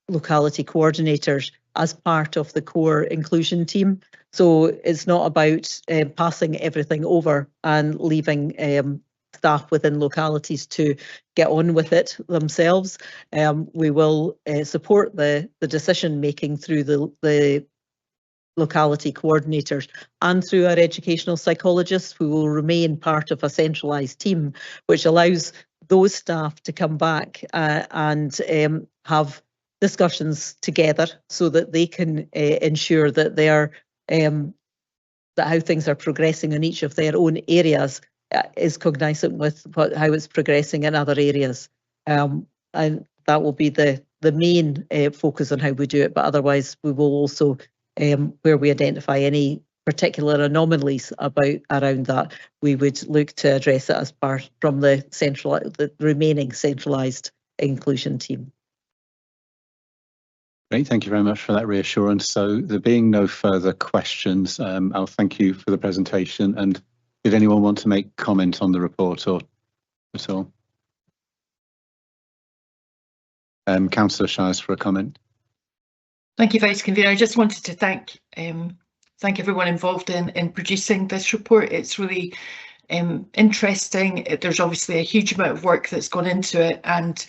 locality coordinators as part of the core inclusion team. So it's not about passing everything over and leaving staff within localities to get on with it themselves. We will support the decision making through the locality coordinators and through our educational psychologists, who will remain part of a centralised team, which allows those staff to come back and have discussions together, so that they can ensure that they are that how things are progressing in each of their own areas is cognisant with how it's progressing in other areas, and that will be the main focus on how we do it. But otherwise, we will also, where we identify any particular anomalies around that, we would look to address it as part from the remaining centralised inclusion team. Great, thank you very much for that reassurance. So there being no further questions, I'll thank you for the presentation. And did anyone want to make comment on the report or at all? Councillor Shires for a comment. Thank you, Vice Convener. I just wanted to thank everyone involved in producing this report. It's really interesting. There's obviously a huge amount of work that's gone into it, and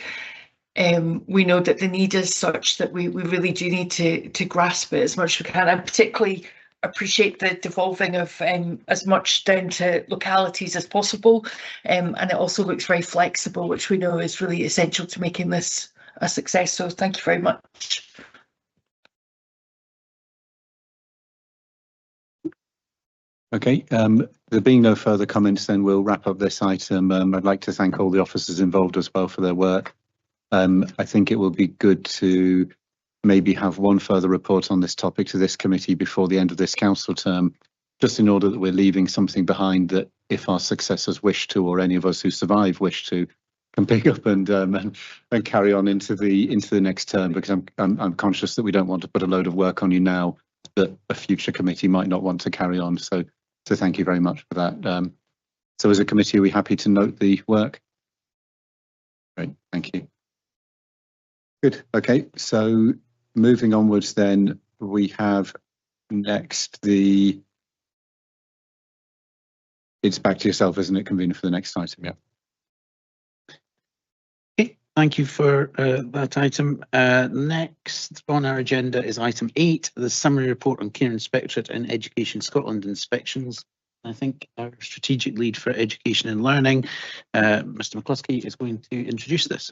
we know that the need is such that we really do need to grasp it as much as we can. I particularly appreciate the devolving of as much down to localities as possible, and it also looks very flexible, which we know is really essential to making this a success. So thank you very much. Okay, there being no further comments, then we'll wrap up this item. I'd like to thank all the officers involved as well for their work. I think it will be good to maybe have one further report on this topic to this committee before the end of this council term, just in order that we're leaving something behind that, if our successors wish to, or any of us who survive wish to, can pick up and carry on into the next term, because I'm conscious that we don't want to put a load of work on you now that a future committee might not want to carry on. So thank you very much for that. So as a committee, are we happy to note the work? Great, thank you. Good, okay, so moving onwards then, we have next it's back to yourself, isn't it, convener, for the next item? Yeah. Okay, Thank you for that item. Next on our agenda is item 8, the summary report on Care Inspectorate and Education Scotland inspections. I think our strategic lead for education and learning, Mr. McCluskey, is going to introduce this.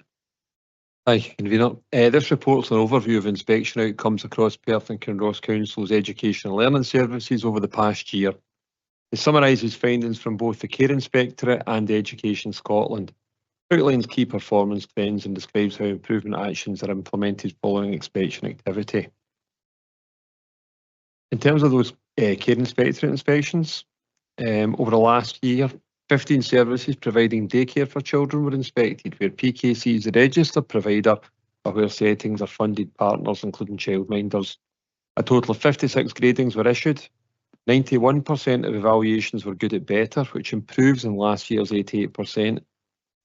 Thank you, Convener. This report's an overview of inspection outcomes across Perth and Kinross Council's education and learning services over the past year. It summarises findings from both the Care Inspectorate and Education Scotland, outlines key performance trends and describes how improvement actions are implemented following inspection activity. In terms of those Care Inspectorate inspections, over the last year, 15 services providing daycare for children were inspected, where PKC is the registered provider or where settings are funded partners, including childminders. A total of 56 gradings were issued. 91% of evaluations were good at better, which improves in last year's 88%.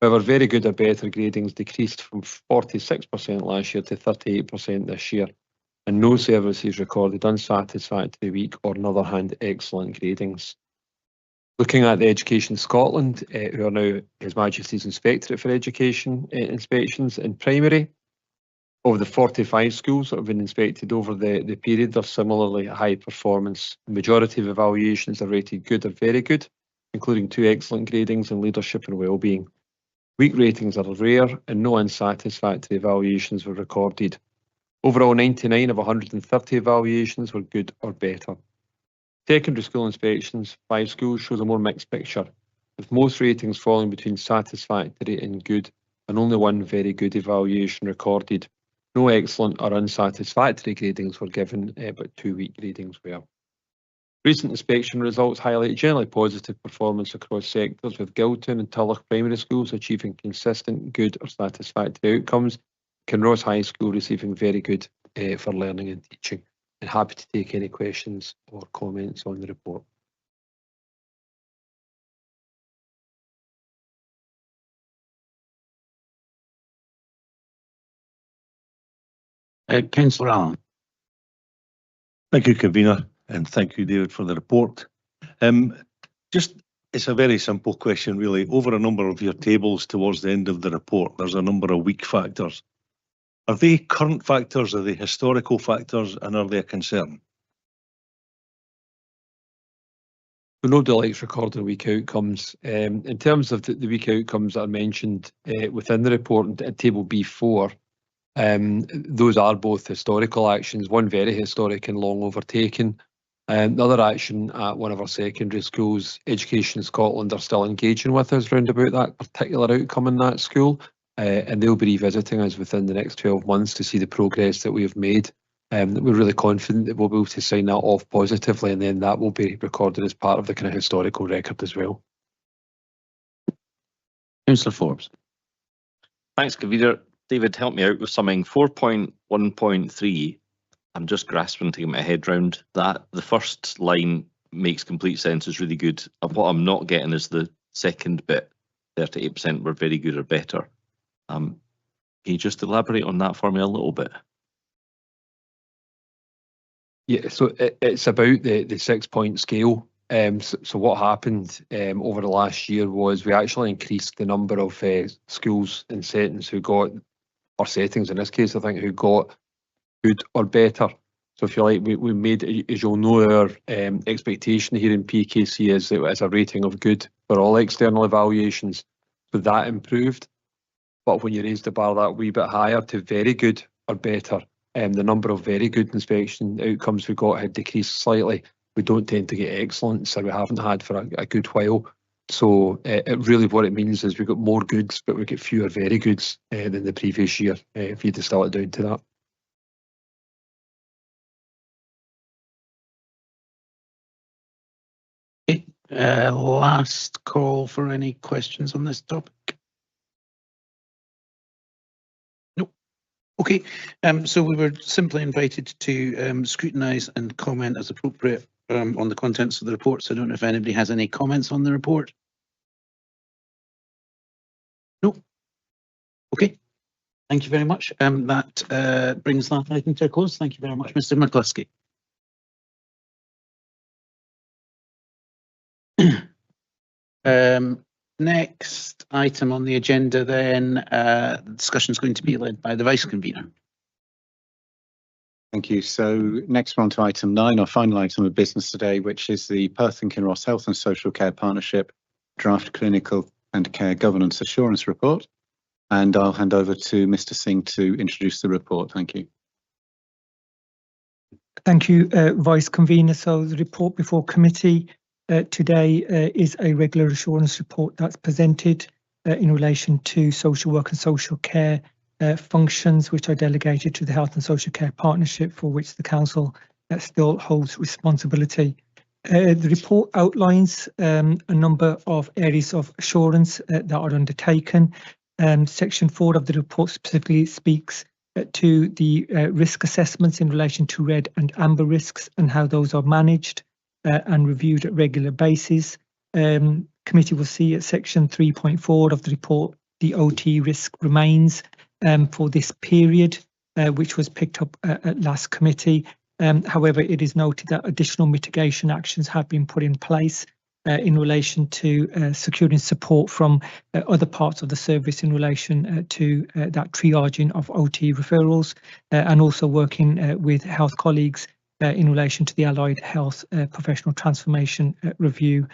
However, very good or better gradings decreased from 46% last year to 38% this year, and no services recorded unsatisfactory, weak, or on the other hand, excellent gradings. Looking at the Education Scotland, who are now His Majesty's Inspectorate for Education inspections in primary, of the 45 schools that have been inspected over the period, they're similarly high performance. The majority of evaluations are rated good or very good, including 2 excellent gradings in leadership and wellbeing. Weak ratings are rare and no unsatisfactory evaluations were recorded. Overall, 99 of 130 evaluations were good or better. Secondary school inspections, 5 schools, shows a more mixed picture, with most ratings falling between satisfactory and good, and only 1 very good evaluation recorded. No excellent or unsatisfactory gradings were given, but 2 weak gradings were. Recent inspection results highlight generally positive performance across sectors, with Giltown and Tulloch primary schools achieving consistent, good or satisfactory outcomes, Kinross High School receiving very good for learning and teaching. And happy to take any questions or comments on the report. Councillor Allen. Thank you, Convener, and thank you, David, for the report. It's a very simple question, really. Over a number of your tables towards the end of the report, there's a number of weak factors. Are they current factors, are they historical factors, and are they a concern? Nobody likes recording weak outcomes. In terms of the weak outcomes that are mentioned within the report at table B4, those are both historical actions, one very historic and long overtaken. The other action at one of our secondary schools, Education Scotland, are still engaging with us round about that particular outcome in that school, and they'll be revisiting us within the next 12 months to see the progress that we have made. We're really confident that we'll be able to sign that off positively, and then that will be recorded as part of the kind of historical record as well. Councillor Forbes. Thanks, Convener. David, help me out with something. 4.1.3, I'm just grasping to get my head round that. The first line makes complete sense, is really good. What I'm not getting is the second bit, 38% were very good or better. Can you just elaborate on that for me a little bit? Yeah, so it's about the 6-point scale. So what happened over the last year was we actually increased the number of schools and settings who got, or settings in this case, I think, who got good or better. So if you like, we made, as you'll know, our expectation here in PKC is a rating of good for all external evaluations. So that improved. But when you raise the bar that wee bit higher to very good or better, the number of very good inspection outcomes we got had decreased slightly. We don't tend to get excellence, or we haven't had for a good while. So it really what it means is we've got more goods, but we get fewer very goods than the previous year, if you distill it down to that. Okay. Last call for any questions on this topic. Nope. Okay. So we were simply invited to scrutinise and comment as appropriate on the contents of the report. So I don't know if anybody has any comments on the report. No. Okay. Thank you very much. That brings that item to a close. Thank you very much, Mr. McCluskey. Next item on the agenda then, the discussion is going to be led by the Vice Convener. Thank you. So next we're on to item 9, our final item of business today, which is the Perth and Kinross Health and Social Care Partnership Draft Clinical and Care Governance Assurance Report. And I'll hand over to Mr. Singh to introduce the report. Thank you. Thank you, Vice Convener. So the report before committee today is a regular assurance report that's presented in relation to social work and social care functions which are delegated to the Health and Social Care Partnership, for which the Council still holds responsibility. The report outlines a number of areas of assurance that are undertaken. Section 4 of the report specifically speaks to the risk assessments in relation to red and amber risks and how those are managed and reviewed at regular basis. Committee will see at section 3.4 of the report the OT risk remains for this period, which was picked up at last committee. However, it is noted that additional mitigation actions have been put in place in relation to securing support from other parts of the service in relation to that triaging of OT referrals and also working with health colleagues in relation to the Allied Health Professional Transformation Review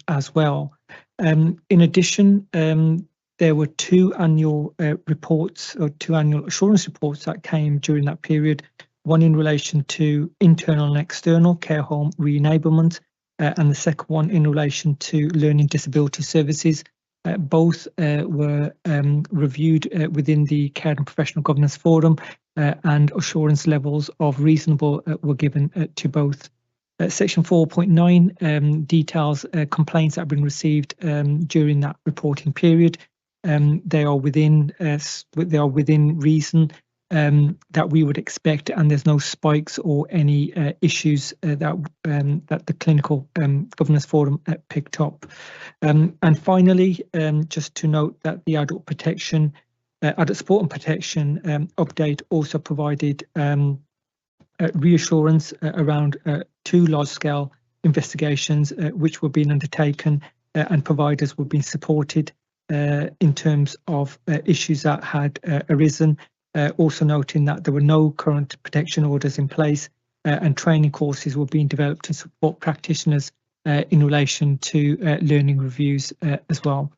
as well. In addition, there were 2 annual reports or 2 annual assurance reports that came during that period, one in relation to internal and external care home re-enablement, and the second one in relation to learning disability services. Both were reviewed within the Care and Professional Governance Forum, and assurance levels of reasonable were given to both. Section 4.9 details complaints that have been received during that reporting period. They are within reason that we would expect, and there's no spikes or any issues that the Clinical Governance Forum picked up. And finally, just to note that the adult support and protection update also provided reassurance around 2 large-scale investigations which were being undertaken, and providers were being supported in terms of issues that had arisen. Also noting that there were no current protection orders in place, and training courses were being developed to support practitioners in relation to learning reviews as well.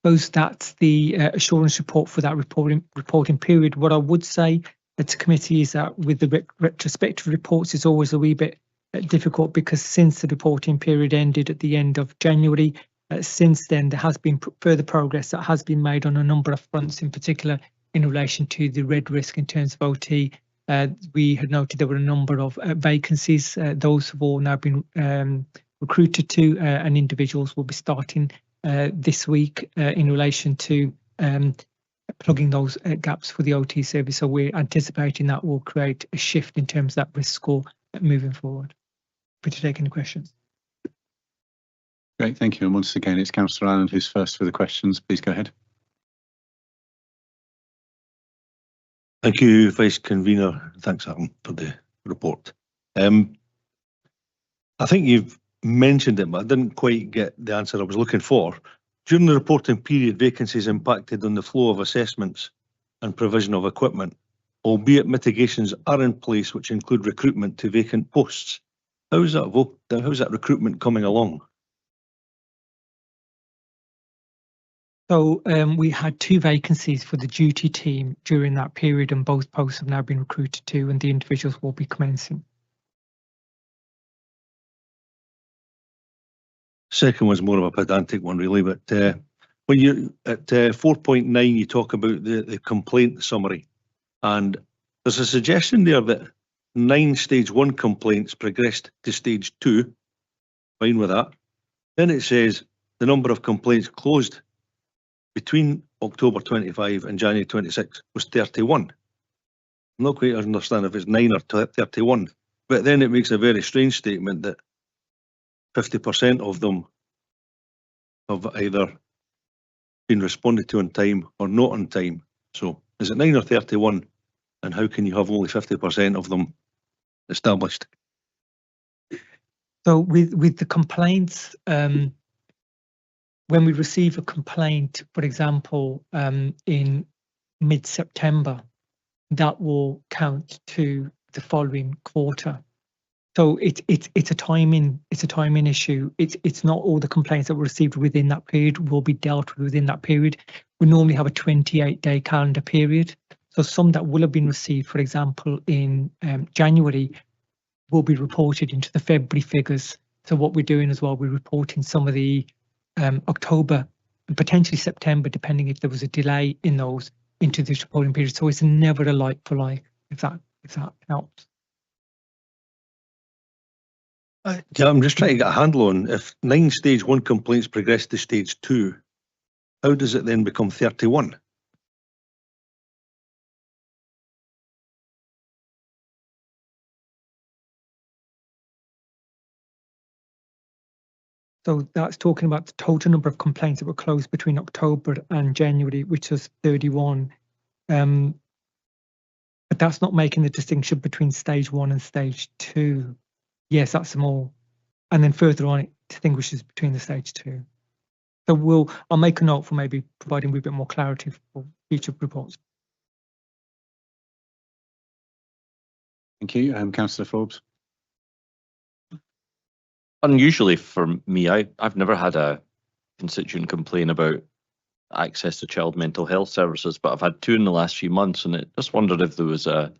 Suppose that's the assurance report for that reporting period. What I would say to committee is that with the retrospective reports, it's always a wee bit difficult, because since the reporting period ended at the end of January, since then there has been further progress that has been made on a number of fronts, in particular in relation to the red risk in terms of OT. We had noted there were a number of vacancies. Those have all now been recruited to, and individuals will be starting this week in relation to plugging those gaps for the OT service. So we're anticipating that will create a shift in terms of that risk score moving forward. Happy to take any questions. Great, thank you. And once again, it's Councillor Allen who's first for the questions. Please go ahead. Thank you, Vice Convener. Thanks, Alan, for the report. I think you've mentioned it, but I didn't quite get the answer I was looking for. During the reporting period, vacancies impacted on the flow of assessments and provision of equipment, albeit mitigations are in place which include recruitment to vacant posts. How's that recruitment coming along? So we had 2 vacancies for the duty team during that period, and both posts have now been recruited to, and the individuals will be commencing. Second one's more of a pedantic one, really, but when you're at 4.9, you talk about the complaint summary, and there's a suggestion there that 9 stage 1 complaints progressed to stage 2. Fine with that. Then it says the number of complaints closed between October 25 and January 26 was 31. I'm not quite understand if it's 9 or 31, but then it makes a very strange statement that 50% of them have either been responded to on time or not on time. So is it 9 or 31, and how can you have only 50% of them established? So with the complaints, when we receive a complaint, for example, in mid-September, that will count to the following quarter. So it's a timing issue. It's not all the complaints that were received within that period will be dealt with within that period. We normally have a 28-day calendar period. So some that will have been received, for example, in January, will be reported into the February figures. So what we're doing as well, we're reporting some of the October and potentially September, depending if there was a delay in those, into this reporting period. So it's never a like for like, if that helps. Yeah, I'm just trying to get a handle on if 9 stage 1 complaints progress to stage 2, how does it then become 31? So that's talking about the total number of complaints that were closed between October and January, which was 31. But that's not making the distinction between stage 1 and stage 2. Yes, that's more. And then further on, it distinguishes between the stage 2. So I'll make a note for maybe providing with a bit more clarity for future reports. Thank you. Councillor Forbes. Unusually for me, I've never had a constituent complain about access to child mental health services, but I've had 2 in the last few months, and I just wondered if there was a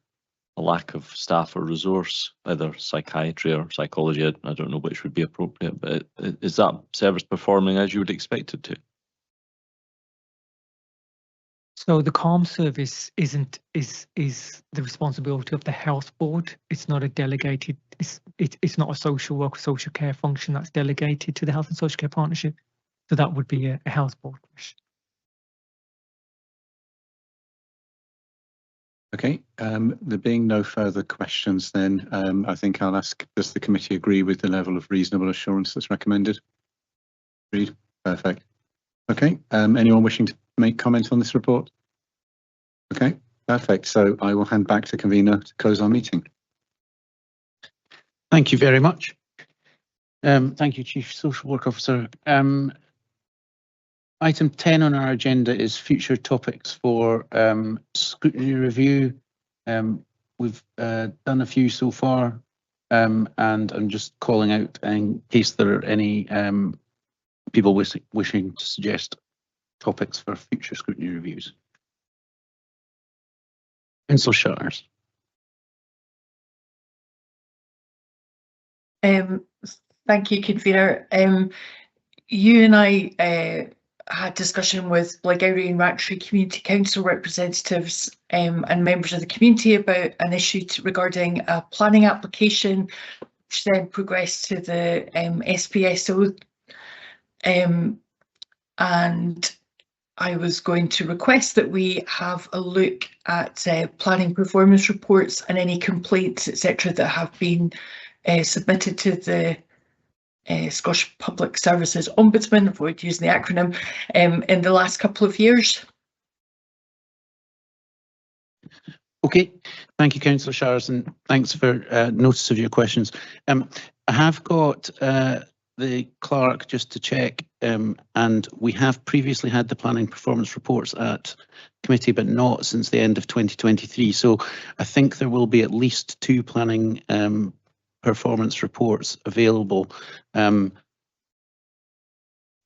lack of staff or resource, either psychiatry or psychology. I don't know which would be appropriate, but is that service performing as you would expect it to? So the CALM service is the responsibility of the health board. It's not a delegated. It's not a social work or social care function that's delegated to the Health and Social Care Partnership. So that would be a health board question. Okay, there being no further questions, then I think I'll ask, does the committee agree with the level of reasonable assurance that's recommended? Agreed. Perfect. Okay, anyone wishing to make comment on this report? Okay, perfect. So I will hand back to convener to close our meeting. Thank you very much. Thank you, Chief Social Work Officer. Item 10 on our agenda is future topics for scrutiny review. We've done a few so far, and I'm just calling out in case there are any people wishing to suggest topics for future scrutiny reviews. Councillor Shutters. Thank you, convener. You and I had discussion with Blairgowrie and Rattray Community Council representatives and members of the community about an issue regarding a planning application, which then progressed to the SPSO. And I was going to request that we have a look at planning performance reports and any complaints, etc., that have been submitted to the Scottish Public Services Ombudsman, avoid using the acronym, in the last couple of years. Okay, thank you, Councillor Shires, and thanks for notice of your questions. I have got the clerk just to check, and we have previously had the planning performance reports at committee, but not since the end of 2023. So I think there will be at least 2 planning performance reports available.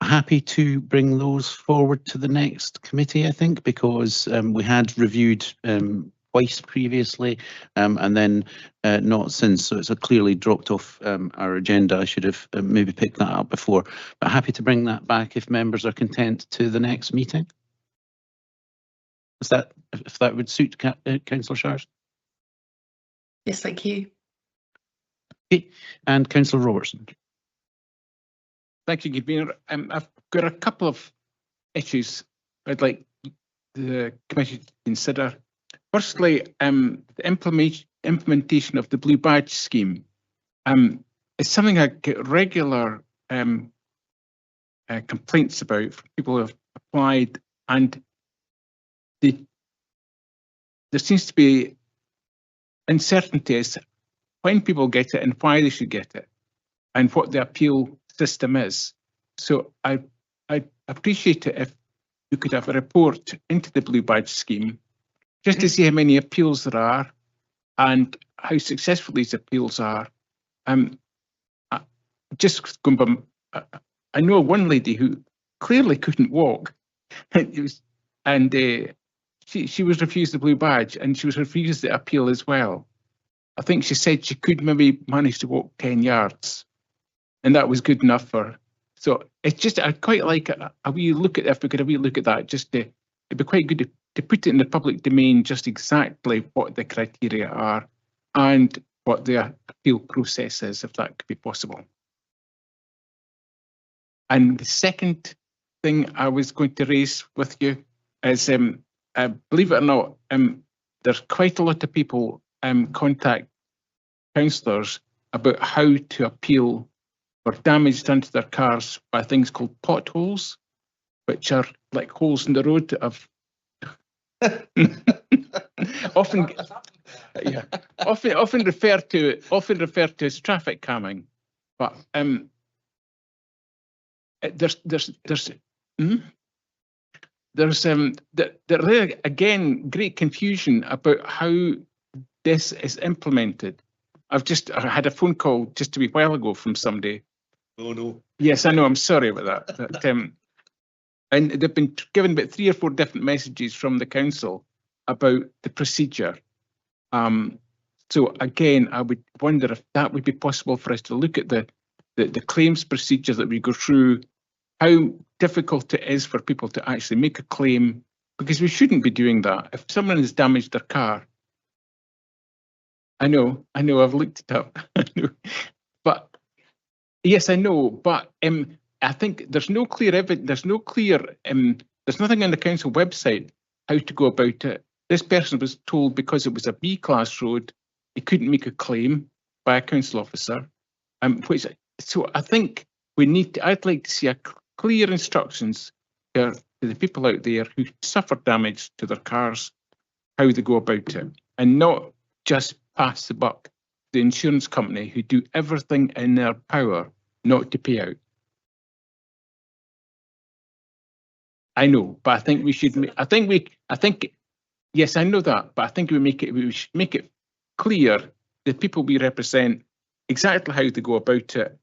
Happy to bring those forward to the next committee, I think, because we had reviewed twice previously and then not since, so it's clearly dropped off our agenda. I should have maybe picked that up before, but happy to bring that back if members are content to the next meeting. Is that, if that would suit Councillor Shires? Yes, thank you. Okay, and Councillor Robertson. Thank you, convener. I've got a couple of issues I'd like the committee to consider. Firstly, the implementation of the Blue Badge scheme is something I get regular complaints about from people who have applied, and there seems to be uncertainty as to when people get it and why they should get it. and what the appeal system is. So I appreciate it if you could have a report into the Blue Badge scheme just to see how many appeals there are and how successful these appeals are. Just going by, I know one lady who clearly couldn't walk, and she was refused the Blue Badge, and she was refused the appeal as well. I think she said she could maybe manage to walk 10 yards, and that was good enough for her. So it's just, I'd quite like a wee look at, if we could have a wee look at that, just to, it'd be quite good to put it in the public domain, just exactly what the criteria are and what the appeal process is, if that could be possible. And the second thing I was going to raise with you is, believe it or not, there's quite a lot of people contact councillors about how to appeal for damage done to their cars by things called potholes, which are like holes in the road that have often referred to as traffic calming, but there's again great confusion about how this is implemented. I had a phone call just a wee while ago from somebody. Oh no. Yes, I know. I'm sorry about that. But, and they've been given about 3 or 4 different messages from the council about the procedure. So again, I would wonder if that would be possible for us to look at the claims procedure that we go through, how difficult it is for people to actually make a claim, because we shouldn't be doing that. If someone has damaged their car, I know, I've looked it up, but yes, I know, but I think there's no clear evidence, there's nothing on the council website how to go about it. This person was told because it was a B-class road, he couldn't make a claim by a council officer. So I think I'd like to see clear instructions to the people out there who suffer damage to their cars, how they go about it, and not just pass the buck to the insurance company who do everything in their power not to pay out. I know, but I think we should. Yes, I know that, but I think we should make it clear that people we represent exactly how they go about it,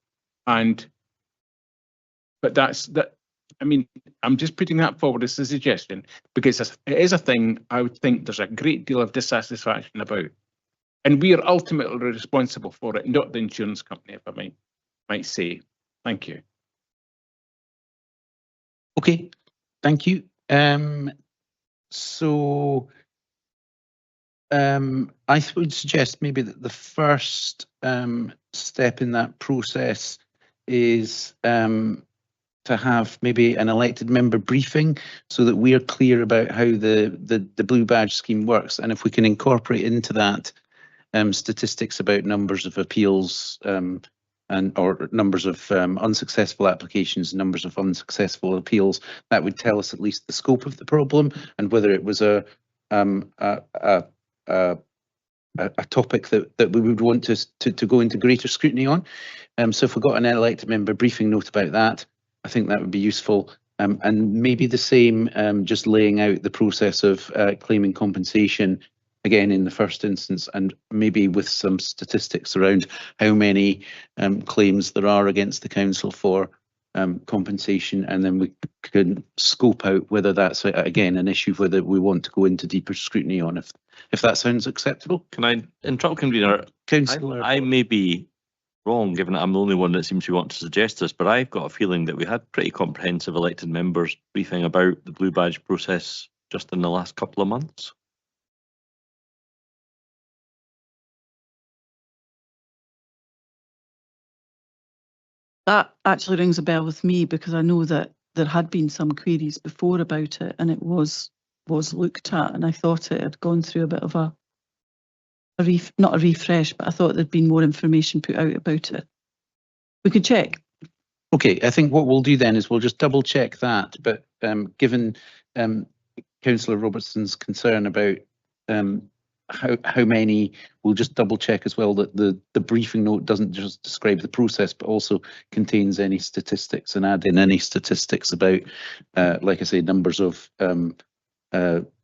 but that's that. I mean, I'm just putting that forward as a suggestion because it is a thing I would think there's a great deal of dissatisfaction about, and we are ultimately responsible for it, not the insurance company, if I might say. Thank you. Okay, thank you. So I would suggest maybe that the first step in that process is to have maybe an elected member briefing so that we are clear about how the Blue Badge scheme works, and if we can incorporate into that statistics about numbers of appeals or numbers of unsuccessful applications, numbers of unsuccessful appeals, that would tell us at least the scope of the problem and whether it was a topic that we would want to go into greater scrutiny on. So if we got an elected member briefing note about that, I think that would be useful. And maybe the same, just laying out the process of claiming compensation again in the first instance, and maybe with some statistics around how many claims there are against the council for compensation, and then we can scope out whether that's again an issue whether we want to go into deeper scrutiny on, if that sounds acceptable. Can I interrupt, convener? Councillor, I may be wrong, given that I'm the only one that seems to want to suggest this, but I've got a feeling that we had pretty comprehensive elected members briefing about the Blue Badge process just in the last couple of months. That actually rings a bell with me because I know that there had been some queries before about it, and it was looked at, and I thought it had gone through a bit of not a refresh, but I thought there'd been more information put out about it. We could check. okay, I think what we'll do then is we'll just double check that, but given Councillor Robertson's concern about how many. We'll just double check as well that the briefing note doesn't just describe the process, but also contains any statistics, and add in any statistics about, like I say, numbers of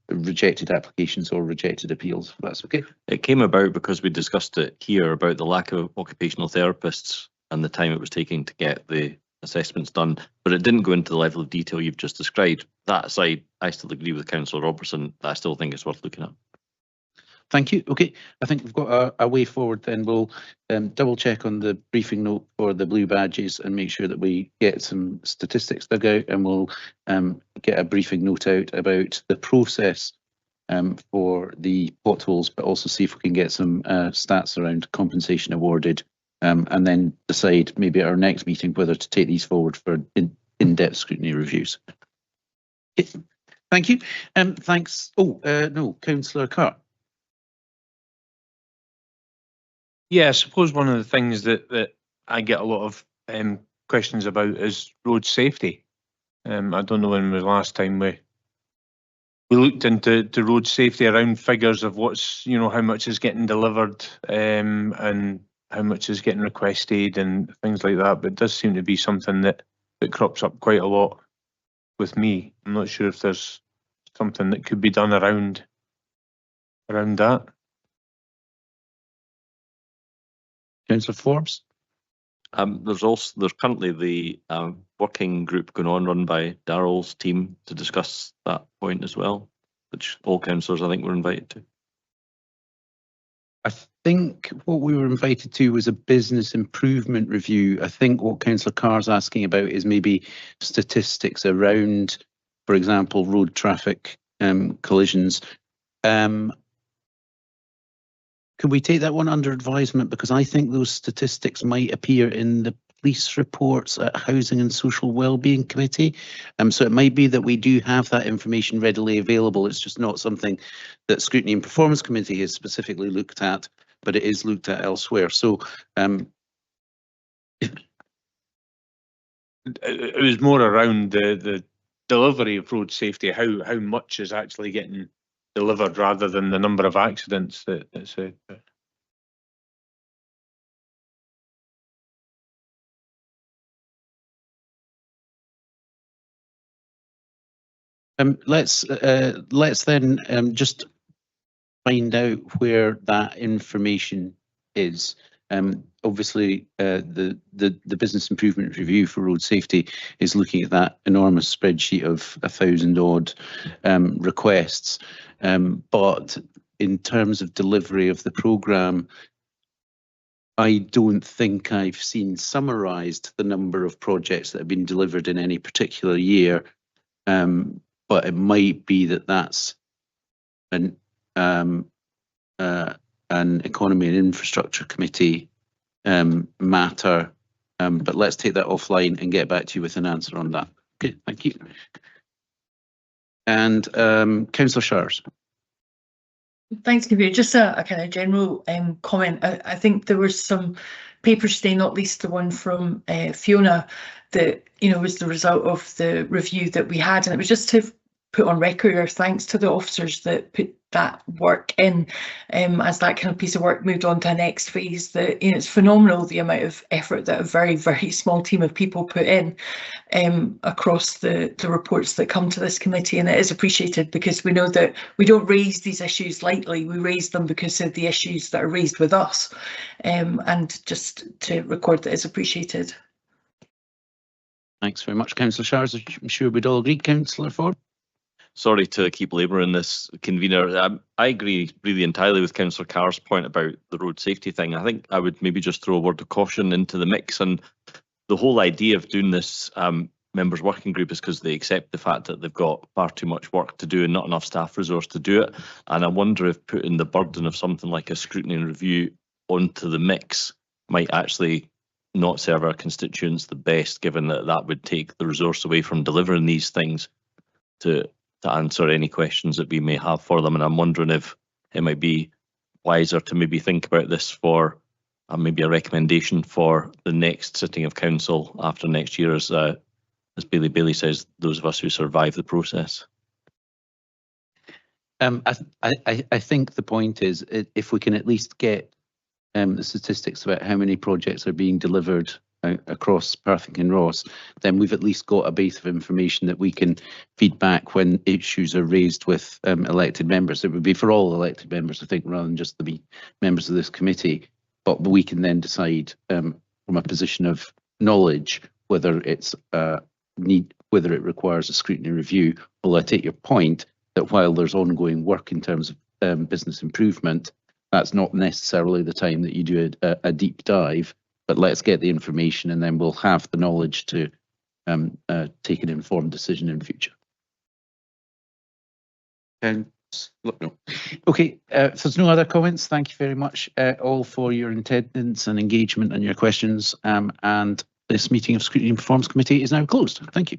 rejected applications or rejected appeals, if that's okay. It came about because we discussed it here about the lack of occupational therapists and the time it was taking to get the assessments done, but it didn't go into the level of detail you've just described. That aside, I still agree with Councillor Robertson. I still think it's worth looking at. Thank you. Okay, I think we've got a way forward then. We'll double check on the briefing note for the blue badges and make sure that we get some statistics dug out, and we'll get a briefing note out about the process for the potholes, but also see if we can get some stats around compensation awarded, and then decide maybe at our next meeting whether to take these forward for in-depth scrutiny reviews. Okay. Thank you. Thanks. Oh, no, Councillor Carr. Yeah, I suppose one of the things that I get a lot of questions about is road safety. I don't know when was the last time we looked into road safety around figures of what's, you know, how much is getting delivered and how much is getting requested and things like that. But it does seem to be something that crops up quite a lot with me. I'm not sure if there's something that could be done around that. Councillor Forbes. There's currently the working group going on run by Darrell's team to discuss that point as well, which all councillors I think were invited to. I think what we were invited to was a business improvement review. I think what Councillor Carr's asking about is maybe statistics around, for example, road traffic collisions. Can we take that one under advisement? Because I think those statistics might appear in the police reports at Housing and Social Wellbeing Committee. So it might be that we do have that information readily available. It's just not something that Scrutiny and Performance Committee has specifically looked at, but it is looked at elsewhere. So it was more around the delivery of road safety, how much is actually getting delivered rather than the number of accidents that's let's then just find out where that information is. Obviously, the business improvement review for road safety is looking at that enormous spreadsheet of 1,000 odd requests. But in terms of delivery of the programme, I don't think I've seen summarised the number of projects that have been delivered in any particular year. But it might be that that's an Economy and Infrastructure Committee matter. But let's take that offline and get back to you with an answer on that. Okay, thank you. And Councillor Shires. Thanks, Convener. Just a kind of general comment. I think there was some papers today, not least the one from Fiona, that, you know, was the result of the review that we had, and it was just to put on record our thanks to the officers that put that work in, as that kind of piece of work moved on to the next phase. That, you know, it's phenomenal the amount of effort that a very, very small team of people put in across the reports that come to this committee, and it is appreciated because we know that we don't raise these issues lightly. We raise them because of the issues that are raised with us, and just to record that is appreciated. Thanks very much, Councillor Shires. I'm sure we'd all agree. Councillor Ford. Sorry to keep labouring this, Convener. I agree really entirely with Councillor Carr's point about the road safety thing. I think I would maybe just throw a word of caution into the mix. And the whole idea of doing this members working group is because they accept the fact that they've got far too much work to do and not enough staff resource to do it. And I wonder if putting the burden of something like a scrutiny and review onto the mix might actually not serve our constituents the best, given that that would take the resource away from delivering these things to answer any questions that we may have for them. And I'm wondering if it might be wiser to maybe think about this for maybe a recommendation for the next sitting of council after next year, as Bailey says, those of us who survive the process. I think the point is if we can at least get the statistics about how many projects are being delivered across Perth and Kinross, then we've at least got a base of information that we can feed back when issues are raised with elected members. It would be for all elected members, I think, rather than just the members of this committee. But we can then decide from a position of knowledge whether it's whether it requires a scrutiny review. Although I take your point that while there's ongoing work in terms of business improvement, that's not necessarily the time that you do a deep dive. But let's get the information and then we'll have the knowledge to take an informed decision in future. Okay, if there's no other comments, thank you very much all for your attendance and engagement and your questions. And this meeting of Scrutiny and Performance Committee is now closed. Thank you.